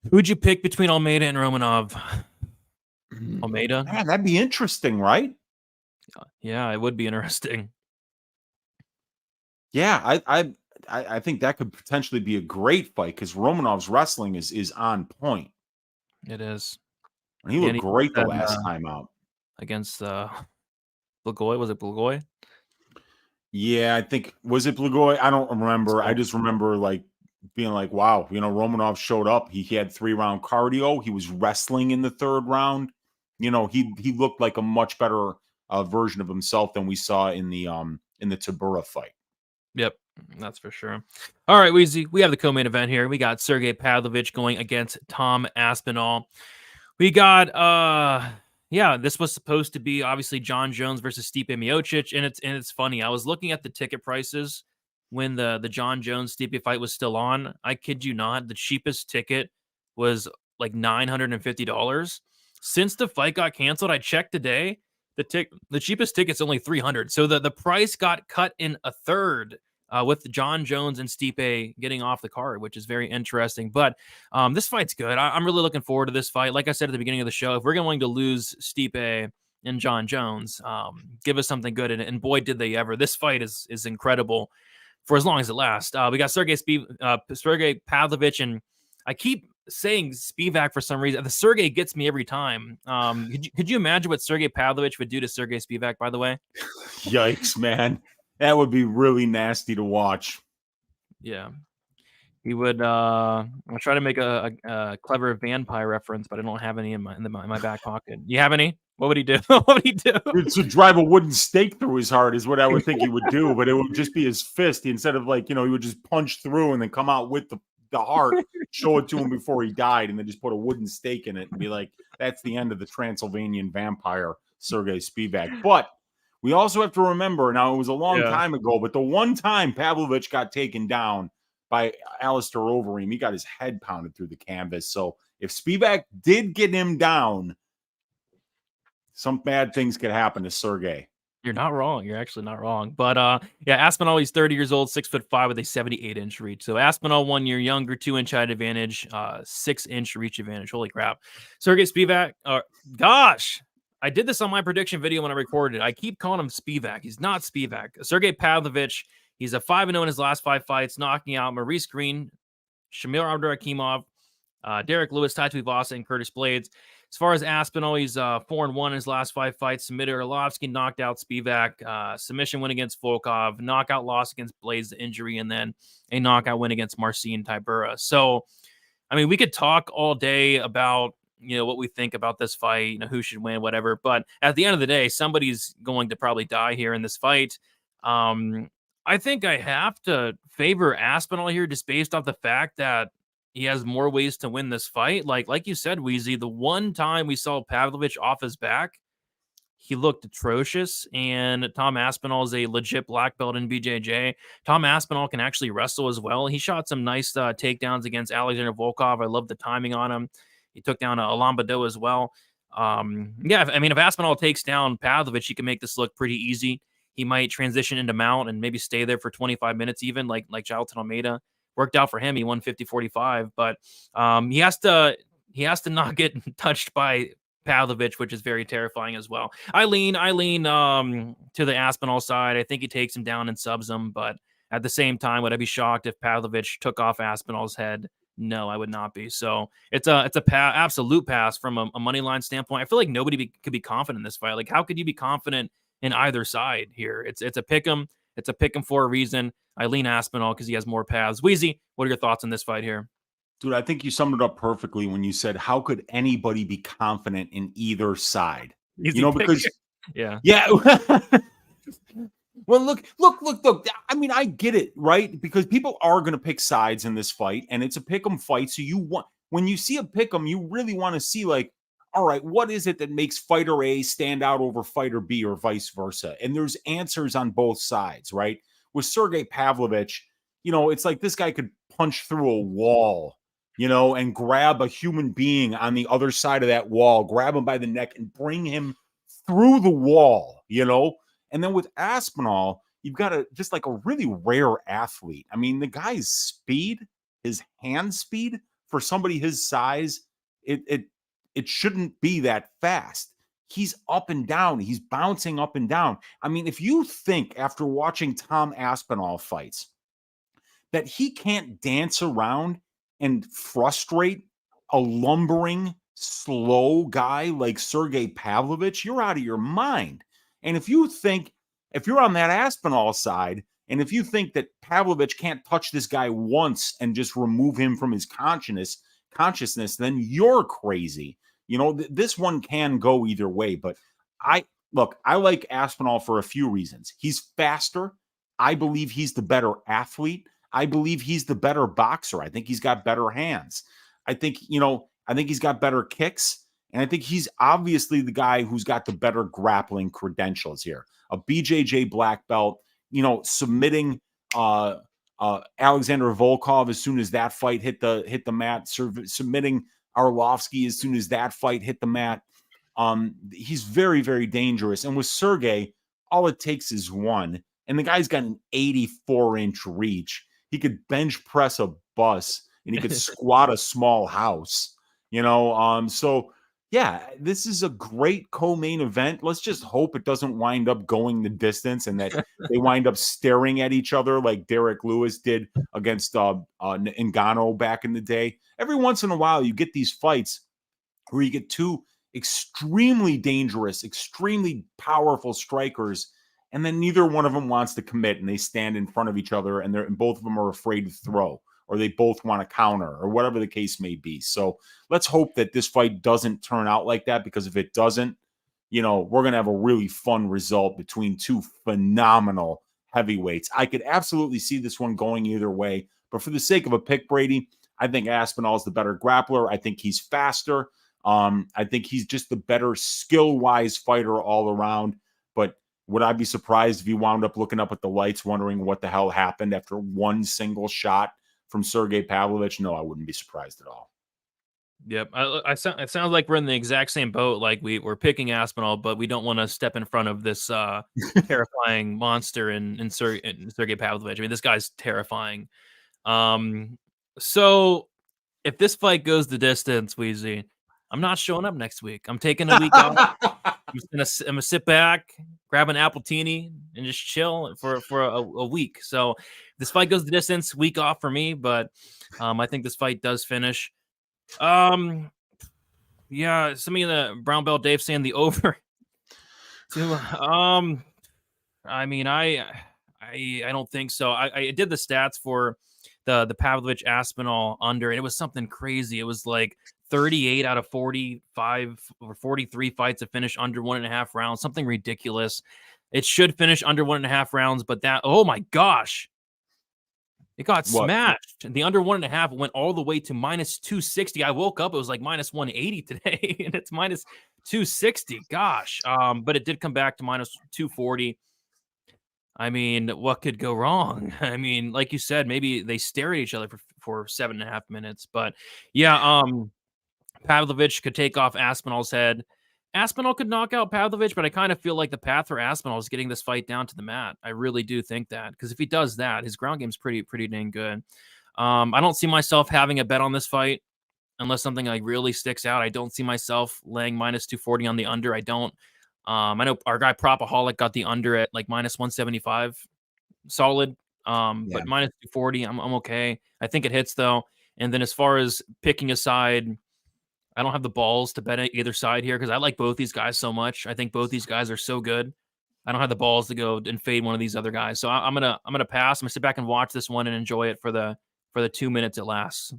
Who'd you pick between Almeida and Romanov? Almeida?
Man, that'd be interesting, right?
Yeah, it would be interesting.
Yeah, I think that could potentially be a great fight because Romanov's wrestling is on point.
It is.
And he looked great the last time out.
Against Blagoy. Was it Blagoy?
Yeah, I think, was it Blagoy? I don't remember. I just remember like being like, wow, Romanov showed up. He had 3-round cardio. He was wrestling in the 3rd round. He looked like a much better version of himself than we saw in the Tabura fight.
Yep, that's for sure. All right, Weezy, we have the co-main event here. We got Sergei Pavlovich going against Tom Aspinall. We got this was supposed to be obviously John Jones versus Stipe Miocic, and it's funny. I was looking at the ticket prices when the John Jones Stipe fight was still on. I kid you not, the cheapest ticket was like $950. Since the fight got canceled, I checked today. The cheapest ticket's only $300. So the price got cut in a third with John Jones and Stipe getting off the card, which is very interesting. But this fight's good. I'm really looking forward to this fight. Like I said at the beginning of the show, if we're going to lose Stipe and John Jones, give us something good. And boy, did they ever. This fight is incredible for as long as it lasts. We got Sergei Pavlovich, and I keep saying Spivak for some reason. The Sergei gets me every time. Could you imagine what Sergei Pavlovich would do to Sergei Spivak, by the way?
Yikes, man. That would be really nasty to watch.
Yeah. He would I'll try to make a clever vampire reference, but I don't have any in my back pocket. You have any? What would he do? What would he do?
To drive a wooden stake through his heart is what I would think he would do, but it would just be his fist. Instead of he would just punch through and then come out with the heart, show it to him before he died, and then just put a wooden stake in it and be like, that's the end of the Transylvanian vampire, Sergei Spivak. But we also have to remember, now it was a long time ago, but the one time Pavlovich got taken down by Alistair Overeem, he got his head pounded through the canvas. So if Spivak did get him down, some bad things could happen to Sergei.
You're not wrong. You're actually not wrong. But Aspinall, he's 30 years old, 6'5" with a 78-inch reach. So Aspinall 1 year younger, 2-inch height advantage, 6-inch reach advantage. Holy crap. Sergei Spivak, gosh, I did this on my prediction video when I recorded it. I keep calling him Spivak. He's not Spivak. Sergei Pavlovich, he's a 5-0 in his last 5 fights, knocking out Maurice Green, Shamil Abdurakhimov, Derek Lewis, Tai Tuivasa, and Curtis Blades. As far as Aspinall, he's 4-1 in his last 5 fights. Submitted Arlovsky, knocked out Spivak. Submission win against Volkov. Knockout loss against Blades, the injury, and then a knockout win against Marcin Tybura. So, I mean, we could talk all day about what we think about this fight, who should win, whatever. But at the end of the day, somebody's going to probably die here in this fight. I think I have to favor Aspinall here just based off the fact that he has more ways to win this fight. Like you said, Weezy, the one time we saw Pavlovich off his back, he looked atrocious. And Tom Aspinall is a legit black belt in BJJ. Tom Aspinall can actually wrestle as well. He shot some nice takedowns against Alexander Volkov. I love the timing on him. He took down Alain Badeau as well. If Aspinall takes down Pavlovich, he can make this look pretty easy. He might transition into mount and maybe stay there for 25 minutes even, like Jailton Almeida. Worked out for him. He won 50-45, but he has to not get touched by Pavlovich, which is very terrifying as well. I lean to the Aspinall side. I think he takes him down and subs him, but at the same time, would I be shocked if Pavlovich took off Aspinall's head? No, I would not be. So it's a absolute pass from a money line standpoint. I feel like nobody could be confident in this fight. Like, how could you be confident in either side here? It's a pick 'em. It's a pick 'em for a reason. I lean Aspinall because he has more paths. Weezy, what are your thoughts on this fight here?
Dude, I think you summed it up perfectly when you said, how could anybody be confident in either side? Because yeah. Well, look. I mean, I get it, right? Because people are going to pick sides in this fight, and it's a pick 'em fight. So when you see a pick 'em, you really want to see, like, all right, what is it that makes fighter A stand out over fighter B or vice versa? And there's answers on both sides, right? With Sergei Pavlovich, it's like this guy could punch through a wall, and grab a human being on the other side of that wall, grab him by the neck and bring him through the wall, And then with Aspinall, you've got just like a really rare athlete. I mean, the guy's speed, his hand speed for somebody his size, it shouldn't be that fast. He's up and down. He's bouncing up and down. I mean, if you think after watching Tom Aspinall fights that he can't dance around and frustrate a lumbering, slow guy like Sergei Pavlovich, you're out of your mind. And if you're on that Aspinall side, and if you think that Pavlovich can't touch this guy once and just remove him from his consciousness, then you're crazy. This one can go either way, but I like Aspinall for a few reasons. He's faster. I believe he's the better athlete. I believe he's the better boxer. I think he's got better hands. I think he's got better kicks. And I think he's obviously the guy who's got the better grappling credentials here. A BJJ black belt, submitting Alexander Volkov as soon as that fight hit the mat, submitting Arlovsky as soon as that fight hit the mat. He's very, very dangerous. And with Sergei, all it takes is one. And the guy's got an 84-inch reach. He could bench press a bus and he could squat a small house, So yeah, this is a great co-main event. Let's just hope it doesn't wind up going the distance and that they wind up staring at each other like Derek Lewis did against Ngannou back in the day. Every once in a while, you get these fights where you get two extremely dangerous, extremely powerful strikers, and then neither one of them wants to commit, and they stand in front of each other, and both of them are afraid to throw, or they both want to counter, or whatever the case may be. So let's hope that this fight doesn't turn out like that, because if it doesn't, we're going to have a really fun result between two phenomenal heavyweights. I could absolutely see this one going either way, but for the sake of a pick, Brady, I think Aspinall is the better grappler. I think he's faster. I think he's just the better skill-wise fighter all around. But would I be surprised if he wound up looking up at the lights wondering what the hell happened after one single shot from Sergei Pavlovich? No, I wouldn't be surprised at all.
Yep. It sounds like we're in the exact same boat. Like we're picking Aspinall, but we don't want to step in front of this terrifying monster in Sergei Pavlovich. I mean, this guy's terrifying. So if this fight goes the distance, Weezy, I'm not showing up next week. I'm taking a week off. I'm gonna sit back, grab an appletini, and just chill for a week. So this fight goes the distance, week off for me. But I think this fight does finish. Yeah, some of the brown belt Dave saying the over. I mean, I don't think so. I did the stats for the Pavlovich Aspinall under, and it was something crazy. It was like 38 out of 45 or 43 fights have finished under 1.5 rounds, something ridiculous. It should finish under 1.5 rounds, but oh my gosh, it got smashed. The under 1.5 went all the way to minus 260. I woke up, it was like minus 180 today, and it's minus 260. Gosh. But it did come back to minus 240. I mean, what could go wrong? I mean, like you said, maybe they stare at each other for 7.5 minutes. But yeah, Pavlovich could take off Aspinall's head. Aspinall could knock out Pavlovich, but I kind of feel like the path for Aspinall is getting this fight down to the mat. I really do think that, because if he does that, his ground game's pretty dang good. I don't see myself having a bet on this fight unless something like really sticks out. I don't see myself laying minus 240 on the under. I don't. I know our guy Propaholic got the under at like minus 175, solid. But minus 240, I'm okay. I think it hits though. And then as far as picking a side, I don't have the balls to bet either side here because I like both these guys so much. I think both these guys are so good. I don't have the balls to go and fade one of these other guys. So I'm gonna pass. I'm gonna sit back and watch this one and enjoy it for the 2 minutes it lasts.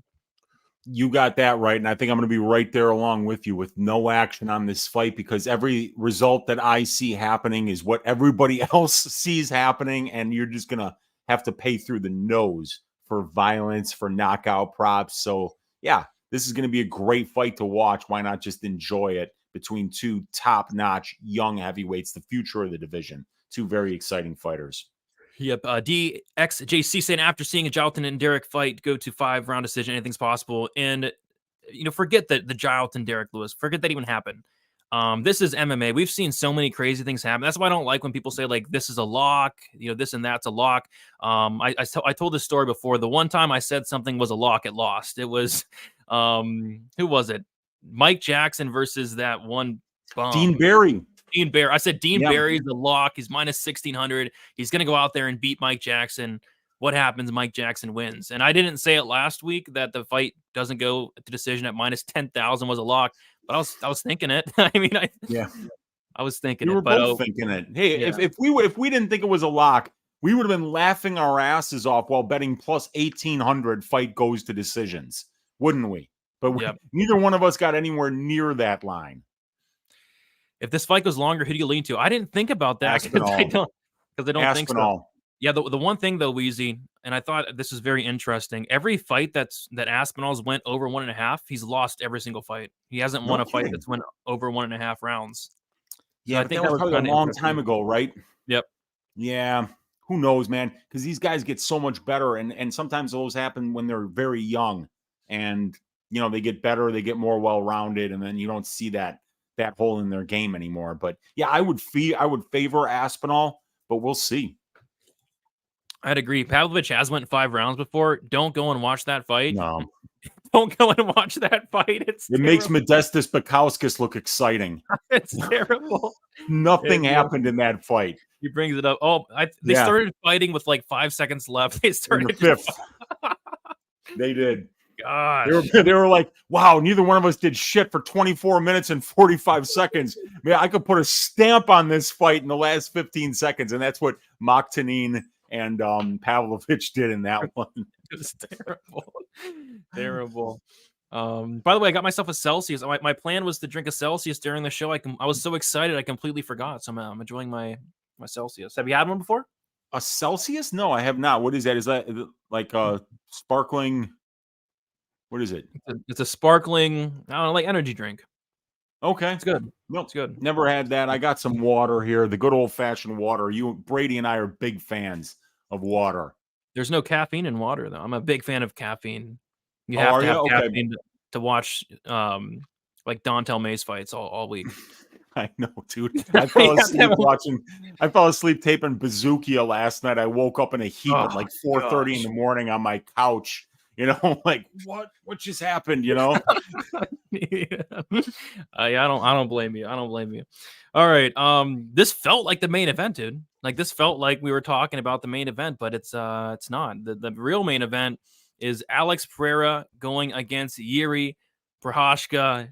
You got that right, and I think I'm going to be right there along with you with no action on this fight, because every result that I see happening is what everybody else sees happening, and you're just going to have to pay through the nose for violence, for knockout props. So, yeah, This is going to be a great fight to watch. Why not just enjoy it between two top-notch young heavyweights, the future of the division? Two very exciting fighters.
Yep. DXJC saying after seeing a Jonathan and Derek fight go to 5-round decision, anything's possible. And forget the Jonathan Derek Lewis. Forget that even happened. This is MMA. We've seen so many crazy things happen. That's why I don't like when people say like this is a lock, this and that's a lock. I told this story before. The one time I said something was a lock, it lost. It was who was it? Mike Jackson versus that one bum.
Dean Barry.
I said Dean Barry's the lock. He's minus 1,600. He's going to go out there and beat Mike Jackson. What happens? Mike Jackson wins. And I didn't say it last week that the fight doesn't go to decision at minus 10,000 was a lock, but I was thinking it. I mean, I was thinking
we were both thinking it. Hey, yeah. if we didn't think it was a lock, we would have been laughing our asses off while betting plus 1,800 fight goes to decisions, wouldn't we? But neither one of us got anywhere near that line.
If this fight goes longer, who do you lean to? I didn't think about that because I don't think so. Yeah, the one thing though, Weezy, and I thought this is very interesting. Every fight that Aspinall's went over 1.5, he's lost every single fight. He hasn't won a fight that's went over 1.5 rounds.
Yeah, so I think that was probably a long time ago, right?
Yep.
Yeah. Who knows, man? Because these guys get so much better, and sometimes those happen when they're very young, and they get better, they get more well-rounded, and then you don't see that hole in their game anymore. But yeah, I would favor Aspinall, but we'll see.
I'd agree. Pavlovich has went 5 rounds before. Don't go and watch that fight.
No.
Don't go and watch that fight. It
makes Modestas Bukauskas look exciting.
It's terrible.
Nothing happened in that fight.
He brings it up. Oh, they started fighting with like 5 seconds left. They started
in the 5th. They did.
Gosh.
They were like, wow, neither one of us did shit for 24 minutes and 45 seconds. Man, I could put a stamp on this fight in the last 15 seconds, and that's what Mokhtanin and Pavlovich did in that one.
It was terrible. Terrible. By the way, I got myself a Celsius. My plan was to drink a Celsius during the show. I was so excited I completely forgot. So I'm enjoying my Celsius. Have you had one before?
A Celsius? No, I have not. What is that? Is that like a sparkling? What is it?
It's a sparkling, I don't know, like energy drink.
Okay.
It's good.
No,
it's good.
Never had that. I got some water here. The good old-fashioned water. Brady and I are big fans of water.
There's no caffeine in water, though. I'm a big fan of caffeine. You have to have caffeine to watch like Dontel Mays fights all week.
I know, dude. I fell asleep taping Bazookia last night. I woke up in a heap at like 4:30 in the morning on my couch. Like what just happened?
Yeah. I don't blame you. All right. This felt like the main event, dude. Like this felt like we were talking about the main event, but it's not. The real main event is Alex Pereira going against Jiri Prochazka.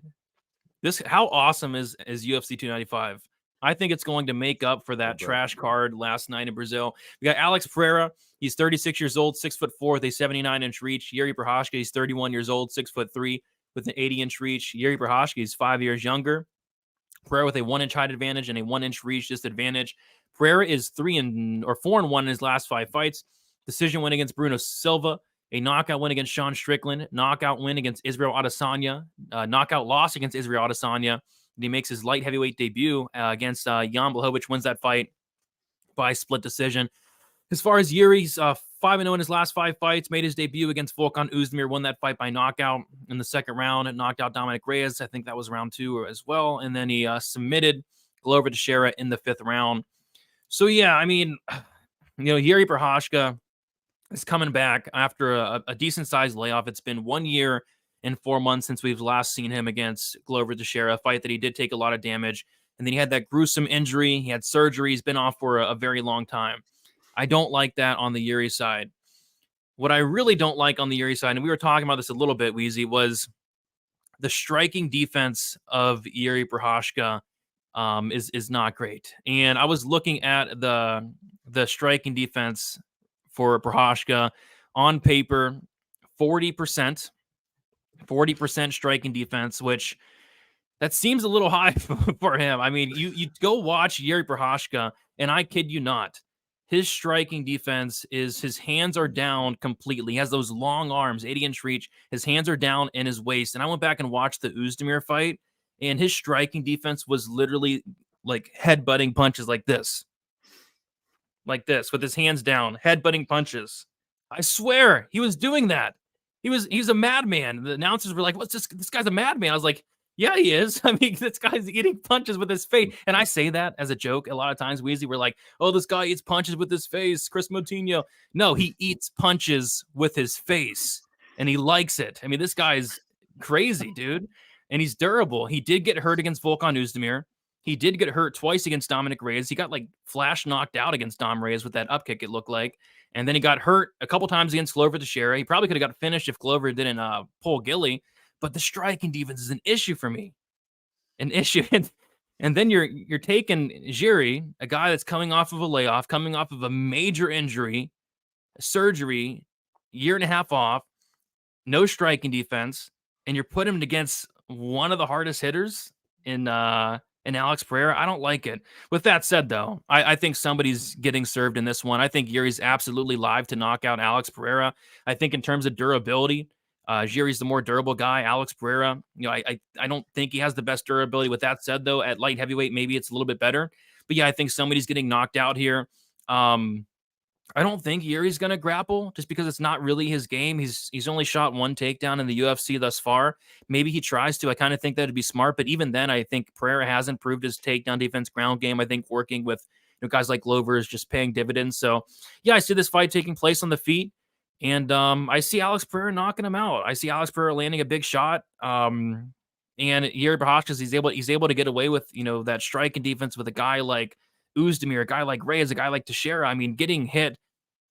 How awesome is UFC 295? I think it's going to make up for that trash card last night in Brazil. We got Alex Pereira. He's 36 years old, 6'4", with a 79-inch reach. Jiri Prochazka, he's 31 years old, 6'3", with an 80-inch reach. Jiri Prochazka is 5 years younger. Pereira with a 1-inch height advantage and a 1-inch reach disadvantage. Pereira is 4-1 in his last 5 fights. Decision win against Bruno Silva. A knockout win against Sean Strickland. Knockout win against Israel Adesanya. Knockout loss against Israel Adesanya. He makes his light heavyweight debut against Jan Blachowicz, wins that fight by split decision. As far as Jiri's 5-0 in his last 5 fights, made his debut against Volkan Oezdemir, won that fight by knockout in the second round, and knocked out Dominic Reyes. I think that was round 2 as well. And then he submitted Glover Teixeira in the 5th round. So, yeah, I mean, Jiri Prochazka is coming back after a decent-sized layoff. It's been 1 year and 4 months since we've last seen him against Glover Teixeira, a fight that he did take a lot of damage. And then he had that gruesome injury. He had surgery. He's been off for a very long time. I don't like that on the Jiri side. What I really don't like on the Jiri side, and we were talking about this a little bit, Weezy, was the striking defense of Jiri Prochazka is not great. And I was looking at the striking defense for Prochazka on paper, 40% striking defense, which that seems a little high for him. I mean, you go watch Jiri Prochazka, and I kid you not, his striking defense is his hands are down completely. He has those long arms, 80-inch reach. His hands are down in his waist. And I went back and watched the Oezdemir fight, and his striking defense was literally like headbutting punches like this, with his hands down, headbutting punches. I swear he was doing that. He's a madman. The announcers were like, "What's this? This guy's a madman." I was like, "Yeah, he is." I mean, this guy's eating punches with his face. And I say that as a joke a lot of times. Weezy, we're like, "Oh, this guy eats punches with his face." Chris Moutinho. No, he eats punches with his face, and he likes it. I mean, this guy's crazy, dude. And he's durable. He did get hurt against Volkan Oezdemir. He did get hurt twice against Dominic Reyes. He got like flash knocked out against Dom Reyes with that up kick, it looked like. And then he got hurt a couple times against Glover Teixeira. He probably could have got finished if Glover didn't pull Gilly. But the striking defense is an issue for me. An issue. And then you're taking Jiri, a guy that's coming off of a layoff, coming off of a major injury, surgery, year and a half off, no striking defense, and you're putting him against one of the hardest hitters in Alex Pereira. I don't like it. With that said, though, I think somebody's getting served in this one. I think Jiri's absolutely live to knock out Alex Pereira. I think in terms of durability, Jiri's the more durable guy. Alex Pereira, I don't think he has the best durability. With that said, though, at light heavyweight, maybe it's a little bit better. But yeah, I think somebody's getting knocked out here. I don't think Jiri's going to grapple just because it's not really his game. He's only shot one takedown in the UFC thus far. Maybe he tries to. I kind of think that'd be smart. But even then, I think Pereira has improved his takedown defense, ground game. I think working with guys like Glover is just paying dividends. So, yeah, I see this fight taking place on the feet. And I see Alex Pereira knocking him out. I see Alex Pereira landing a big shot. And Jiri Prochazka, he's able to get away with, that striking defense with a guy like Oezdemir, a guy like Reyes, a guy like Teixeira. I mean, getting hit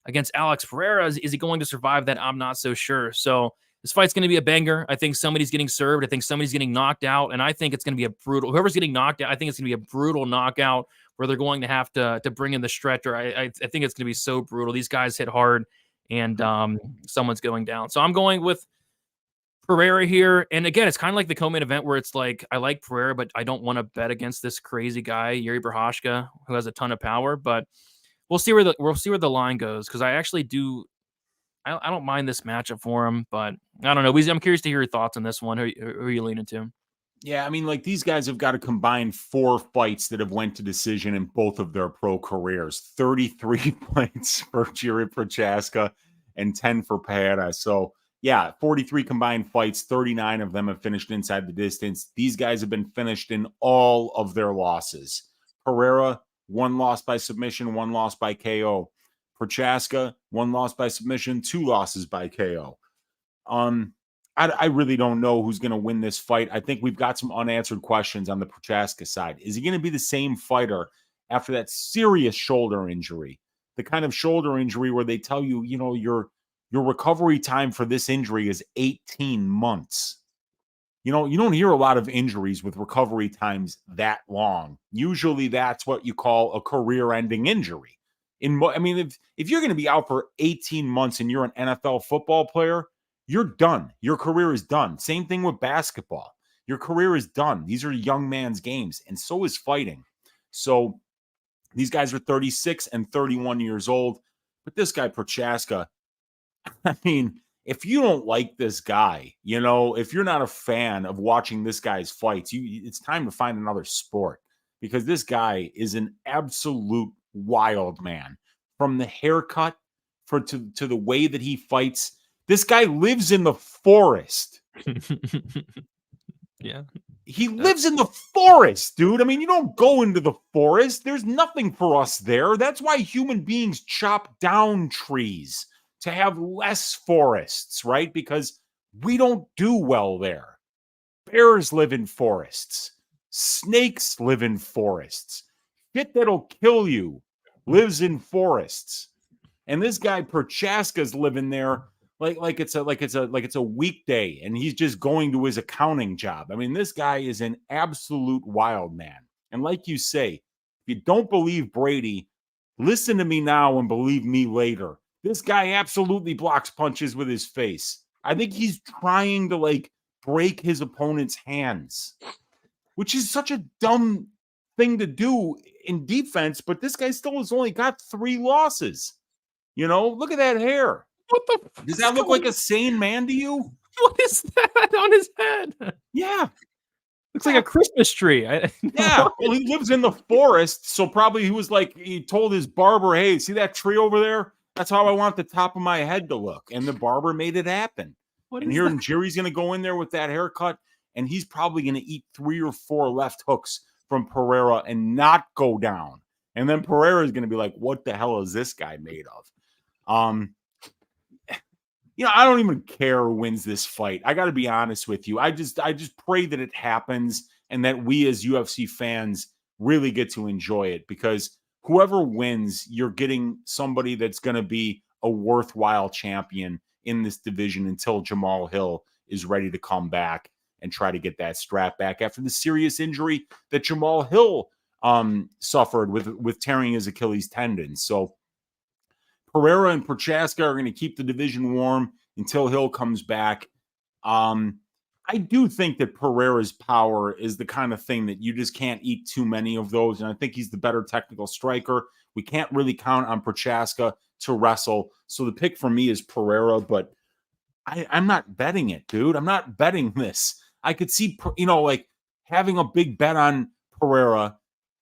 against Alex Pereira, is he going to survive that? I'm not so sure. So this fight's going to be a banger. I think somebody's getting served. I think somebody's getting knocked out. And I think it's going to be a brutal, whoever's getting knocked out, I think it's going to be a brutal knockout where they're going to have to bring in the stretcher. I think it's going to be so brutal. These guys hit hard and someone's going down. So I'm going with Pereira here. And again, it's kind of like the co-main event where it's like, I like Pereira, but I don't want to bet against this crazy guy, Jiri Prochazka, who has a ton of power. But we'll see where the line goes, because I actually do. I don't mind this matchup for him, but I don't know. Weezy, I'm curious to hear your thoughts on this one. Who are you leaning to?
Yeah, I mean, like, these guys have got to combine 4 fights that have went to decision in both of their pro careers. 33 points for Jiri Prochazka and 10 for Pereira. So, yeah, 43 combined fights. 39 of them have finished inside the distance. These guys have been finished in all of their losses. Pereira, 1 loss by submission, 1 loss by KO. Prochazka, 1 loss by submission, 2 losses by KO. I really don't know who's going to win this fight. I think we've got some unanswered questions on the Prochazka side. Is he going to be the same fighter after that serious shoulder injury? The kind of shoulder injury where they tell you, your recovery time for this injury is 18 months. You don't hear a lot of injuries with recovery times that long. Usually that's what you call a career-ending injury. If you're going to be out for 18 months and you're an NFL football player, you're done. Your career is done. Same thing with basketball. Your career is done. These are young man's games, and so is fighting. So these guys are 36 and 31 years old. But this guy, Prochazka, I mean, if you don't like this guy, if you're not a fan of watching this guy's fights, it's time to find another sport, because this guy is an absolute wild man. From the haircut to the way that he fights. This guy lives in the forest.
Yeah.
He lives in the forest, dude. I mean, you don't go into the forest. There's nothing for us there. That's why human beings chop down trees, to have less forests, right? Because we don't do well there. Bears live in forests. Snakes live in forests. Shit that'll kill you lives in forests. And this guy Prochazka's living there like it's a weekday, and he's just going to his accounting job. I mean, this guy is an absolute wild man. And like you say, if you don't believe Brady, listen to me now and believe me later. This guy absolutely blocks punches with his face. I think he's trying to break his opponent's hands, which is such a dumb thing to do in defense, but this guy still has only got 3 losses. You know, look at that hair.
What the?
Does that look like a sane man to you?
What is that on his head?
Yeah.
Looks like a Christmas tree.
Yeah. Well, he lives in the forest, so probably he told his barber, hey, see that tree over there? That's how I want the top of my head to look. And the barber made it happen. And here Jiri's going to go in there with that haircut, and he's probably going to eat 3 or 4 left hooks from Pereira and not go down. And then Pereira is going to be like, what the hell is this guy made of? You know, I don't even care who wins this fight. I got to be honest with you. I just pray that it happens and that we as UFC fans really get to enjoy it, because whoever wins, you're getting somebody that's going to be a worthwhile champion in this division until Jamal Hill is ready to come back and try to get that strap back after the serious injury that Jamal Hill suffered with tearing his Achilles tendon. So Pereira and Procházka are going to keep the division warm until Hill comes back. I do think that Pereira's power is the kind of thing that you just can't eat too many of those, and I think he's the better technical striker. We can't really count on Procházka to wrestle, so the pick for me is Pereira, but I'm not betting it, dude. I'm not betting this. I could see, like having a big bet on Pereira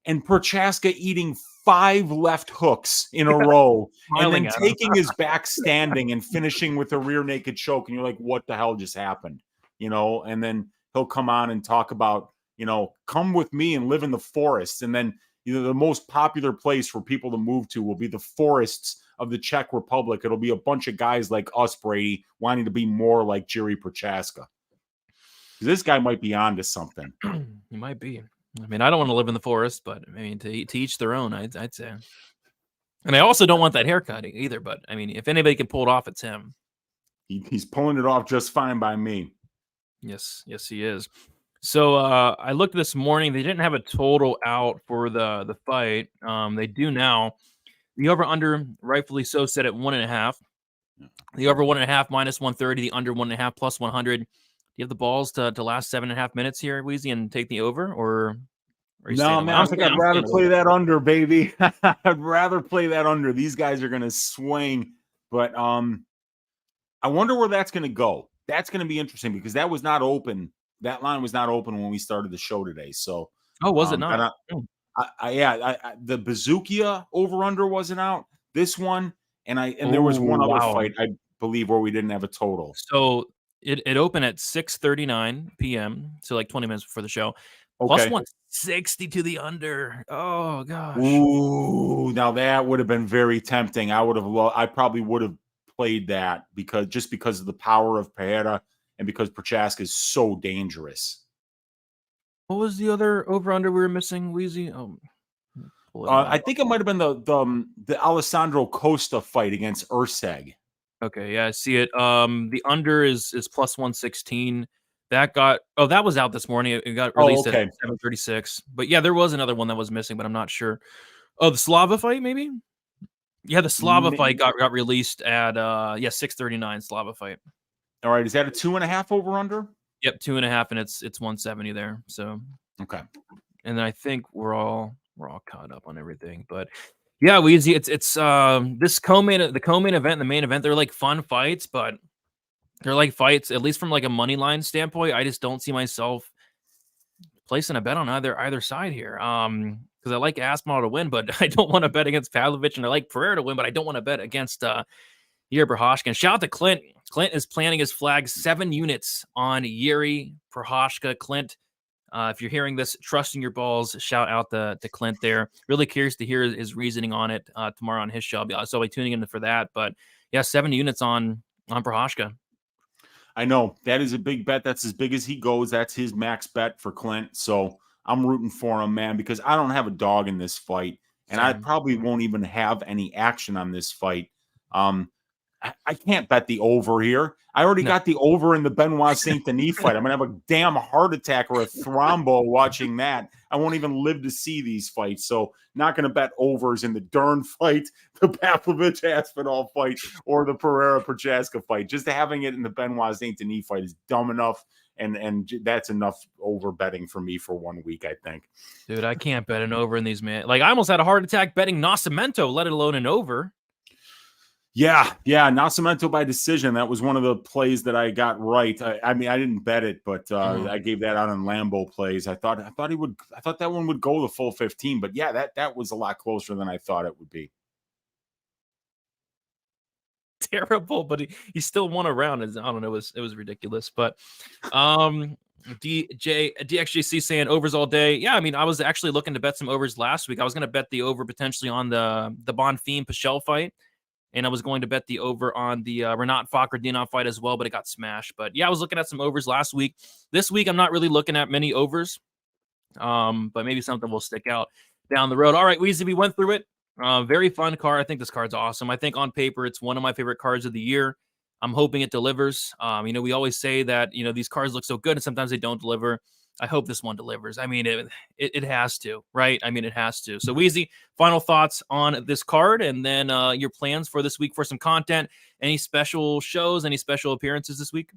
and Procházka eating 5 left hooks in a row and then taking his back standing and finishing with a rear naked choke. And you're like, what the hell just happened? And then he'll come on and talk about, come with me and live in the forest. And then the most popular place for people to move to will be the forests of the Czech Republic. It'll be a bunch of guys like us, Brady, wanting to be more like Jiri Procházka. This guy might be onto something.
He might be. I mean, I don't want to live in the forest, but I mean, to each their own, I'd say. And I also don't want that haircut either. But I mean, if anybody can pull it off, it's him.
He's pulling it off just fine by me.
Yes, he is. So I looked this morning. They didn't have a total out for the fight. They do now. The over under, rightfully so, set at 1.5. The over 1.5 minus 130. The under 1.5 plus 100. Do you have the balls to last 7.5 minutes here, Weezy, and take the over, or are you
no, man? I think I'd rather play that under, baby. I'd rather play that under. These guys are going to swing, but I wonder where that's going to go. That's going to be interesting because that was not open. That line was not open when we started the show today. So,
was it not?
The Bazookia over under wasn't out. This one, and there was one other fight I believe where we didn't have a total.
So. It opened at 6:39 p.m., so like 20 minutes before the show.
Okay.
Plus 160 to the under. Oh gosh.
Ooh, now that would have been very tempting. I probably would have played that because of the power of Pereira and because Procházka is so dangerous.
What was the other over under we were missing, Weezy?
I think it might have been the Alessandro Costa fight against Erceg.
Okay, yeah, I see it. The under is plus 116. That was out this morning. It got released at 7:36. But yeah, there was another one that was missing, but I'm not sure. Oh, the Slava fight, maybe? Yeah, the Slava fight got released at 6:39 Slava fight.
All right, is that a 2.5 over under?
Yep, 2.5, and it's 170 there. So
okay.
And then I think we're all caught up on everything, but. Yeah, Weezy, it's this the co-main event and the main event, they're like fun fights, but they're like fights, at least from like a money line standpoint. I just don't see myself placing a bet on either side here. Because I like Aspinall to win, but I don't want to bet against Pavlovich, and I like Pereira to win, but I don't want to bet against Jiri Prochazka. And shout out to Clint. Clint is planting his flag 7 units on Jiri Prochazka. Clint, if you're hearing this, trusting your balls, shout out to Clint there. Really curious to hear his reasoning on it tomorrow on his show. So I'll be tuning in for that. But yeah, 7 units on Procházka.
I know that is a big bet. That's as big as he goes. That's his max bet for Clint. So I'm rooting for him, man, because I don't have a dog in this fight, and I probably won't even have any action on this fight. I can't bet the over here. I already got the over in the Benoît Saint-Denis fight. I'm going to have a damn heart attack or a thrombo watching that. I won't even live to see these fights. So not going to bet overs in the Dern fight, the Pavlovich Aspinall fight, or the Pereira Procházka fight. Just having it in the Benoît Saint-Denis fight is dumb enough. and that's enough over betting for me for 1 week, I think.
Dude, I can't bet an over in these, man. Like, I almost had a heart attack betting Nascimento, let alone an over.
Yeah, Nascimento by decision. That was one of the plays that I got right. I mean, I didn't bet it, but I gave that out on Lambeau plays. I thought that one would go the full 15, but yeah, that was a lot closer than I thought it would be.
Terrible, but he still won a round. I don't know, it was ridiculous. But DXJC saying overs all day. Yeah, I mean, I was actually looking to bet some overs last week. I was going to bet the over potentially on the Bonfim Pichel fight. And I was going to bet the over on the Renat Fakhretdinov fight as well, but it got smashed. But yeah, I was looking at some overs last week. This week, I'm not really looking at many overs, but maybe something will stick out down the road. All right, Weezy, we went through it. Very fun card. I think this card's awesome. I think on paper, it's one of my favorite cards of the year. I'm hoping it delivers. We always say that, these cards look so good and sometimes they don't deliver. I hope this one delivers. I mean, it has to, right? I mean, it has to. So, Weezy, final thoughts on this card, and then your plans for this week for some content. Any special shows, any special appearances this week?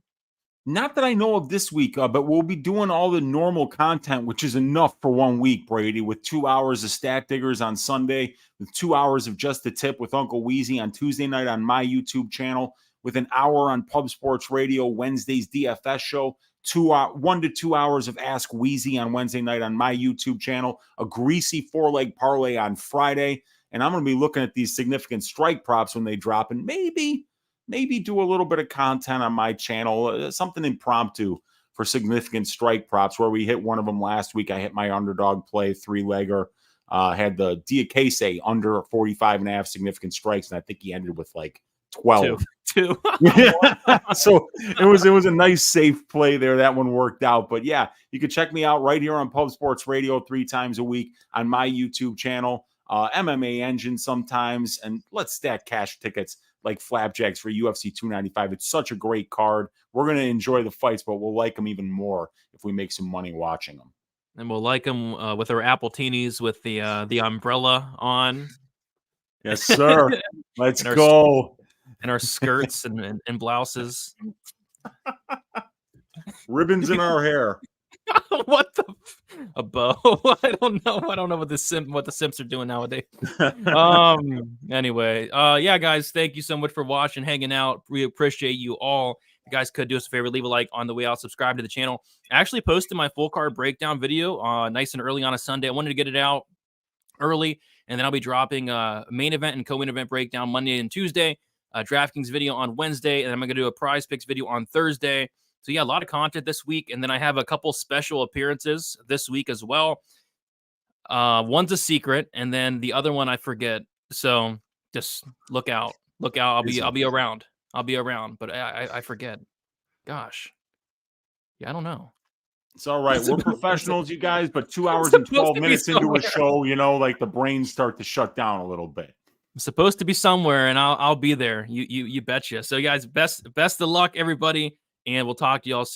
Not that I know of this week, but we'll be doing all the normal content, which is enough for 1 week, Brady, with 2 hours of Stat Diggers on Sunday, with 2 hours of Just the Tip with Uncle Weezy on Tuesday night on my YouTube channel, with an hour on Pub Sports Radio, Wednesday's DFS show, 1 to 2 hours of Ask Weezy on Wednesday night on my YouTube channel, a greasy 4-leg parlay on Friday, and I'm going to be looking at these significant strike props when they drop, and maybe do a little bit of content on my channel, something impromptu for significant strike props, where we hit one of them last week. I hit my underdog play, 3-legger, had the Diakese under 45.5 significant strikes, and I think he ended with like 12.
Two.
So it was a nice safe play there. That one worked out. But yeah, you can check me out right here on Pub Sports Radio 3 times a week on my YouTube channel, MMA Engine sometimes, and let's stack cash tickets like flapjacks for UFC 295. It's such a great card. We're going to enjoy the fights, but we'll like them even more if we make some money watching them.
And we'll like them with our Apple Teenies with the umbrella on.
Yes, sir. Let's go.
And our skirts and blouses.
Ribbons in our hair.
What a bow? I don't know what the Simps are doing nowadays. Anyway, yeah, guys, thank you so much for watching, hanging out. We appreciate you all. You guys could do us a favor, leave a like on the way out, subscribe to the channel. I actually posted my full card breakdown video nice and early on a Sunday. I wanted to get it out early, and then I'll be dropping a main event and co-main event breakdown Monday and Tuesday, a DraftKings video on Wednesday, and I'm going to do a Prize Picks video on Thursday. So yeah, a lot of content this week, and then I have a couple special appearances this week as well. One's a secret, and then the other one I forget. So just look out. I'll be around. But I forget. Gosh, yeah, I don't know.
It's all right. We're professionals, you guys, but 2 hours and 12 minutes into a show, like the brains start to shut down a little bit.
I'm supposed to be somewhere, and I'll be there. You betcha. So guys, best of luck, everybody. And we'll talk to y'all soon.